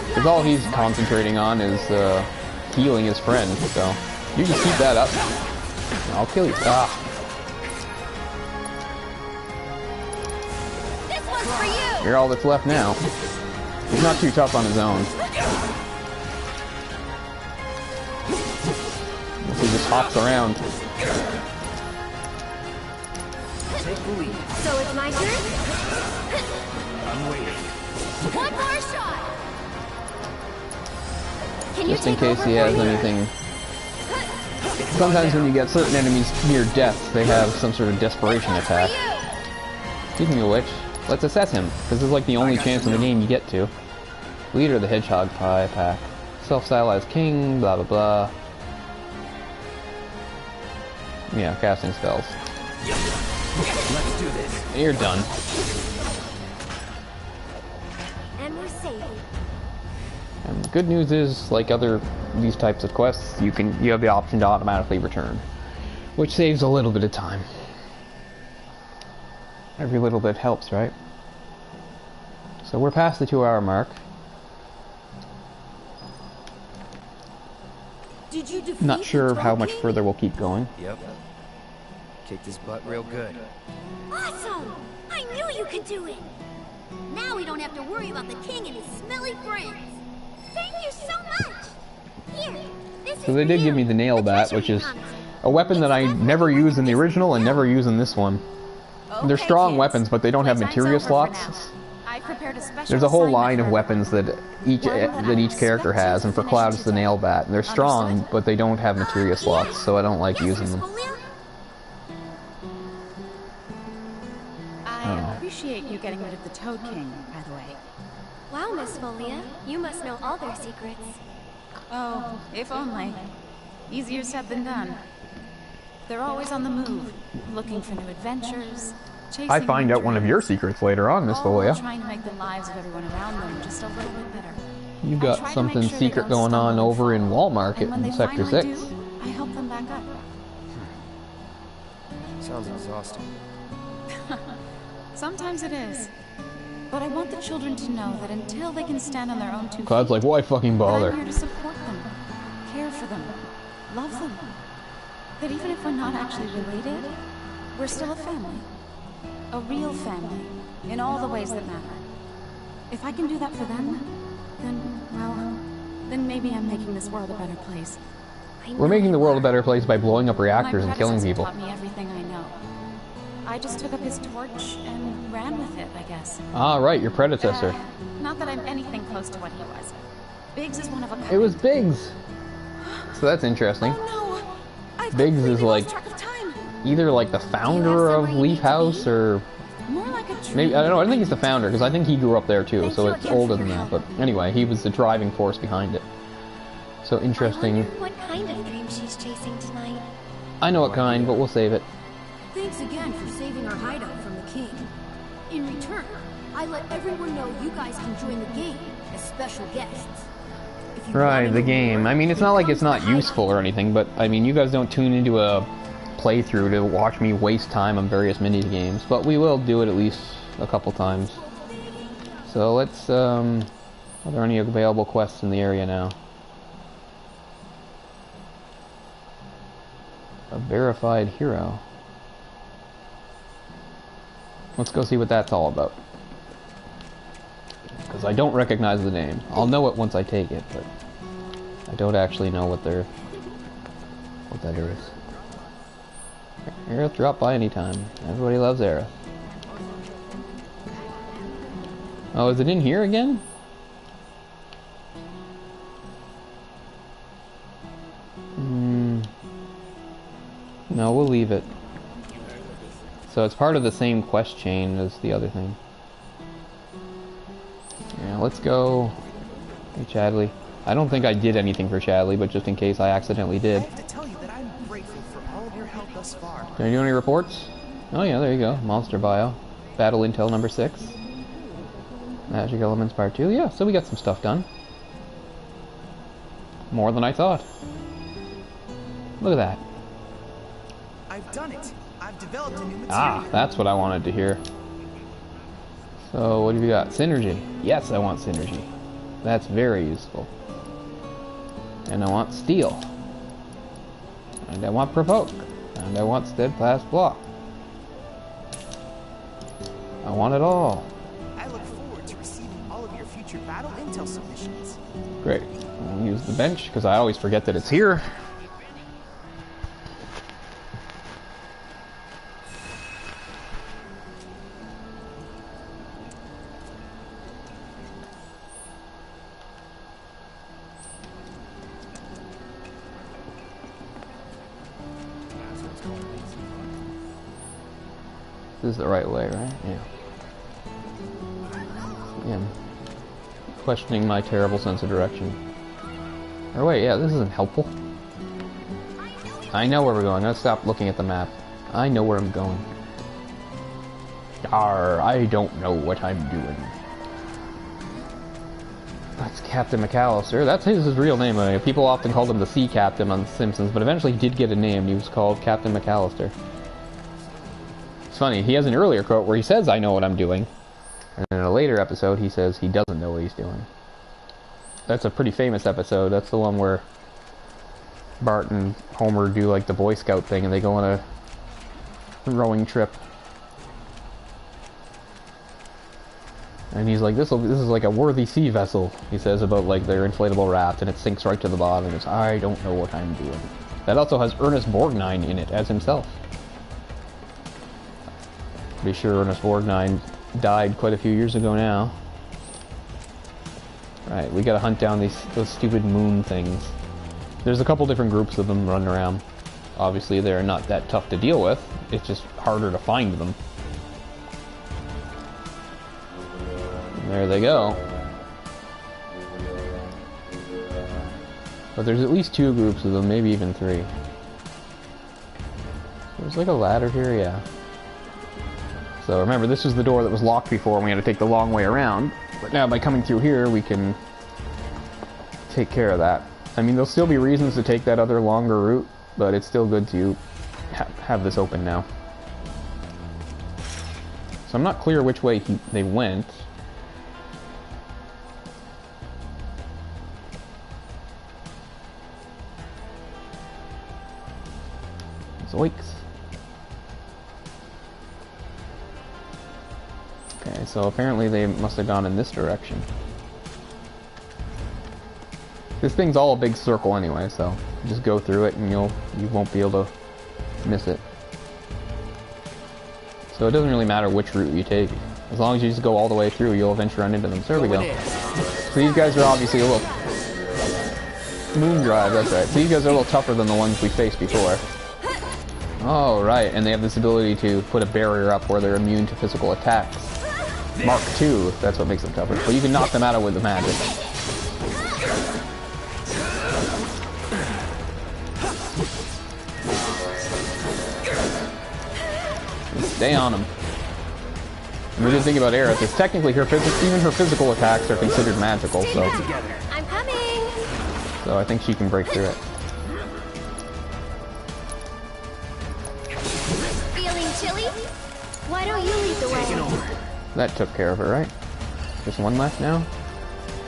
Because all he's concentrating on is healing his friend, so you just keep that up. I'll kill you. Ah. This one's for you. You're all that's left now. He's not too tough on his own. He just hops around. Take the lead. So it's my turn? I'm waiting. One more shot! Can Just in case he has anything. Sometimes when you get certain enemies near death, they have some sort of desperation attack. Speaking of which, let's assess him, because this is like the only chance in the game you get to. Leader of the Hedgehog Pie Pack. Self-stylized king, blah blah blah. Yeah, casting spells. Let's do this. You're done. And we're safe. And the good news is, like these types of quests, you have the option to automatically return, which saves a little bit of time. Every little bit helps, right? So we're past the 2-hour mark. Did you defeat Not sure the how Troll much King? further we'll keep going. Yep. Kicked his butt real good. Awesome! I knew you could do it! Now we don't have to worry about the king and his smelly friends. Thank you so much! Here, this So they did give me the nail bat, which is a weapon that I never used in the original and never use in this one. They're strong weapons, but they don't have materia slots. I prepared a special There's a whole assignment line of for weapons that each character has, and for Cloud it's the nail bat. And they're strong, but they don't have materia slots, so I don't like using them. I appreciate you getting rid of the Toad King, by the way. Wow, Miss Folia, you must know all their secrets. Oh, if only. Easier said than done. They're always on the move, looking for new adventures, chasing I find new out one of your secrets later on, Miss all while Folia. trying to make the lives of everyone around them just a little bit better. You I got try to something make sure they secret don't going on stumble over in Wall Market and when in they Sector finally 6. do, I help them back up. Sounds exhausting. Sometimes it is. But I want the children to know that until they can stand on their own 2 feet, Cloud's like, why fucking that bother? I'm here to support them, care for them, love them. That even if we're not actually related, we're still a family. A real family, in all the ways that matter. If I can do that for them, then, well, then maybe I'm making this world a better place. We're making the world a better place by blowing up reactors My and killing predecessor people. taught me everything I know. I just took up his torch and ran with it, I guess. Ah, right, your predecessor. Not that I'm anything close to what he was. Biggs is one of a kind. It was Biggs! So that's interesting. Biggs is like either like the founder of Leaf House or maybe, I don't know, I don't think he's the founder because I think he grew up there too, so it's older than that. But anyway, he was the driving force behind it. So interesting. What kind of dream she's chasing tonight? I know what kind, but we'll save it. Thanks again for saving our hideout from the king. In return, I let everyone know you guys can join the game as special guests. If you Right, want the to game. I mean, it's not like it's not useful or anything, but I mean, you guys don't tune into a playthrough to watch me waste time on various mini games, but we will do it at least a couple times. So let's, are there any available quests in the area now? A verified hero. Let's go see what that's all about. Because I don't recognize the name. I'll know it once I take it, but I don't actually know what that is. Aerith, drop by anytime. Everybody loves Aerith. Oh, is it in here again? No, we'll leave it. So it's part of the same quest chain as the other thing. let's go. Hey, Chadley. I don't think I did anything for Chadley, but just in case I accidentally did. I have to tell you that I'm grateful for all of your help thus far. Did I do any reports? Oh yeah, there you go. Monster Bio. Battle Intel number 6. Magic Elements Part 2. Yeah, so we got some stuff done. More than I thought. Look at that. I've done it. I've developed a new material. Ah, that's what I wanted to hear. So, what have you got? Synergy. Yes, I want synergy. That's very useful. And I want steel. And I want provoke. And I want steadfast block. I want it all. I look forward to receiving all of your future battle intel submissions. Great. I'll use the bench because I always forget that it's here. This is the right way, right? Yeah. Yeah. I'm questioning my terrible sense of direction. Or wait, yeah, this isn't helpful. I know where we're going. Let's stop looking at the map. I know where I'm going. Arr, I don't know what I'm doing. That's Captain McAllister. That's his real name. People often called him the Sea Captain on The Simpsons, but eventually he did get a name. He was called Captain McAllister. It's funny, he has an earlier quote where he says, "I know what I'm doing." And in a later episode, he says he doesn't know what he's doing. That's a pretty famous episode. That's the one where Bart and Homer do like the Boy Scout thing and they go on a rowing trip. And he's like, this is like a worthy sea vessel, he says about like their inflatable raft, and it sinks right to the bottom and goes, "I don't know what I'm doing." That also has Ernest Borgnine in it as himself. Pretty sure Ernest Borgnine died quite a few years ago now. Right, we gotta hunt down those stupid moon things. There's a couple different groups of them running around. Obviously they're not that tough to deal with, it's just harder to find them. And there they go. But there's at least 2 groups of them, maybe even 3. There's like a ladder here, yeah. So remember, this is the door that was locked before and we had to take the long way around. But now by coming through here, we can take care of that. I mean, there'll still be reasons to take that other longer route, but it's still good to have this open now. So I'm not clear which way they went. Zoinks. Okay, so apparently they must have gone in this direction. This thing's all a big circle anyway, so just go through it and you won't be able to miss it. So it doesn't really matter which route you take. As long as you just go all the way through, you'll eventually run into them. So there we go. So these guys are obviously a little... Moon Drive, that's right. So these guys are a little tougher than the ones we faced before. Oh, right, and they have this ability to put a barrier up where they're immune to physical attacks. Mark II, that's what makes them tougher. But you can knock them out with the magic. Stay on them. And the good thing about Aerith is technically even her physical attacks are considered magical, so... I'm coming! So I think she can break through it. Feeling chilly? Why don't you lead the way? That took care of it, right? Just one left now?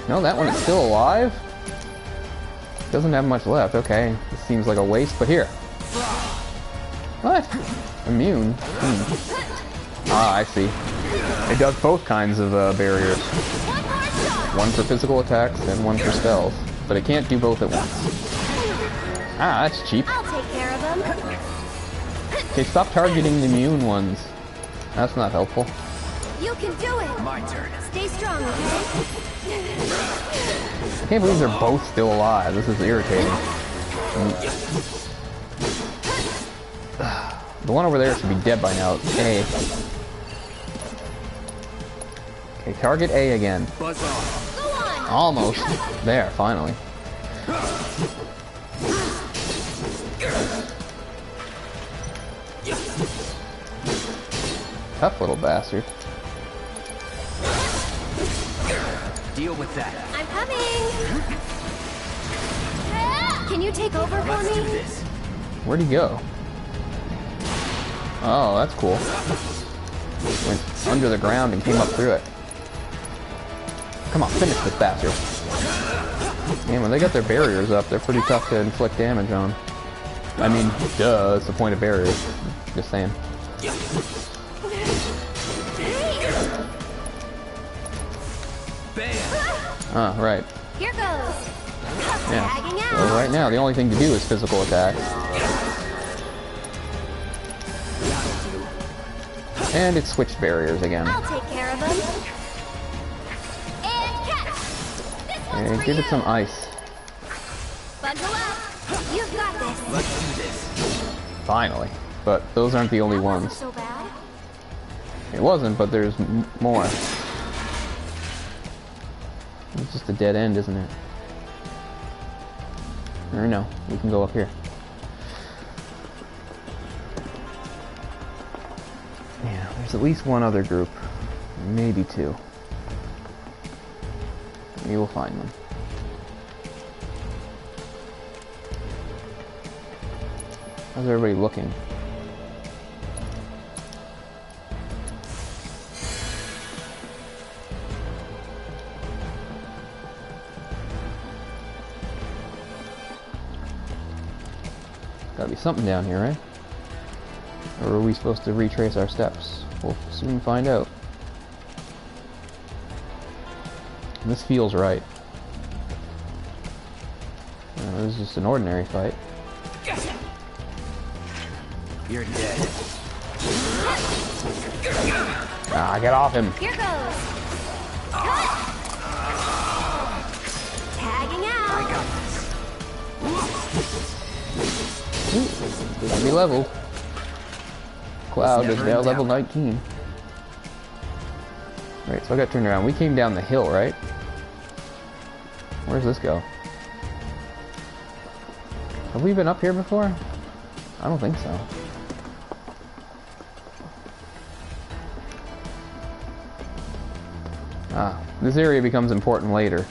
No, that one is still alive? Doesn't have much left. Okay, this seems like a waste, but here. What? Immune? Ah, I see. It does both kinds of barriers. One for physical attacks and one for spells. But it can't do both at once. Ah, that's cheap. I'll take care of them. Okay, stop targeting the immune ones. That's not helpful. You can do it. My turn. Stay strong, okay? I can't believe they're both still alive. This is irritating. The one over there should be dead by now. Hey. Okay, target A again. Buzz off. Almost. There, finally. Tough little bastard. Deal with that. I'm coming! Can you take over for Let's do me? this. Where'd he go? Oh, that's cool. Went under the ground and came up through it. Come on, finish this bastard. Man, when they got their barriers up, they're pretty tough to inflict damage on. I mean, duh, that's the point of barriers. Just saying. Ah, right. Here goes. Yeah. Tagging out. Well, right now, the only thing to do is physical attacks. And it switched barriers again. I'll take care of them. And catch. This one's Okay, for give you. it some ice. Bundle up. You've got this. Let's do this. Finally. But those aren't the only That wasn't ones. so bad. It wasn't, but there's more. It's just a dead end, isn't it? Or no, we can go up here. Yeah, there's at least one other group. Maybe two. We will find them. How's everybody looking? Gotta be something down here, right? Or are we supposed to retrace our steps? We'll soon find out. This feels right. This is just an ordinary fight. You're dead. Ah, get off him! Here goes. Tagging out. I got this. Ooh, let me level. Cloud is now level 19. Right, so I got turned around. We came down the hill, right? Where's this go? Have we been up here before? I don't think so. Ah, this area becomes important later,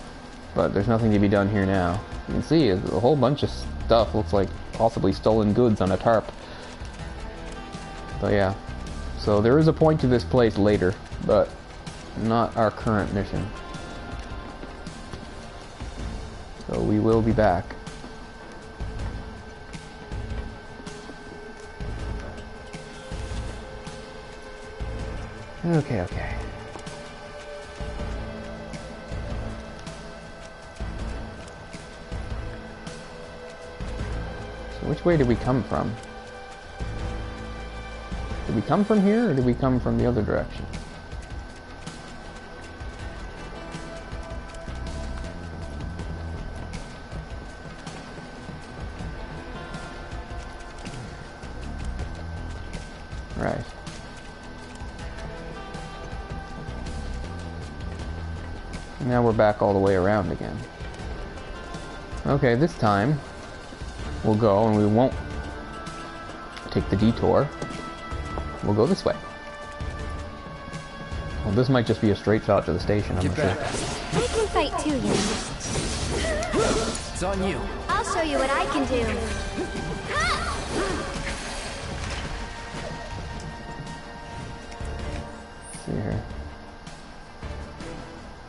but there's nothing to be done here now. You can see a whole bunch of stuff looks like possibly stolen goods on a tarp. But yeah, so there is a point to this place later, but not our current mission. So we will be back. Okay, okay. So which way did we come from? Did we come from here, or did we come from the other direction? Right. Now we're back all the way around again. Okay, this time we'll go and we won't take the detour. We'll go this way. Well, this might just be a straight shot to the station, I'm not sure. I can fight too, you know. It's on you. I'll show you what I can do. Let's see here.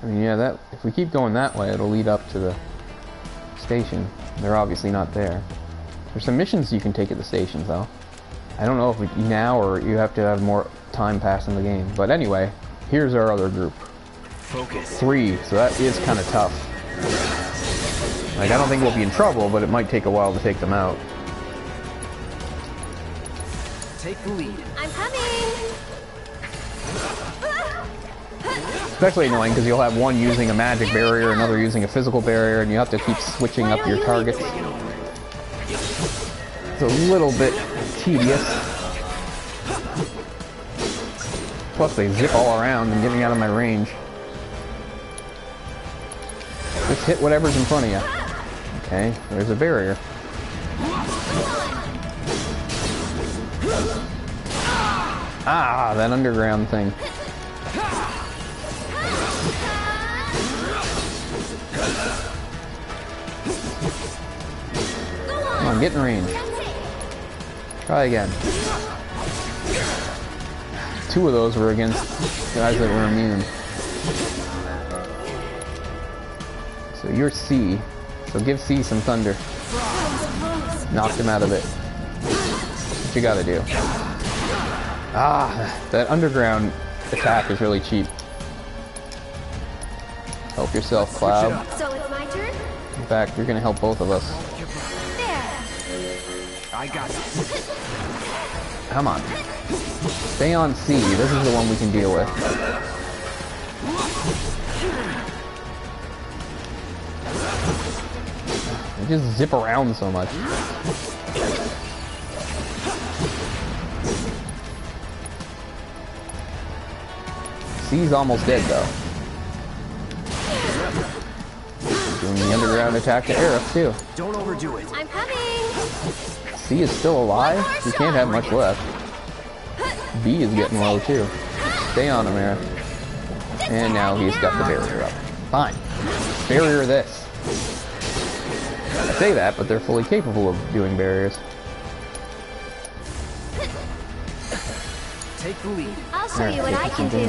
I mean, yeah, that if we keep going that way, it'll lead up to the station. They're obviously not there. There's some missions you can take at the stations, though. I don't know if we now or you have to have more time pass in the game. But anyway, here's our other group. Focus. 3, so that is kind of tough. Like, I don't think we'll be in trouble, but it might take a while to take them out. Take the lead. I'm coming. Especially annoying because you'll have one using a magic barrier, another using a physical barrier, and you have to keep switching up your targets. It's a little bit tedious. Plus they zip all around and getting out of my range. Just hit whatever's in front of you. Okay, there's a barrier. Ah, that underground thing. Come on, get in range. Try again. 2 of those were against guys that were immune. So you're C. So give C some thunder. Knocked him out of it. That's what you gotta do. Ah, that underground attack is really cheap. Help yourself, Cloud. So it's my turn? In fact, you're gonna help both of us. There. I got this. Come on. Stay on C. This is the one we can deal with. They just zip around so much. C's almost dead though. Doing the underground attack to Aerith too. Don't overdo it. I'm coming. C is still alive. He can't have much left. B is getting low too. Stay on him, Aerith. And now he's got the barrier up. Fine. Barrier this. I say that, but they're fully capable of doing barriers. Take the lead. I'll show you what I can do.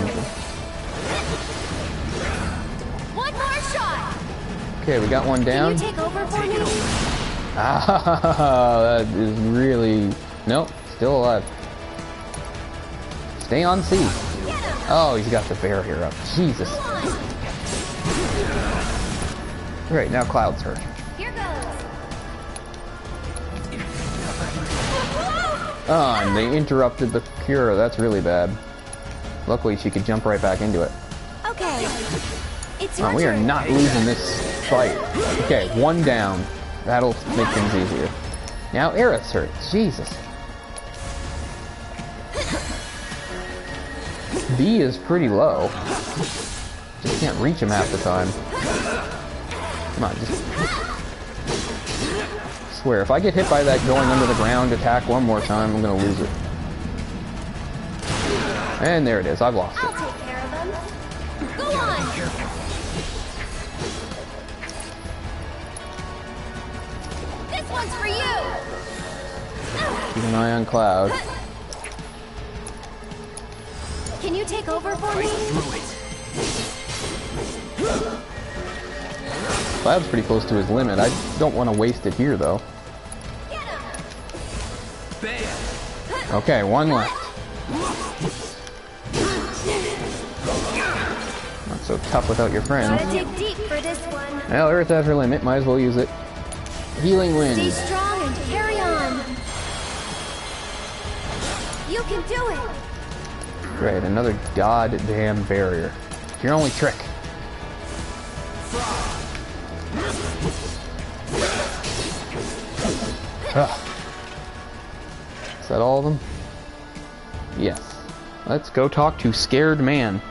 One more shot. Okay, we got one down. Can you take over for me? Ah, that is really... Nope, still alive. Stay on C. Oh, he's got the barrier up. Jesus. Great, now Cloud's hurt. Here goes. Oh, and they interrupted the cure. That's really bad. Luckily, she could jump right back into it. Okay. It's Oh, we are not losing this fight. Okay, one down. That'll make things easier. Now Aerith's hurt. Jesus. B is pretty low. Just can't reach him half the time. Come on, just... I swear, if I get hit by that going under the ground attack one more time, I'm gonna lose it. And there it is. I've lost it. I'll take care of them. Go on. This one's for you. Keep an eye on Cloud. Can you take over for me? Cloud's pretty close to his limit. I don't want to waste it here, though. Okay, one left. Not so tough without your friends. Gotta dig deep for this one. Well, Aerith has her limit. Might as well use it. Healing wind. Stay strong and carry on. You can do it. Great, another goddamn barrier. It's your only trick. Is that all of them? Yes. Let's go talk to Scared Man.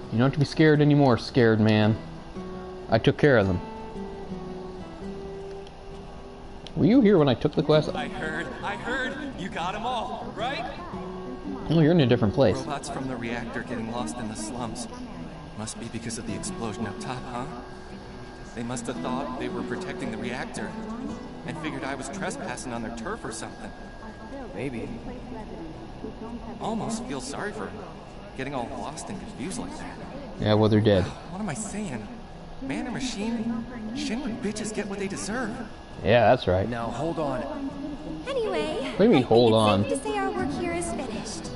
You don't have to be scared anymore, Scared Man. I took care of them. Were you here when I took the quest? I heard. You got them all, right? Oh, you're in a different place. Robots from the reactor getting lost in the slums. Must be because of the explosion up top, huh? They must have thought they were protecting the reactor and figured I was trespassing on their turf or something. Maybe. Almost feel sorry for them. Getting all lost and confused like that. Yeah, well, they're dead. What am I saying? Man or machine? Shinra bitches get what they deserve. Yeah, that's right. Now, hold on. Anyway, What do you mean, hold on? safe to say our work here is finished.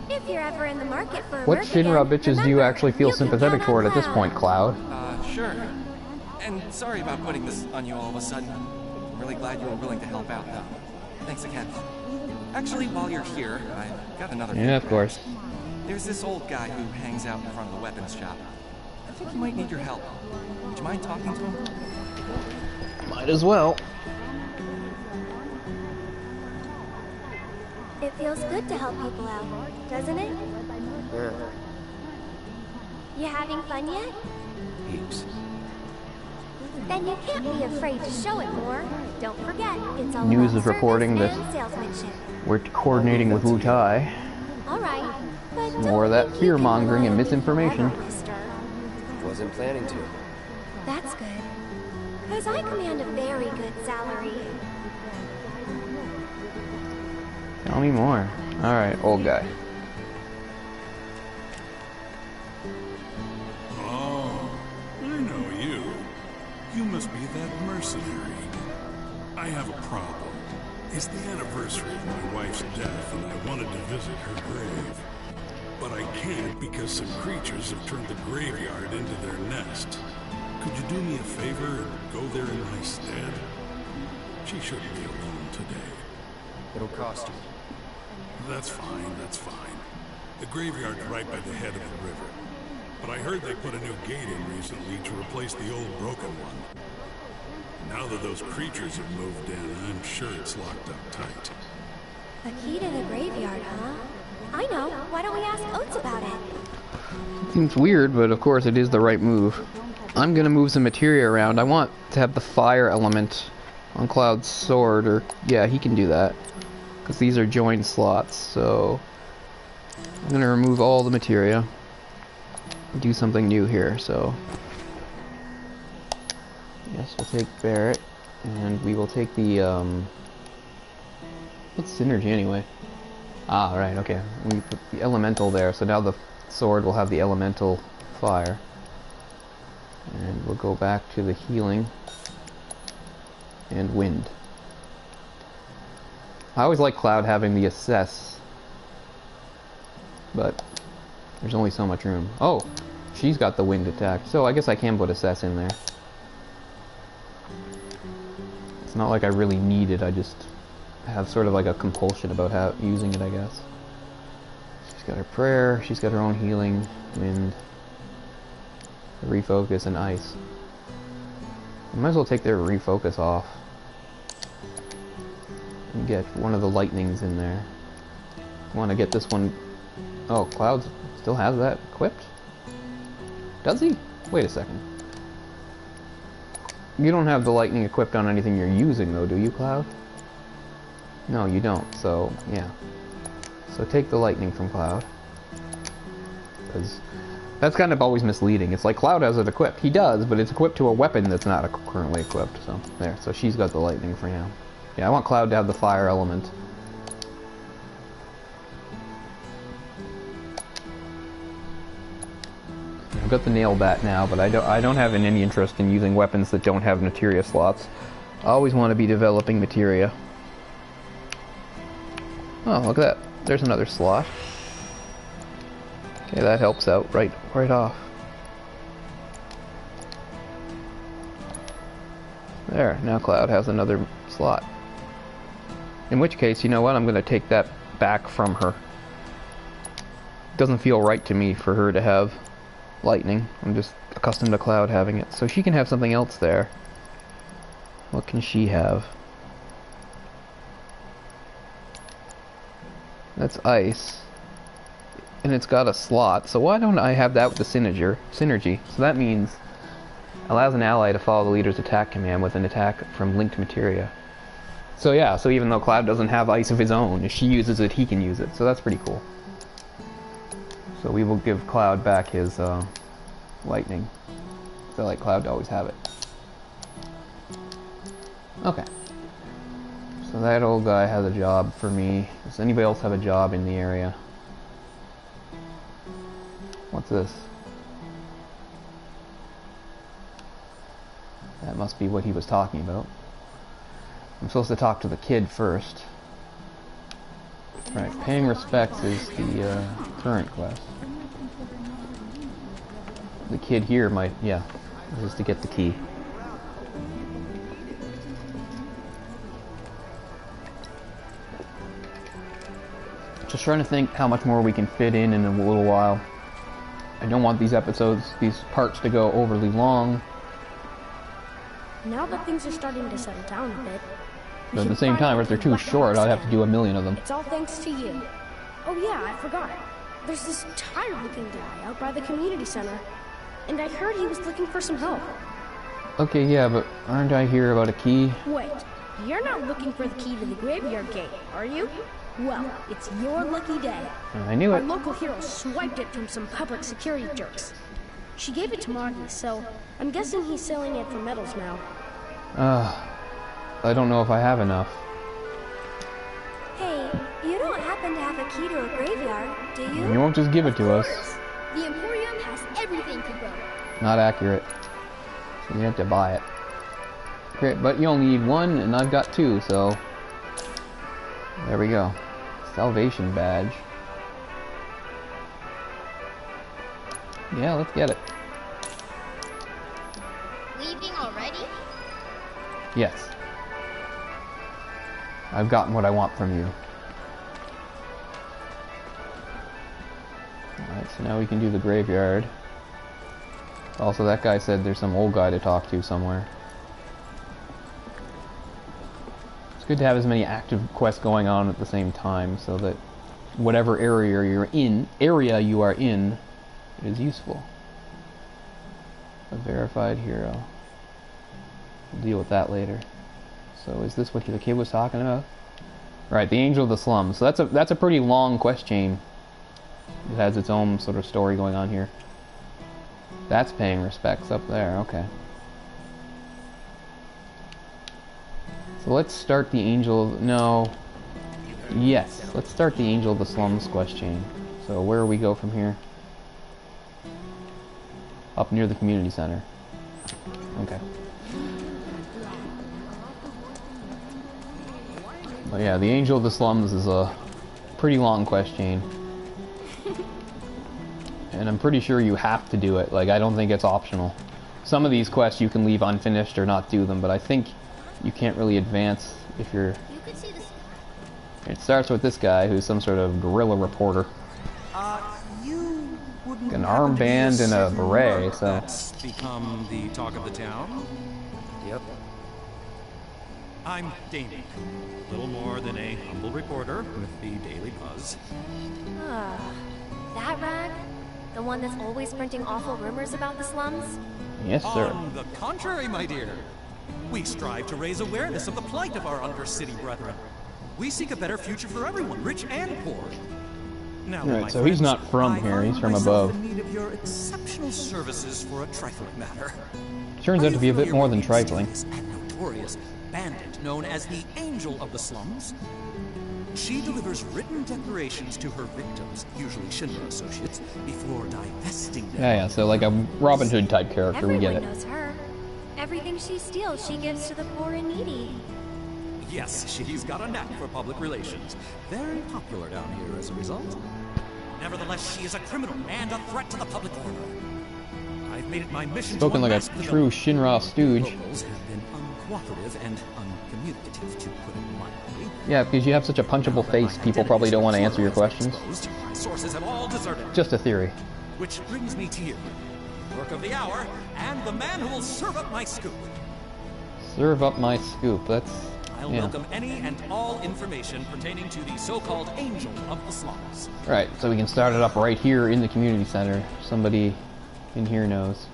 If you're ever in the market for What work Shinra again, bitches do you actually feel sympathetic toward at this point, Cloud? Sure. And sorry about putting this on you all of a sudden. Really glad you were willing to help out, though. Thanks again. Actually, while you're here, I've got another Yeah, of course. There's this old guy who hangs out in front of the weapons shop. I think he might need your help. Would you mind talking to him? Might as well. It feels good to help people out, doesn't it? Yeah. You having fun yet? Heaps. Then you can't be afraid to show it more. Don't forget, it's all News about is reporting service that and salesmanship. we're coordinating with Wu Tai. All right, but More of that fear-mongering and misinformation. Wasn't planning to. That's good. Because I command a very good salary. Tell me more. Alright, old guy. Oh, I know you. You must be that mercenary. I have a problem. It's the anniversary of my wife's death, and I wanted to visit her grave. But I can't because some creatures have turned the graveyard into their nest. Could you do me a favor and go there in my stead? She shouldn't be alone today. It'll cost you. That's fine, that's fine. The graveyard's right by the head of the river. But I heard they put a new gate in recently to replace the old broken one. Now that those creatures have moved in, I'm sure it's locked up tight. A key to the graveyard, huh? I know. Why don't we ask Oates about it? Seems weird, but of course it is the right move. I'm gonna move some materia around. I want to have the fire element on Cloud's sword, or yeah, he can do that. Because these are joined slots, so I'm gonna remove all the materia. Do something new here, so yes, we'll take Barret, and we will take the what's synergy anyway? Ah, right, okay. We put the elemental there, so now the sword will have the elemental fire. And we'll go back to the healing and wind. I always like Cloud having the assess, but there's only so much room. Oh, she's got the wind attack, so I guess I can put assess in there. It's not like I really need it, I just have sort of like a compulsion about how using it, I guess. She's got her prayer, she's got her own healing, wind, refocus, and ice. I might as well take their refocus off and get one of the lightnings in there. I want to get this one. Oh, Cloud still has that equipped? Does he? Wait a second. You don't have the lightning equipped on anything you're using though, do you, Cloud? No, you don't, so yeah. So take the lightning from Cloud. Because that's kind of always misleading. It's like Cloud has it equipped. He does, but it's equipped to a weapon that's not currently equipped, so there. So she's got the lightning for now. Yeah, I want Cloud to have the fire element. I've got the nail bat now, but I don't have any interest in using weapons that don't have materia slots. I always want to be developing materia. Oh, look at that. There's another slot. Okay, that helps out right off. There, now Cloud has another slot. In which case, you know what? I'm going to take that back from her. It doesn't feel right to me for her to have lightning. I'm just accustomed to Cloud having it. So she can have something else there. What can she have? That's ice. And it's got a slot. So why don't I have that with the synergy? So that means allows an ally to follow the leader's attack command with an attack from linked materia. So yeah, so even though Cloud doesn't have ice of his own, if she uses it, he can use it. So that's pretty cool. So we will give Cloud back his lightning. I feel like Cloud to always have it. Okay. So that old guy has a job for me. Does anybody else have a job in the area? What's this? That must be what he was talking about. I'm supposed to talk to the kid first. Right, paying respects is the current quest. The kid here might, yeah, this is to get the key. Just trying to think how much more we can fit in a little while. I don't want these episodes, these parts to go overly long. Now that things are starting to settle down a bit. But at the same time, if they're too short, I'd have to do a million of them. It's all thanks to you. Oh yeah, I forgot. There's this tired-looking guy out by the community center, and I heard he was looking for some help. Okay, yeah, but aren't I here about a key? Wait, you're not looking for the key to the graveyard gate, are you? Well, it's your lucky day. I knew it. Our local hero swiped it from some public security jerks. She gave it to Marty, so I'm guessing he's selling it for medals now. I don't know if I have enough. Hey, you don't happen to have a key to a graveyard, do you? You won't just give it to us. The Emporium has everything to go. Not accurate. So you have to buy it. Great, but you only need one, and I've got two, so... There we go. Salvation badge. Yeah, let's get it. Leaving already? Yes. I've gotten what I want from you. Alright, so now we can do the graveyard. Also, that guy said there's some old guy to talk to somewhere. It's good to have as many active quests going on at the same time, so that whatever area you are in is useful. A verified hero. We'll deal with that later. So is this what the kid was talking about? Right, the Angel of the Slums. So that's a pretty long quest chain. It has its own sort of story going on here. That's paying respects up there, okay. So let's start the Angel... No. Yes, let's start the Angel of the Slums quest chain. So where do we go from here? Up near the community center. Okay. But yeah, the Angel of the Slums is a pretty long quest chain. And I'm pretty sure you have to do it. Like, I don't think it's optional. Some of these quests you can leave unfinished or not do them, but I think you can't really advance if you're... It starts with this guy who's some sort of guerrilla reporter. You wouldn't An armband and a beret, so... That's become the talk of the town? Yep. I'm Damien. Little more than a humble reporter with the Daily Buzz. That rag? The one that's always printing awful rumors about the slums? Yes, sir. On the contrary, my dear. We strive to raise awareness of the plight of our undercity brethren. We seek a better future for everyone, rich and poor. Now, right, my so friends, he's not from here, he's from above. in need of your exceptional services for a trifling matter. Turns out to be a bit more than trifling. And notorious bandit known as the Angel of the Slums. She delivers written declarations to her victims, usually Shinra associates, before divesting them. Yeah, so like a Robin Hood type character, Everyone we get it. knows her. Everything she steals, she gives to the poor and needy. Yes, she's got a knack for public relations. Very popular down here as a result. Nevertheless, she is a criminal and a threat to the public order. I've made it my mission Spoken to like unmask a true Shinra stooge. Locals have been uncooperative and uncommunicative, to put it mildly. Yeah, because you have such a punchable face, people probably don't want to answer your questions. My sources have all deserted. Just a theory. Which brings me to you. Work of the hour, and the man who will serve up my scoop. Serve up my scoop, that's... I'll welcome any and all information pertaining to the so-called Angel of the Slums. Right, so we can start it up right here in the community center. Somebody in here knows.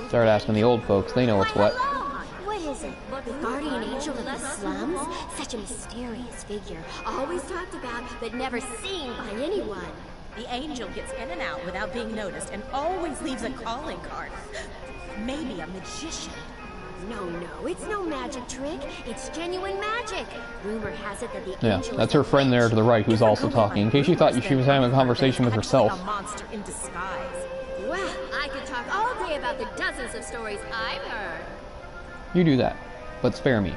Start asking the old folks, they know what's what. What is it? The guardian angel of the slums? Such a mysterious figure. Always talked about, but never seen by anyone. The angel gets in and out without being noticed and always leaves a calling card. Maybe a magician. No, it's no magic trick. It's genuine magic. Rumor has it that the Yeah, angel that's her friend there to the right who's also talking, in case you thought she was having a conversation with herself. A monster in disguise. Well, I could talk all day about the dozens of stories I've heard. You do that, but spare me.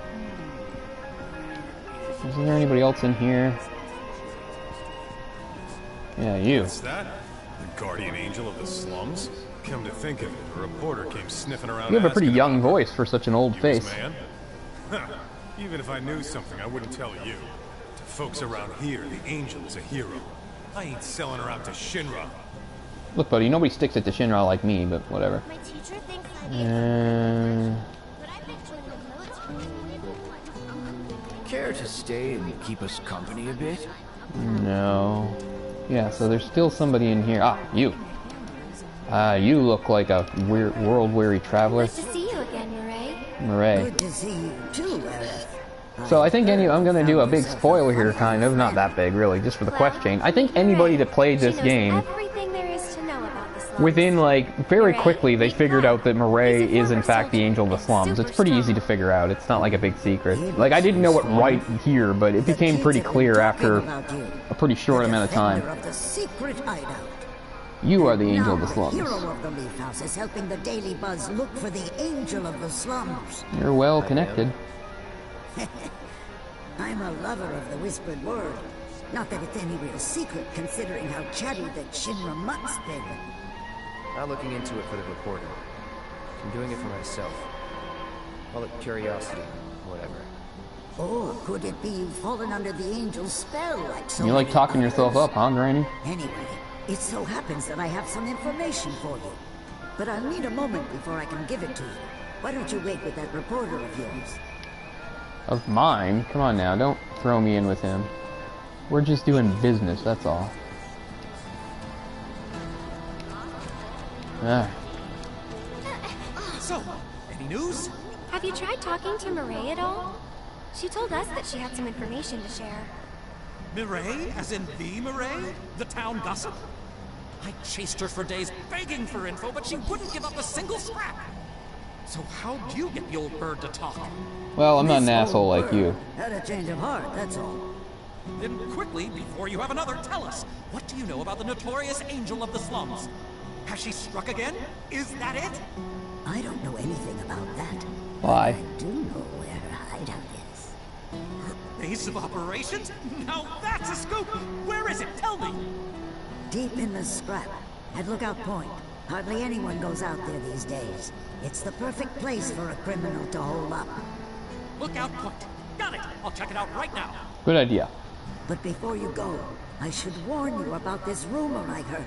Isn't there anybody else in here? Yeah, you. What's that? The guardian angel of the slums? Come to think of it, a reporter came sniffing around. You have a pretty young voice for such an old face. Man? Huh. Even if I knew something, I wouldn't tell you. To Folks around here, the Angel is a hero. I ain't selling her out to Shinra. Look, buddy, nobody sticks it to Shinra like me, but whatever. My teacher thinks Care to stay and keep us company a bit? No. Yeah, so there's still somebody in here. Ah, you. You look like a world-weary traveler. Good to see you again, Mireille. Mireille. Good to see you too, Aerith. So I think I'm going to do a big spoiler here, kind of. Not that big, really, just for the quest chain. I think anybody that played this game, Everything there is to know about the slums. within, like, very quickly, they figured out that Mireille is, in fact, the Angel of the Slums. It's pretty easy to figure out. It's not like a big secret. Like, I didn't know it right here, but it became pretty clear after a pretty short amount of time. Of the secret hideout. You are the Angel of the The Slums. hero of the Leaf House is helping the Daily Buzz look for the Angel of the Slums. You're well connected. I'm a lover of the whispered word. Not that it's any real secret, considering how chatty that Shinra mutt's been. Not looking into it for the reporter. I'm doing it for myself. Call it curiosity, whatever. Oh, could it be you've fallen under the Angel's spell like so You like many talking others? yourself up, huh, Granny? Anyway, it so happens that I have some information for you. But I'll need a moment before I can give it to you. Why don't you wait with that reporter of yours? Of mine? Come on now, don't throw me in with him. We're just doing business, that's all. Ah. So, any news? Have you tried talking to Mireille at all? She told us that she had some information to share. Mireille? As in the Mireille? The town gossip? I chased her for days begging for info, but she wouldn't give up a single scrap. So how'd you get the old bird to talk? Well, I'm not an asshole like you. Had a change of heart, that's all. Then quickly, before you have another, tell us. What do you know about the notorious Angel of the Slums? Has she struck again? Is that it? I don't know anything about that. Why? I do know where her hideout is. Her base of operations? Now that's a scoop! Where is it? Tell me! Deep in the scrap, at Lookout Point. Hardly anyone goes out there these days. It's the perfect place for a criminal to hole up. Lookout Point. Got it! I'll check it out right now. Good idea. But before you go, I should warn you about this rumor I heard.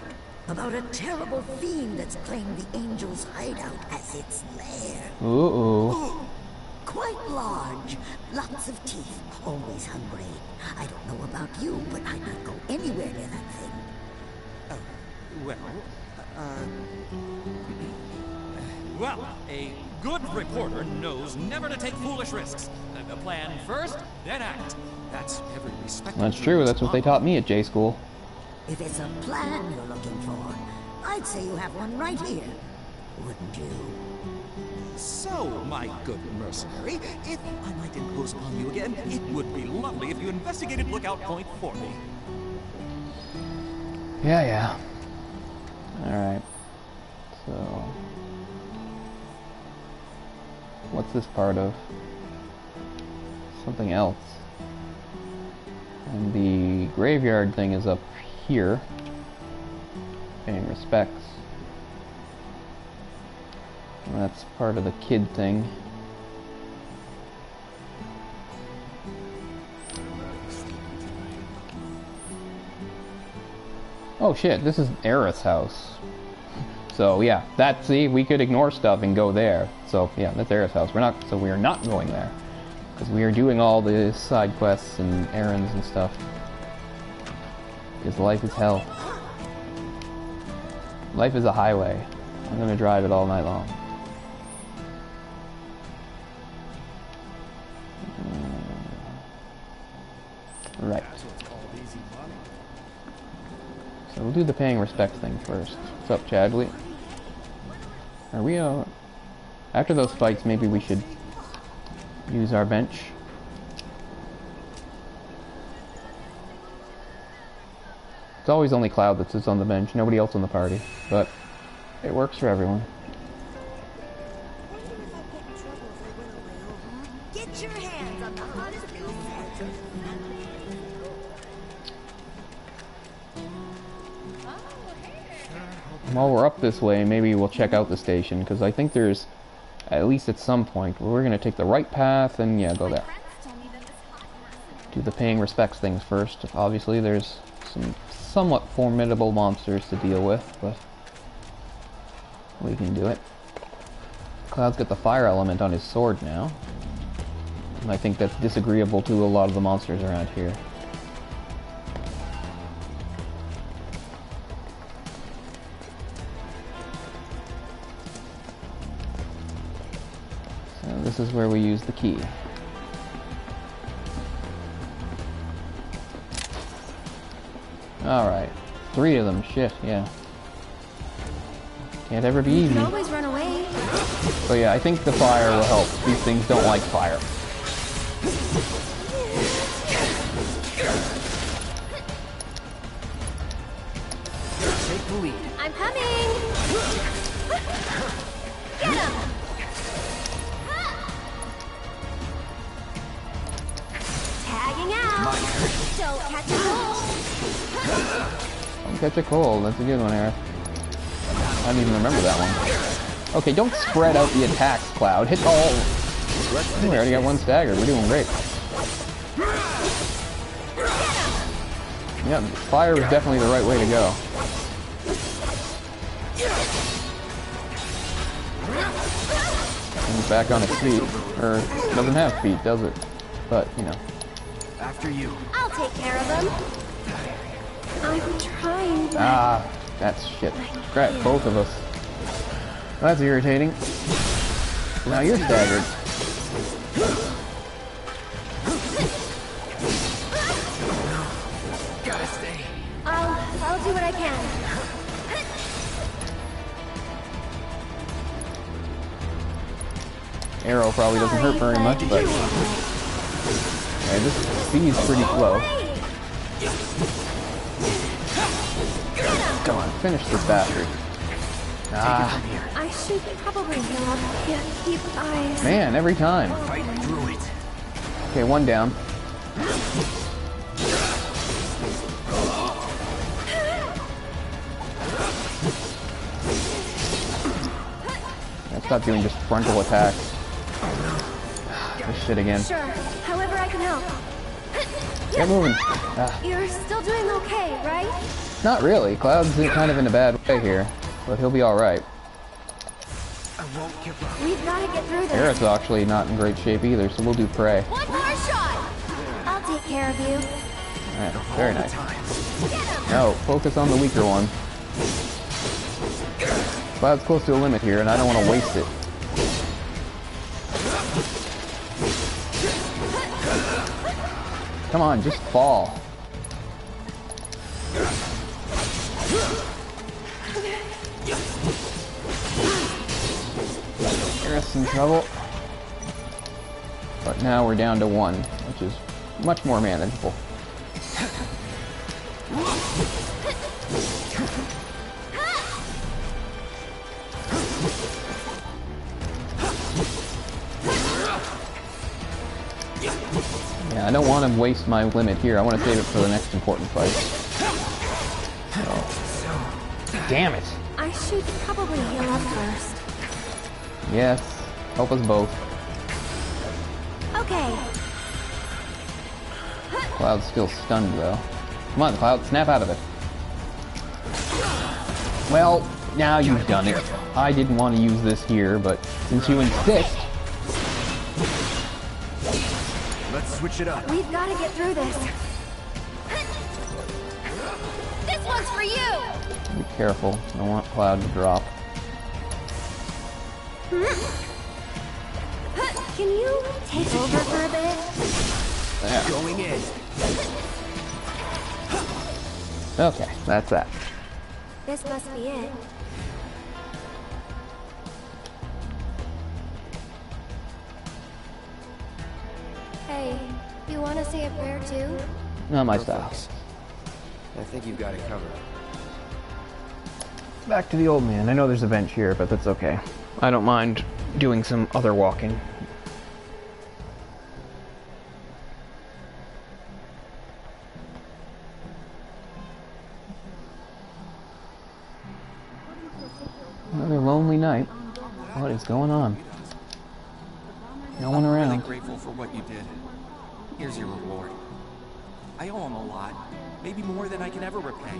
About a terrible fiend that's claimed the Angel's hideout as its lair. Ooh. Quite large. Lots of teeth. Always hungry. I don't know about you, but I'd not go anywhere near that thing. Well, a good reporter knows never to take foolish risks. Plan first, then act. That's every respectable. That's true, that's what they taught me at J school. If it's a plan you're looking for, I'd say you have one right here. Wouldn't you? So, my good mercenary, if I might impose upon you again, it would be lovely if you investigated Lookout Point for me. Yeah. Alright. So... what's this part of? Something else. And the graveyard thing is up here. Paying respects. And that's part of the kid thing. Oh shit, this is Aerith's house. So yeah, see, we could ignore stuff and go there. So yeah, that's Aerith's house. We are not going there. Because we are doing all the side quests and errands and stuff. Because life is hell. Life is a highway. I'm gonna drive it all night long. Right. So we'll do the paying respects thing first. What's up, Chadley? Are we, after those fights, maybe we should use our bench. It's always only Cloud that sits on the bench, nobody else on the party, but it works for everyone. Get your hands on the hottest new set. While we're up this way, maybe we'll check out the station, because I think there's, at least at some point, we're going to take the right path and, yeah, go there. do the paying respects things first. Obviously, there's some somewhat formidable monsters to deal with, but we can do it. Cloud's got the fire element on his sword now, and I think that's disagreeable to a lot of the monsters around here. So this is where we use the key. Alright. 3 of them. Shit, yeah. Can't ever be easy. You can always run away. So yeah, I think the fire will help. These things don't like fire. Take the lead. I'm coming! Get him! Tagging out! Don't catch a cold! Don't catch a cold. That's a good one, Aerith. I don't even remember that one. Okay, don't spread out the attacks, Cloud. Hit all. Oh, we already got 1 stagger. We're doing great. Yeah, fire was definitely the right way to go. And he's back on its feet. Or, doesn't have feet, does it? But, you know. After you. I'll take care of them. I'm trying, but... Ah, that's shit. Crap, both of us. That's irritating. Now you're staggered. Gotta stay. I'll do what I can. Arrow probably doesn't hurt very much, but... Okay, this speed's pretty slow. Come on, finish this bastard. Ah. I should probably heal up. Can't keep eyes. Man, every time. Fight through it. Okay, 1 down. Let's stop doing just frontal attacks. This shit again. Sure, however I can help. Get moving. Ah. You're still doing okay, right? Not really. Cloud's kind of in a bad way here, but he'll be alright. I won't give up. We've got to get through this. Aerith's actually not in great shape either, so we'll do prey. One more shot! I'll take care of you. Alright, very nice. No, focus on the weaker one. Cloud's close to a limit here, and I don't want to waste it. Come on, just fall. Aerith's in trouble. But now we're down to 1, which is much more manageable. Yeah, I don't want to waste my limit here. I want to save it for the next important fight. So. Damn it! I should probably heal up first. Yes, help us both. Okay. Cloud's still stunned though. Come on, Cloud, snap out of it. Well, now you've done it. I didn't want to use this here, but since you insist... Let's switch it up. We've got to get through this. This one's for you! Be careful, I don't want Cloud to drop. Can you take over for a bit? Yeah. Going in. Okay, that's that. This must be it. Hey, you want to say a prayer too? Not my style. I think you've got it covered. Back to the old man. I know there's a bench here, but that's okay. I don't mind doing some other walking. Another lonely night. What is going on? No one around. I'm really grateful for what you did. Here's your reward. I owe him a lot. Maybe more than I can ever repay.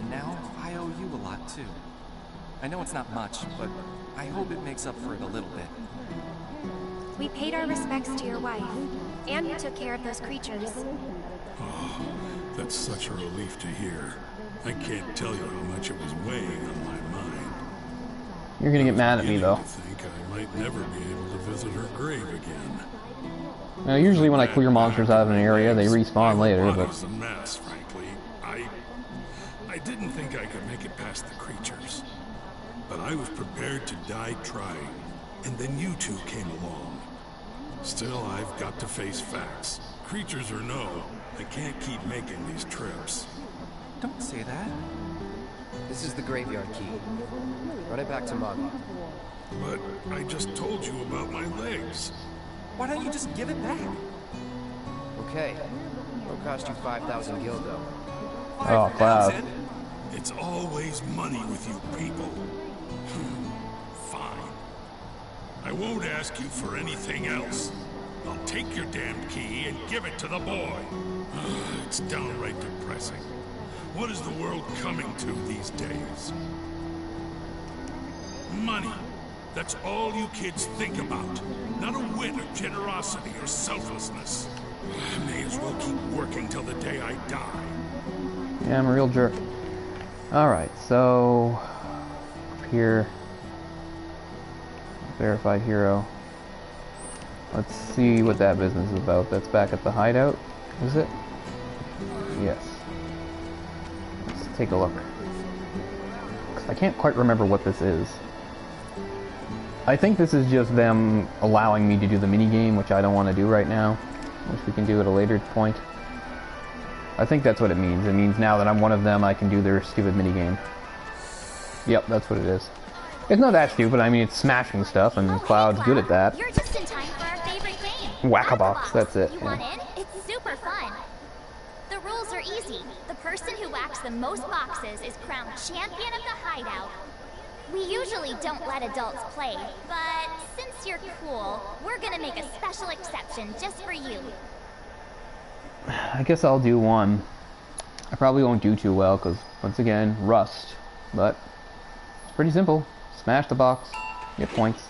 And now, I owe you a lot, too. I know it's not much, but I hope it makes up for it a little bit. We paid our respects to your wife, and we took care of those creatures. Oh, that's such a relief to hear. I can't tell you how much it was weighing on my mind. You're gonna get mad at me, though. I think I might never be able to visit her grave again. Now, usually when I clear monsters out of an area, they respawn later, but... It was a mess, frankly. I didn't think I could make it past the creatures. But I was prepared to die trying. And then you two came along. Still, I've got to face facts. Creatures or no, I can't keep making these trips. Don't say that. This is the graveyard key. Run it back to Mako. But I just told you about my legs. Why don't you just give it back? Okay. It'll cost you 5,000 gil, though. Oh, Cloud. It's always money with you people. Fine. I won't ask you for anything else. I'll take your damned key and give it to the boy. It's downright depressing. What is the world coming to these days? Money. That's all you kids think about. Not a whit of generosity or selflessness. I may as well keep working till the day I die. Yeah, I'm a real jerk. Alright, so... up here... verified hero. Let's see what that business is about. That's back at the hideout, is it? Yes. Let's take a look. I can't quite remember what this is. I think this is just them allowing me to do the minigame, which I don't want to do right now. Which we can do at a later point. I think that's what it means. It means now that I'm one of them, I can do their stupid minigame. Yep, that's what it is. It's not that stupid. I mean, it's smashing stuff, and Cloud's good at that. You're just in time for our favorite game. Whack-a-box, that's it. You want in? It's super fun. The rules are easy. The person who whacks the most boxes is crowned champion of the hideout. We usually don't let adults play, but since you're cool, we're gonna make a special exception just for you. I guess I'll do one. I probably won't do too well, because, once again, rust. But, it's pretty simple. Smash the box, get points.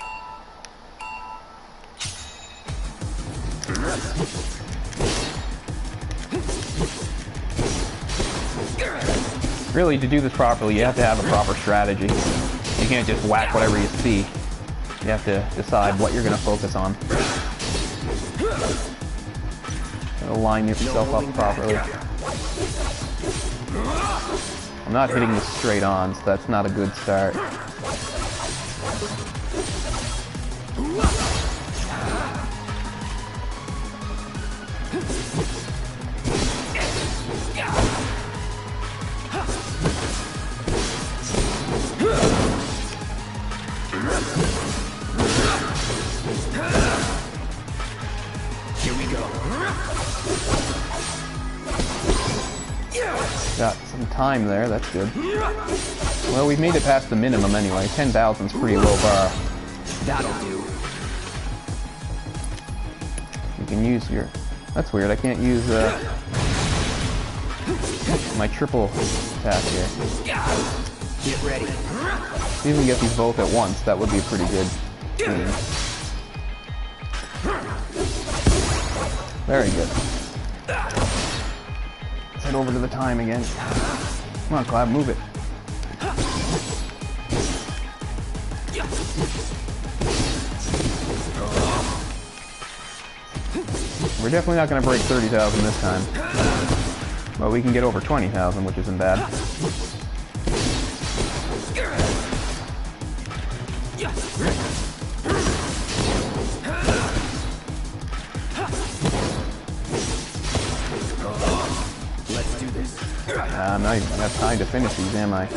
Really, to do this properly, you have to have a proper strategy. You can't just whack whatever you see. You have to decide what you're going to focus on. Line yourself up properly. I'm not hitting this straight on, so that's not a good start. Got some time there, that's good. Well, we've made it past the minimum anyway. 10,000's pretty low bar. That'll do. You can use your... That's weird, I can't use my triple attack here. Get ready. See if we can get these both at once, that would be pretty good. Very good. Let's head over to the time again. Come on, Cloud, move it. We're definitely not going to break 30,000 this time. But we can get over 20,000, which isn't bad. Let's do this. I'm not even going to have time to finish these, am I?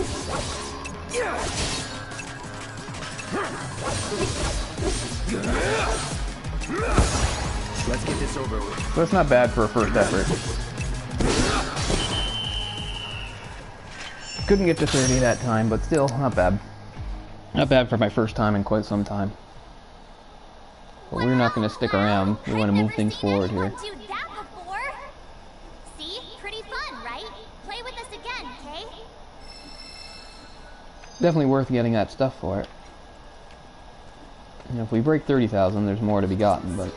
Let's get this over with. So that's not bad for a first effort. Couldn't get to 30 that time, but still, not bad. Not bad for my first time in quite some time. But we're not going to stick around. We want to move things forward here. See? definitely worth getting that stuff for it. And if we break 30,000, there's more to be gotten, but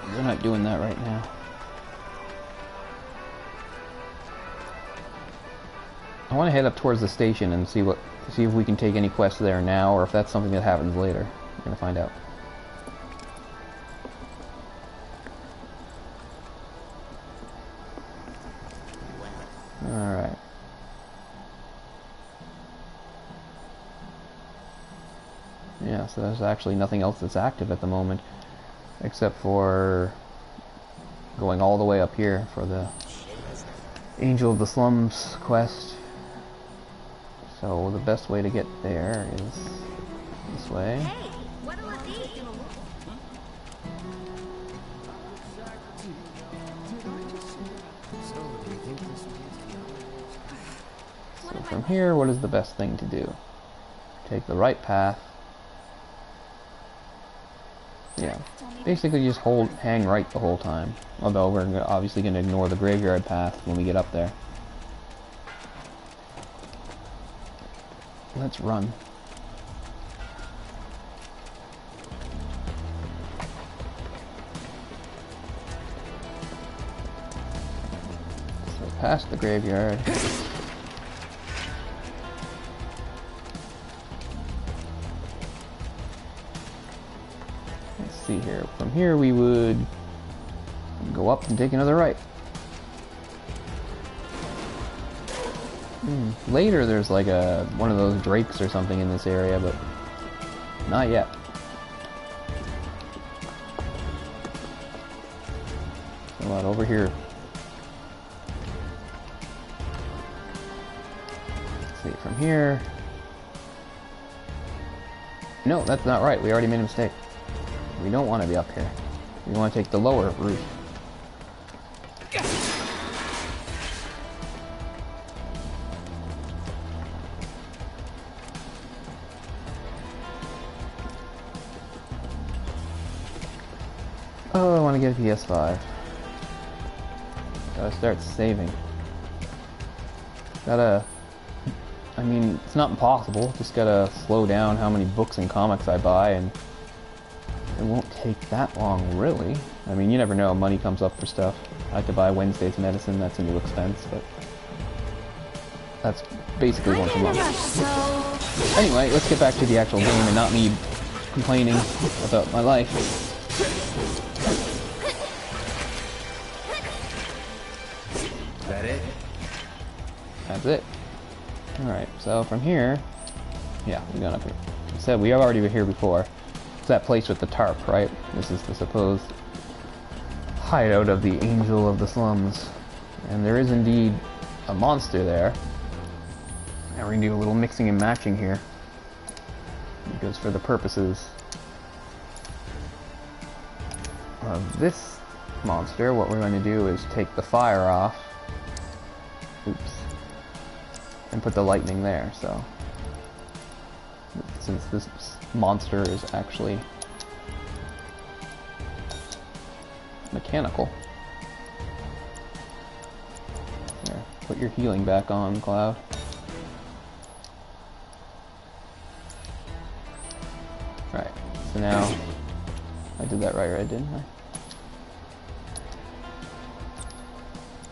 we're not doing that right now. I want to head up towards the station and see if we can take any quests there now, or if that's something that happens later. We're gonna find out. Alright. Yeah, so there's actually nothing else that's active at the moment, except for going all the way up here for the Angel of the Slums quest. So the best way to get there is this way. So from here, what is the best thing to do? Take the right path. Yeah, basically just hang right the whole time. Although we're obviously going to ignore the graveyard path when we get up there. Let's run. So past the graveyard. Let's see here. From here we would go up and take another right. Later there's like one of those drakes or something in this area, but not yet. A lot over here. Let's see, from here. No, that's not right. We already made a mistake. We don't want to be up here. We want to take the lower route. Oh, I want to get a PS5. Gotta start saving. I mean, it's not impossible. Just gotta slow down how many books and comics I buy, and it won't take that long, really. I mean, you never know. Money comes up for stuff. I have to buy Wednesday's medicine. That's a new expense, but that's basically once a month. Anyway, let's get back to the actual game and not me complaining about my life. That it? That's it. Alright, so from here, yeah, we're going up here. Like I said, we have already been here before. It's that place with the tarp, right? This is the supposed hideout of the Angel of the Slums. And there is indeed a monster there. And we're going to do a little mixing and matching here. Because for the purposes of this monster, what we're going to do is take the fire off. Oops. And put the lightning there, so since this monster is actually mechanical. There, put your healing back on, Cloud. Right, so now I did that right, didn't I?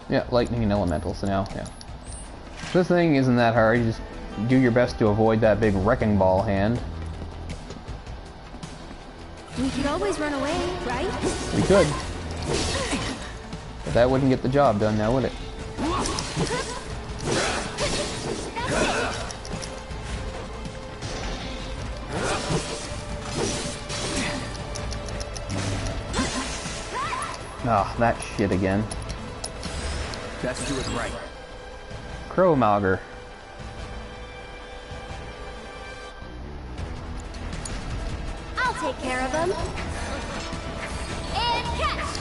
Yeah, lightning and elemental, so now, yeah. This thing isn't that hard, you just do your best to avoid that big wrecking ball hand. We could always run away, right? We could. But that wouldn't get the job done now, would it? Ah, that shit again. Let's do it right. Crow Malger. I'll take care of them. And catch!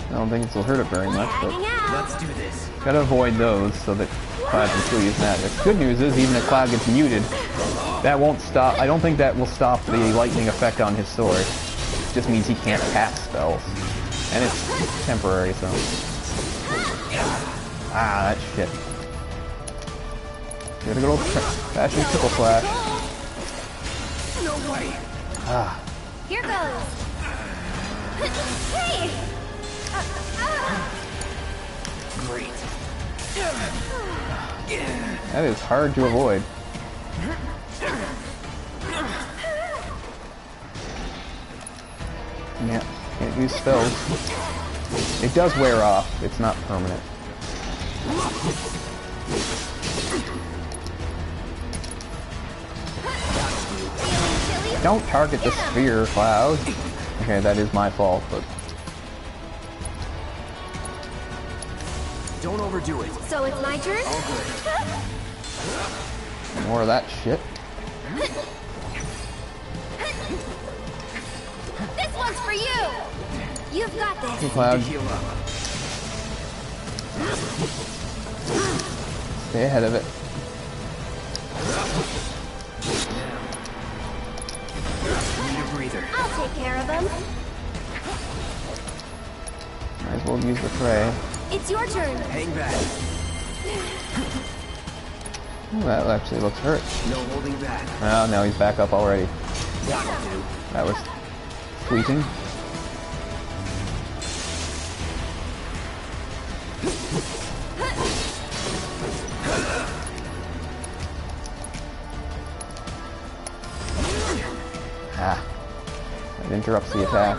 I don't think this will hurt it very much, but let's do this. Gotta avoid those so that Cloud can still use magic. Good news is, even if Cloud gets muted, that won't stop. I don't think that will stop the lightning effect on his sword. It just means he can't cast spells. And it's temporary, so. Ah, that shit. Get a good old fashion triple slash. No way. Ah. Here goes. Hey! Great. That is hard to avoid. Yeah, can't use spells. It does wear off, it's not permanent. Don't target the sphere, Cloud. Okay, that is my fault, but... Don't overdo it. So it's my turn? All good. More of that shit. This one's for you! You've got this. Hey, Cloud. Stay ahead of it. Need a breather. I'll take care of them. Might as well use the fray. It's your turn. Hang back. Ooh, that actually looks hurt. No holding back. Oh, now he's back up already. That'll do. That was fleeting. Ah. That interrupts the attack.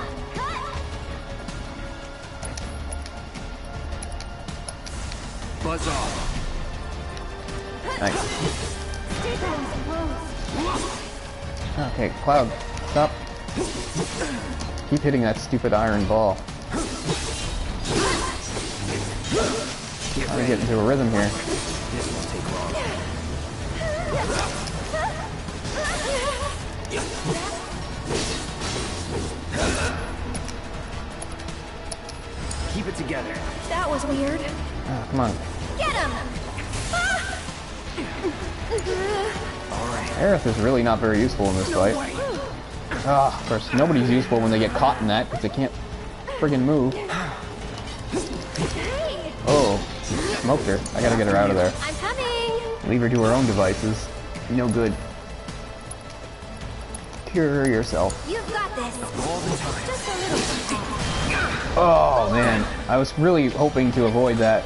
Buzz off. Nice. Okay, Cloud, stop. Keep hitting that stupid iron ball. Trying to get into a rhythm here. This won't take long. Keep it together. That was weird. Ah, come on. Get him! Aerith is really not very useful in this fight. Ah, of course, nobody's useful when they get caught in that, because they can't friggin' move. Oh, smoked her. I gotta get her out of there. I'm coming! Leave her to her own devices. No good. Cure yourself. You've got this. All the time. Just a little something. Oh, man. I was really hoping to avoid that.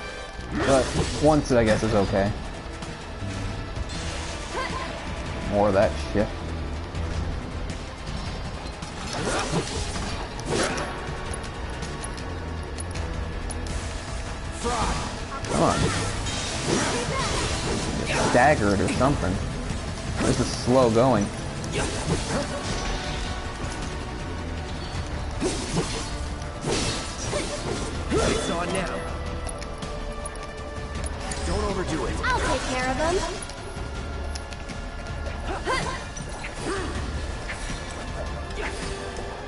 But once, I guess, is okay. More of that shit. Come on. Just stagger it or something. This is slow going. It's on now. Don't overdo it. I'll take care of them.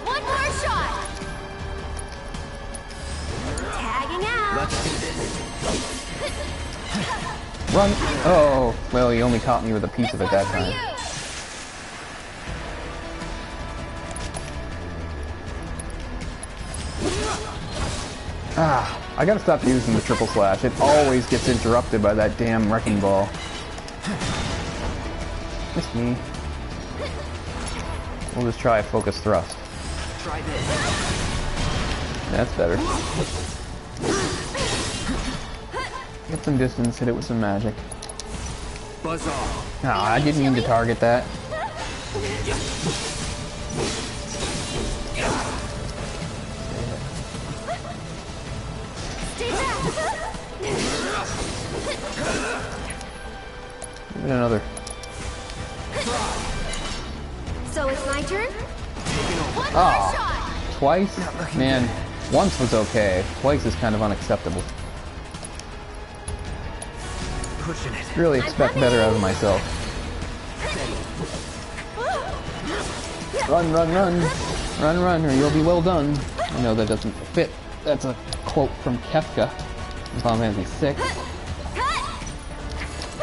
One more shot. Tagging out. Let's do this. Run! Oh, well, he only caught me with a piece of it that time. Ah, I gotta stop using the triple slash. It always gets interrupted by that damn wrecking ball. Miss me. We'll just try a focus thrust. Try this. That's better. Get some distance, hit it with some magic. Buzz off. Ah, I didn't mean to target that. Give it another. So it's my turn? Oh, twice? Man, once was okay. Twice is kind of unacceptable. Pushing it. Really expect better out of myself. Run, run, run. Run, run, or you'll be well done. I know that doesn't fit. That's a quote from Kefka in Final Fantasy VI.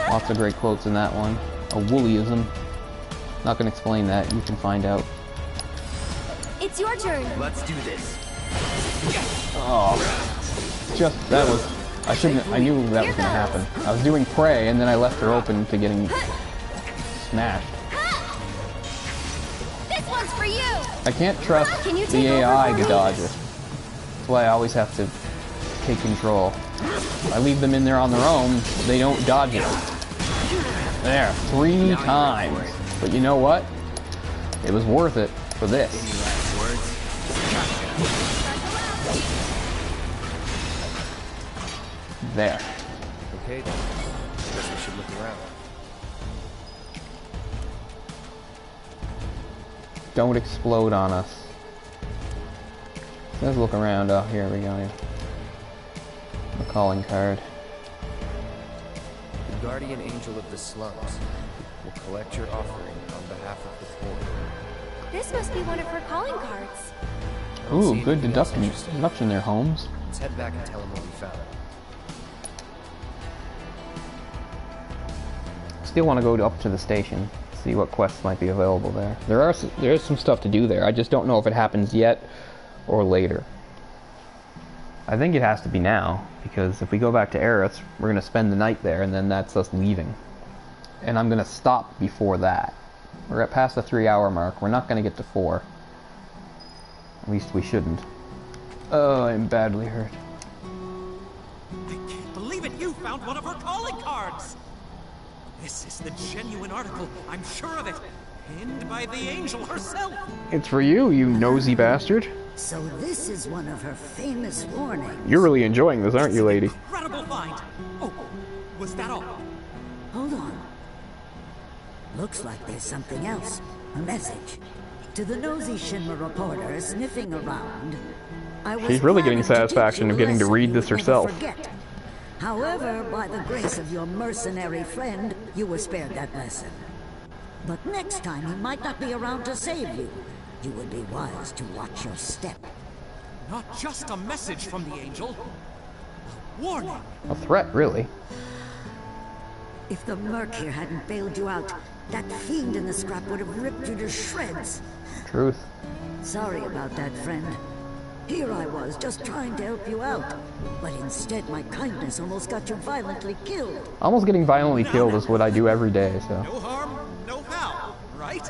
Lots of great quotes in that one. A woollyism. Not gonna explain that. You can find out. It's your turn. Let's do this. Oh, just that was I shouldn't. I knew that was gonna happen. I was doing prey, and then I left her open to getting smashed. This one's for you. I can't trust the AI to dodge it. That's why I always have to take control. I leave them in there on their own, they don't dodge it. There, 3 times. But you know what? It was worth it for this. There. Okay then. Guess we should look around. Don't explode on us. Let's look around. Oh, here we go. Yeah. The calling card. The guardian angel of the slums will collect your offering on behalf of the poor. This must be one of her calling cards. Ooh, good deduction there, Holmes. Let's head back and tell him what we found. Still want to go up to the station, see what quests might be available there. There's some stuff to do there. I just don't know if it happens yet or later. I think it has to be now, because if we go back to Aerith, we're going to spend the night there, and then that's us leaving. And I'm going to stop before that. We're at past the 3-hour mark. We're not going to get to 4. At least we shouldn't. Oh, I'm badly hurt. I can't believe it! You found one of her calling cards! This is the genuine article, I'm sure of it. Penned by the angel herself. It's for you, you nosy bastard. So this is one of her famous warnings. You're really enjoying this, aren't you, lady? Incredible find! Oh, was that all? Hold on. Looks like there's something else. A message. To the nosy Shinra reporter sniffing around. She's really getting satisfaction of getting to read this herself. However, by the grace of your mercenary friend, you were spared that lesson. But next time he might not be around to save you. You would be wise to watch your step. Not just a message from the angel. A warning. A threat, really. If the Merc here hadn't bailed you out, that fiend in the scrap would have ripped you to shreds. Truth. Sorry about that, friend. Here I was, just trying to help you out. But instead, my kindness almost got you violently killed. Almost getting violently killed is what I do every day, so. No harm, no foul, right?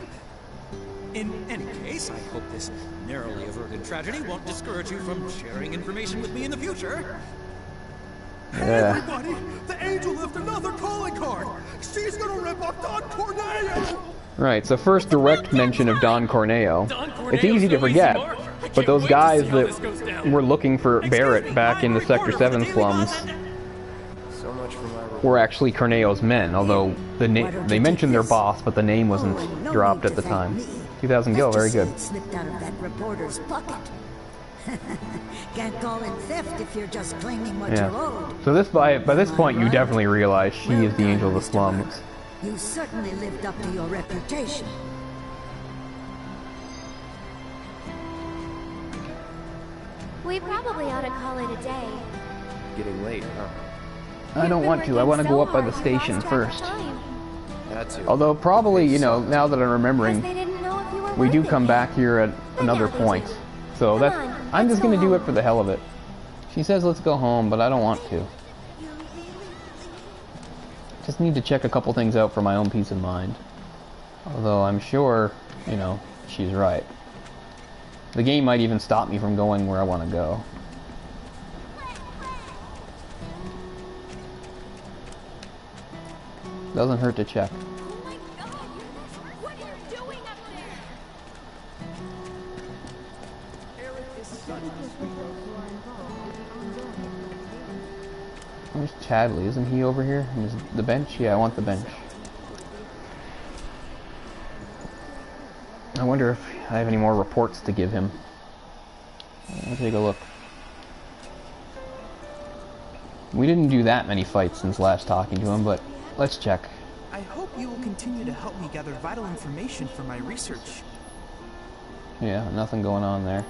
In any case, I hope this narrowly averted tragedy won't discourage you from sharing information with me in the future. Yeah. Everybody, the angel left another calling card. She's gonna rip off Don Corneo. Right, so first direct mention of Don Corneo. It's easy to forget, but those guys that were looking for Barret back in the Sector 7 slums were actually Corneo's men, although they mentioned their boss, but the name wasn't dropped at the time. 2,000 gil, very good. Slipped out of that reporter's pocket. Can't call it theft if you're just claiming what you're owed. So this by this point, you definitely realize she is the angel of the slums. You certainly lived up to your reputation. We probably ought to call it a day. Getting late, huh? I don't want to. I want to go up by the station first. That too. Although probably, you know, now that I'm remembering, we do come back here at another point. So that's, I'm just going to do it for the hell of it. She says let's go home, but I don't want to. Just need to check a couple things out for my own peace of mind. Although I'm sure, you know, she's right. The game might even stop me from going where I want to go. Doesn't hurt to check. Where's Chadley? Isn't he over here? Is the bench? Yeah, I want the bench. I wonder if I have any more reports to give him. Let's take a look. We didn't do that many fights since last talking to him, but let's check. I hope you will continue to help me gather vital information for my research. Yeah, nothing going on there.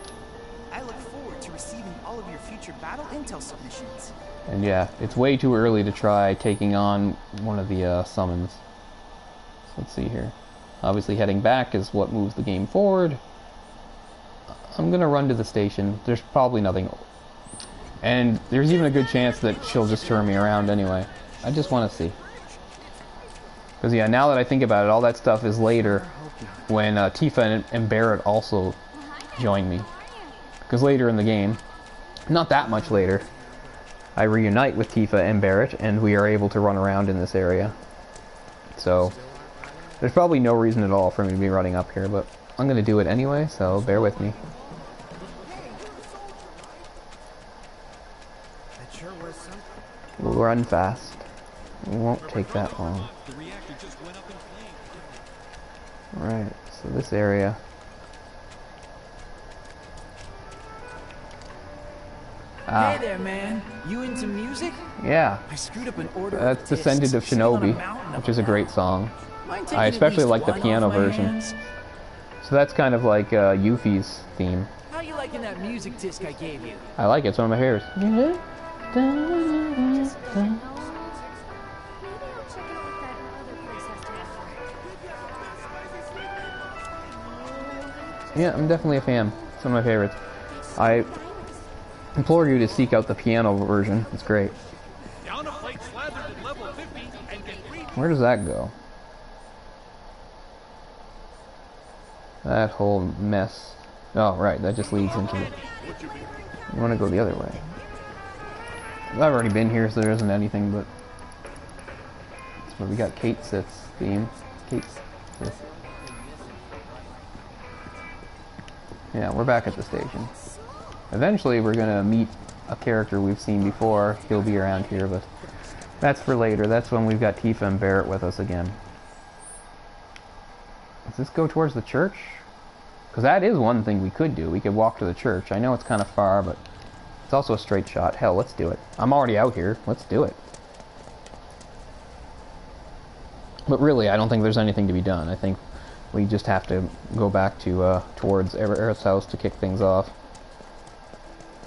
I look forward to receiving all of your future battle intel submissions. And yeah, it's way too early to try taking on one of the summons. So let's see here. Obviously heading back is what moves the game forward. I'm gonna run to the station. There's probably nothing And there's even a good chance that she'll just turn me around anyway. I just want to see. Because yeah, now that I think about it, all that stuff is later when Tifa and Barret also join me. Because later in the game, not that much later, I reunite with Tifa and Barret and we are able to run around in this area. So there's probably no reason at all for me to be running up here, but I'm going to do it anyway, so bear with me. We'll run fast. It won't take that long. Right, so this area. Hey there, man. You into music? Yeah. I screwed up an order. That's Descendant of Shinobi, which is a great song. I especially like the piano version. So that's kind of like Yuffie's theme. How you liking that music disc I gave you? I like it. It's one of my favorites. Yeah, I'm definitely a fan. It's one of my favorites. I implore you to seek out the piano version. It's great. Where does that go? That whole mess. Oh, right. That just leads into it. You want to go the other way. I've already been here, so there isn't anything, but... That's where we got Kate Sith's theme. Kate Sith. Yeah, we're back at the station. Eventually we're gonna meet a character we've seen before. He'll be around here, but that's for later. That's when we've got Tifa and Barret with us again. Does this go towards the church? Because that is one thing we could do. We could walk to the church. I know it's kind of far, but it's also a straight shot. Hell, let's do it. I'm already out here. Let's do it. But really, I don't think there's anything to be done. I think we just have to go back to towards Aerith's house to kick things off.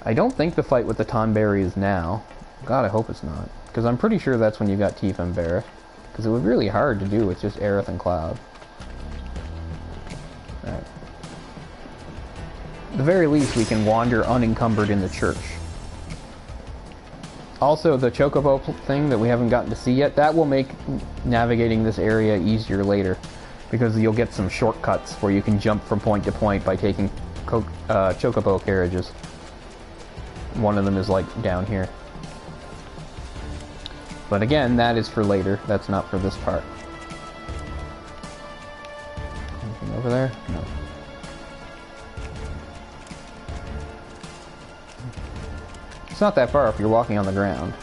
I don't think the fight with the Tonberry is now. God, I hope it's not. Because I'm pretty sure that's when you got Tifa and Barret. Because it would be really hard to do with just Aerith and Cloud. Alright. At the very least, we can wander unencumbered in the church. Also, the Chocobo thing that we haven't gotten to see yet, that will make navigating this area easier later. Because you'll get some shortcuts where you can jump from point to point by taking Chocobo carriages. One of them is like down here. But again, that is for later. That's not for this part. Anything over there? No. It's not that far if you're walking on the ground.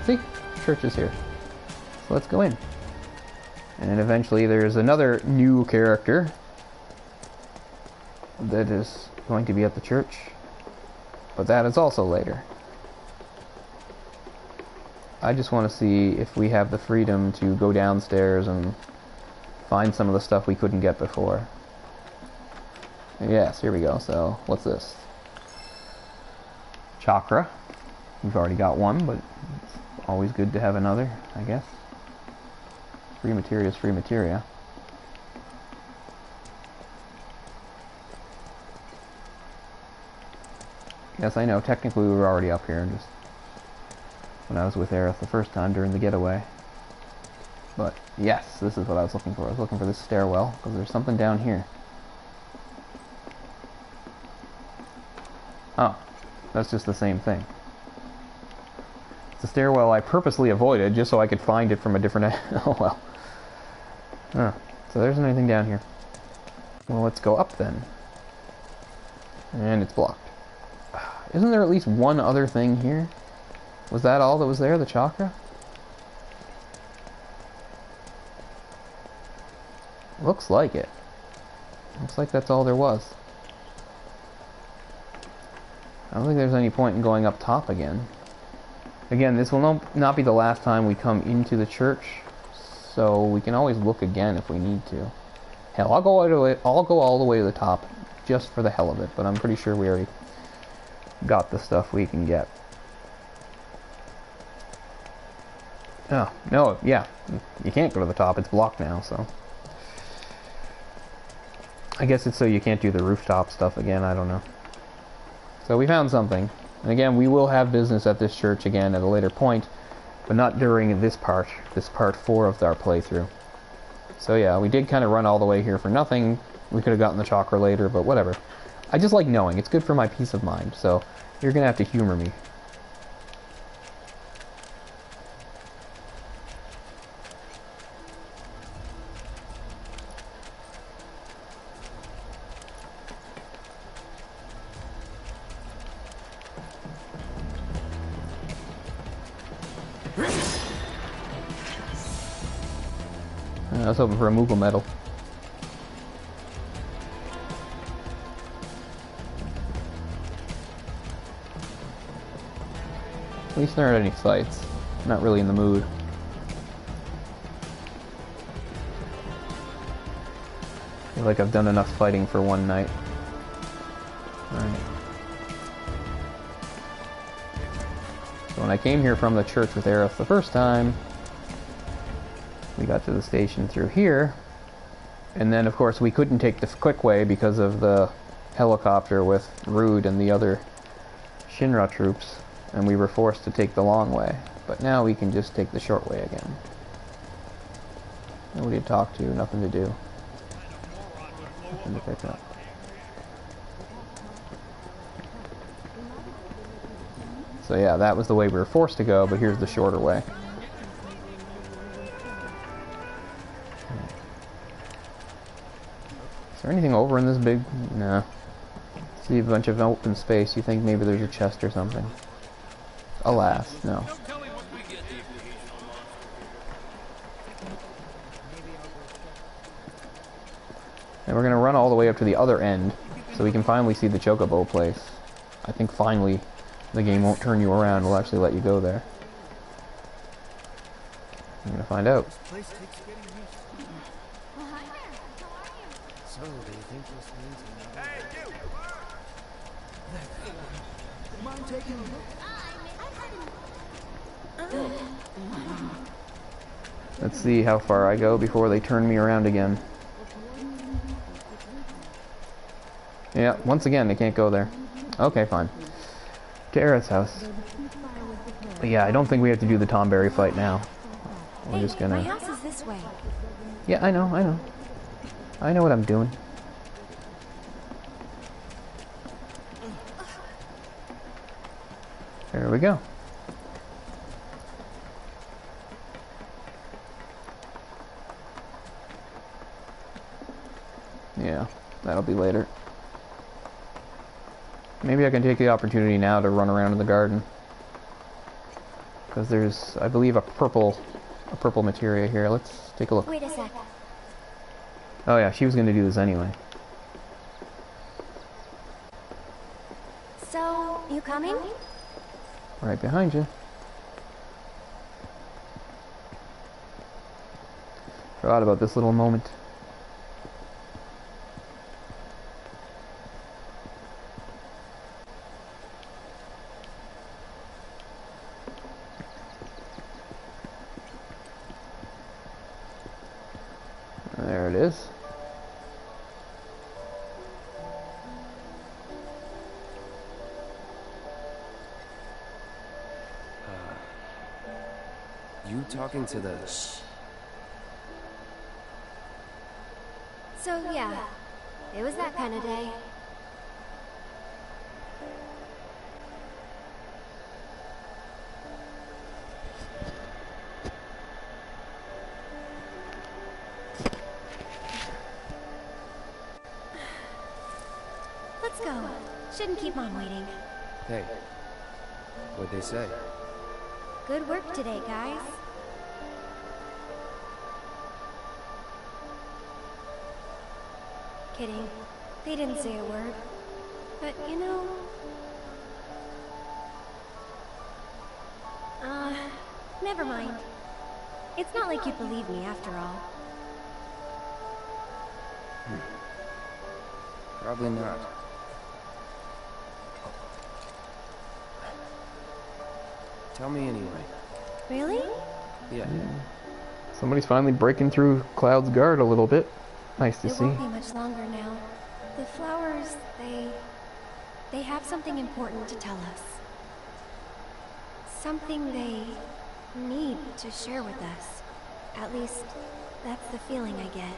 See? Church is here. So let's go in. And eventually there's another new character that is going to be at the church. But that is also later. I just want to see if we have the freedom to go downstairs and find some of the stuff we couldn't get before. Yes, here we go. So, what's this? Chakra. We've already got one, but it's always good to have another, I guess. Free materia is free materia. Yes, I know, technically we were already up here, just when I was with Aerith the first time during the getaway. But, yes, this is what I was looking for. I was looking for this stairwell, because there's something down here. Oh, that's just the same thing. It's a stairwell I purposely avoided, just so I could find it from a different... oh, well. Oh, so there isn't anything down here. Well, let's go up then. And it's blocked. Isn't there at least one other thing here? Was that all that was there, the chakra? Looks like it. Looks like that's all there was. I don't think there's any point in going up top again. Again, this will not be the last time we come into the church, so we can always look again if we need to. Hell, I'll go all the way to the top just for the hell of it, but I'm pretty sure we already got the stuff we can get. Oh, no, yeah. You can't go to the top. It's blocked now, so... I guess it's so you can't do the rooftop stuff again. I don't know. So we found something. And again, we will have business at this church again at a later point, but not during this part 4 of our playthrough. So yeah, we did kind of run all the way here for nothing. We could have gotten the chakra later, but whatever. I just like knowing. It's good for my peace of mind, so you're gonna have to humor me. I was hoping for a Moogle medal. At least there aren't any fights. I'm not really in the mood. I feel like I've done enough fighting for one night. Alright. So when I came here from the church with Aerith the first time, we got to the station through here, and then of course we couldn't take the quick way because of the helicopter with Rude and the other Shinra troops, and we were forced to take the long way. But now we can just take the short way again. Nobody to talk to, nothing to do. Nothing to pick up. So yeah, that was the way we were forced to go, but here's the shorter way. Is there anything over in this big... No. See a bunch of open space. You think maybe there's a chest or something. Alas, no. And we're gonna run all the way up to the other end, so we can finally see the Chocobo place. I think finally the game won't turn you around, it'll actually let you go there. I'm gonna find out. So, do you think this means... Hey, you! Mind taking a look? Let's see how far I go before they turn me around again. Yeah, once again, they can't go there. Okay, fine. To Aerith's house. But yeah, I don't think we have to do the Tomberry fight now. We're just gonna... My house is this way. Yeah, I know. I know what I'm doing. There we go. Yeah, that'll be later. Maybe I can take the opportunity now to run around in the garden. Because there's, I believe, a purple materia here. Let's take a look. Wait a sec. Oh yeah, she was going to do this anyway. So, you coming? Right behind you. Forgot about this little moment. There it is. You talking to the... So, yeah. It was that kind of day. Let's go. Shouldn't keep Mom waiting. Hey, what'd they say? Good work today, guys. Kidding. They didn't say a word. But, you know... never mind. It's not like you believe me after all. Probably not. Tell me anyway. Really? Yeah. Somebody's finally breaking through Cloud's guard a little bit. Nice to It see. won't be much longer now. The flowers, they have something important to tell us. something they need to share with us. At least, that's the feeling I get.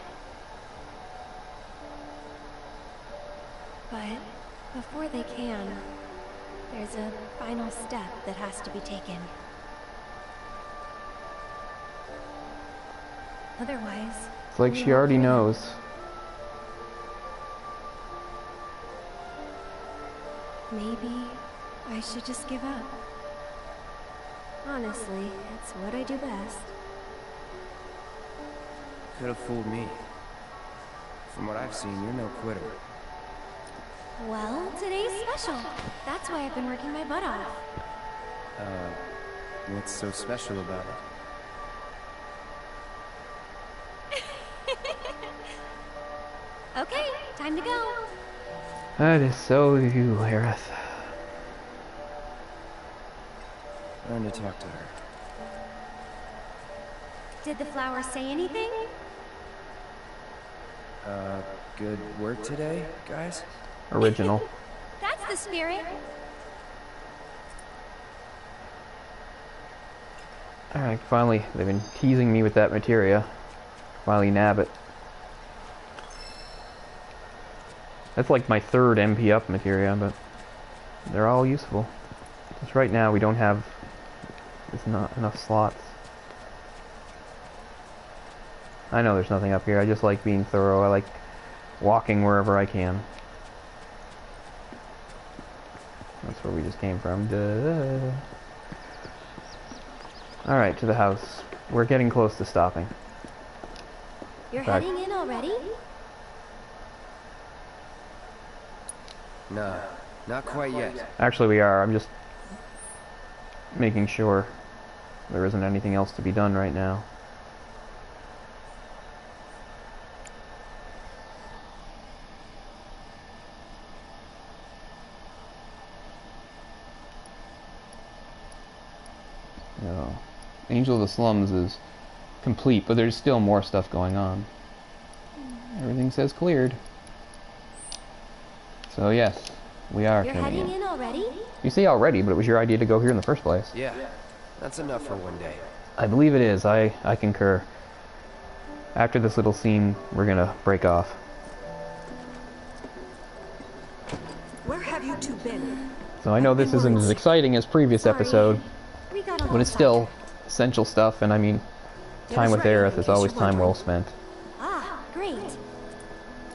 But before they can, there's a final step that has to be taken. Otherwise... It's like she already knows. Maybe I should just give up. Honestly, it's what I do best. Could have fooled me. From what I've seen, you're no quitter. Well, today's special. That's why I've been working my butt off. What's so special about it? Okay, time to go. That is so you, Aerith. Learn to talk to her. Did the flower say anything? Good work today, guys? Original. That's the spirit. Alright, finally, they've been teasing me with that materia. Finally nab it. That's like my third MP up materia, but they're all useful. Just right now we don't have... there's not enough slots. I know there's nothing up here, I just like being thorough, I like walking wherever I can. That's where we just came from. Duh. Alright, to the house. We're getting close to stopping. You're heading in already? Nah, not quite yet. Actually we are, I'm just making sure there isn't anything else to be done right now. No. Angel of the Slums is complete, but there's still more stuff going on. Everything says cleared. So yes, we are You're turning heading in already? You say already, but it was your idea to go here in the first place. Yeah, that's enough for one day. I believe it is. I concur. After this little scene, we're gonna break off. Where have you two been? So I know this isn't as exciting as previous episode, We got a but it's still essential stuff, and I mean, time with Aerith is always time well spent. Ah, great.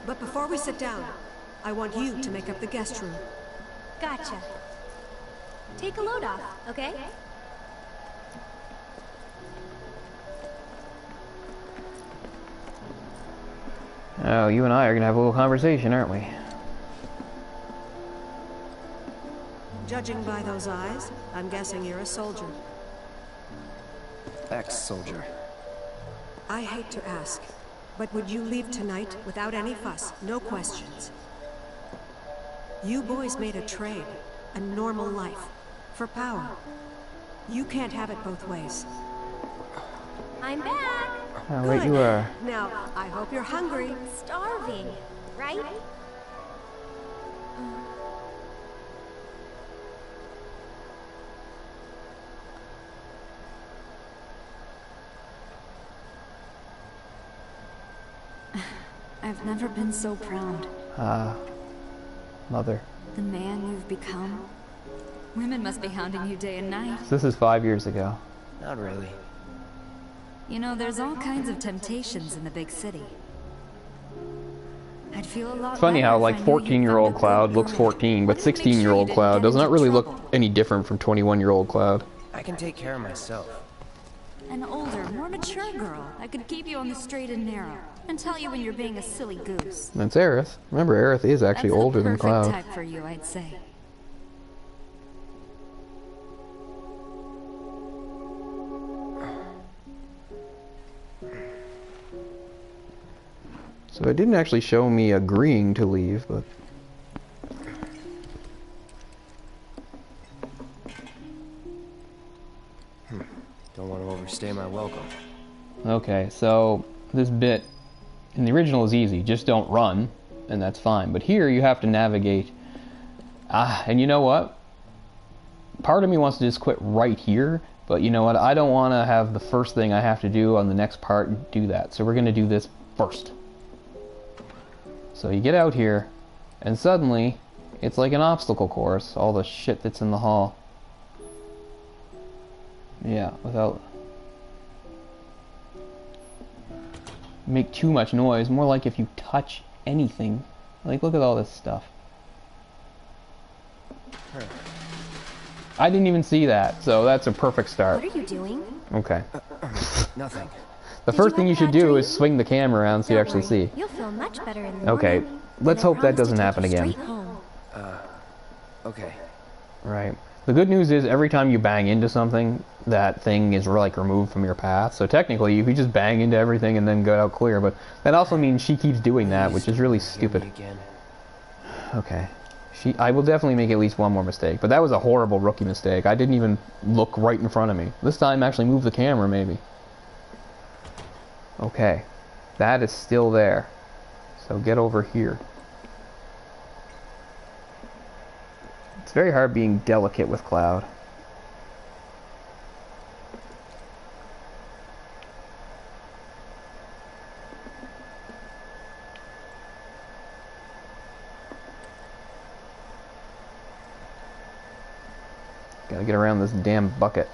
But before we sit down, I want you to make up the guest room. Gotcha. Take a load off, okay? Oh, you and I are gonna have a little conversation, aren't we? Judging by those eyes, I'm guessing you're a soldier. Ex-soldier. I hate to ask, but would you leave tonight without any fuss, no questions? You boys made a trade, a normal life, for power. You can't have it both ways. I'm back. How right you are. Now, I hope you're hungry. Starving, right? I've never been so proud. Mother. The man you've become. Women must be hounding you day and night. So this is 5 years ago. Not really. You know, there's all kinds of temptations in the big city. I'd feel a lot It's funny how like 14-year-old Cloud looks 14, but 16-year-old Cloud does not really look any different from 21-year-old Cloud. I can take care of myself. An older, more mature girl that could keep you on the straight and narrow and tell you when you're being a silly goose. That's Aerith. Remember, Aerith is actually older than Cloud. That's the perfect type for you, I'd say. So it didn't actually show me agreeing to leave, but... Don't want to overstay my welcome. Okay, so this bit in the original is easy. Just don't run, and that's fine. But here you have to navigate. And you know what? part of me wants to just quit right here, but you know what? I don't want to have the first thing I have to do on the next part do that. So we're going to do this first. So you get out here, and suddenly, it's like an obstacle course, all the shit that's in the hall. Yeah, without... make too much noise, more like if you touch anything. Like, look at all this stuff. I didn't even see that, so that's a perfect start. What are you doing? Okay. Nothing. The first thing you should do is swing the camera around so you actually see. You'll feel much better in the Okay, morning. let's hope that doesn't happen again. Okay. Right. The good news is every time you bang into something, that thing is like removed from your path. So technically you could just bang into everything and then go out clear, but that also means she keeps doing that, which is really stupid. Okay. I will definitely make at least one more mistake, but that was a horrible rookie mistake. I didn't even look right in front of me. This time actually move the camera maybe. Okay. That is still there. So get over here. It's very hard being delicate with Cloud. Gotta get around this damn bucket.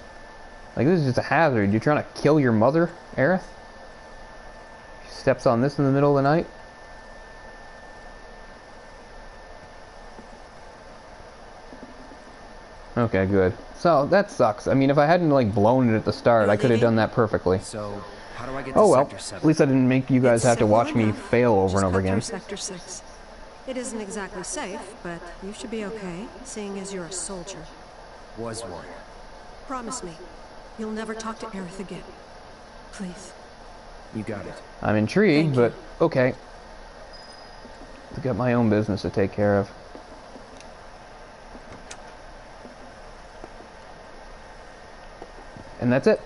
Like, this is just a hazard. You're trying to kill your mother, Aerith? She steps on this in the middle of the night? Okay, good. So, that sucks. I mean, if I hadn't, like, blown it at the start, I could have done that perfectly. So, how do I get oh to well, Sector 7? at least I didn't make you guys have to watch me fail over and over again. Sector 6. It isn't exactly safe, but you should be okay, seeing as you're a soldier. Was one. Promise me, you'll never talk to Aerith again. Please. You got it. I'm intrigued, but okay. I've got my own business to take care of. And that's it.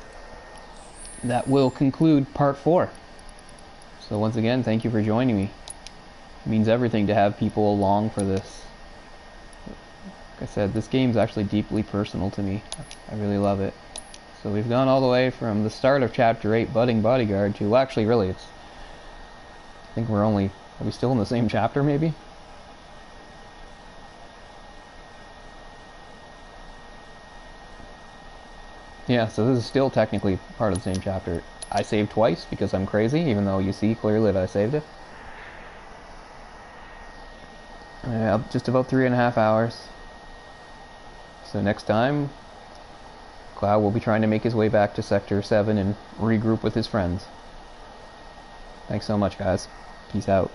That will conclude part 4. So once again, thank you for joining me. It means everything to have people along for this. Like I said, this game's actually deeply personal to me. I really love it. So we've gone all the way from the start of Chapter 8, Budding Bodyguard, to... Well, actually, really, it's... I think we're only... Are we still in the same chapter, maybe? Yeah, so this is still technically part of the same chapter. I saved twice because I'm crazy, even though you see clearly that I saved it. Just about 3.5 hours. So next time, Cloud will be trying to make his way back to Sector 7 and regroup with his friends. Thanks so much, guys. Peace out.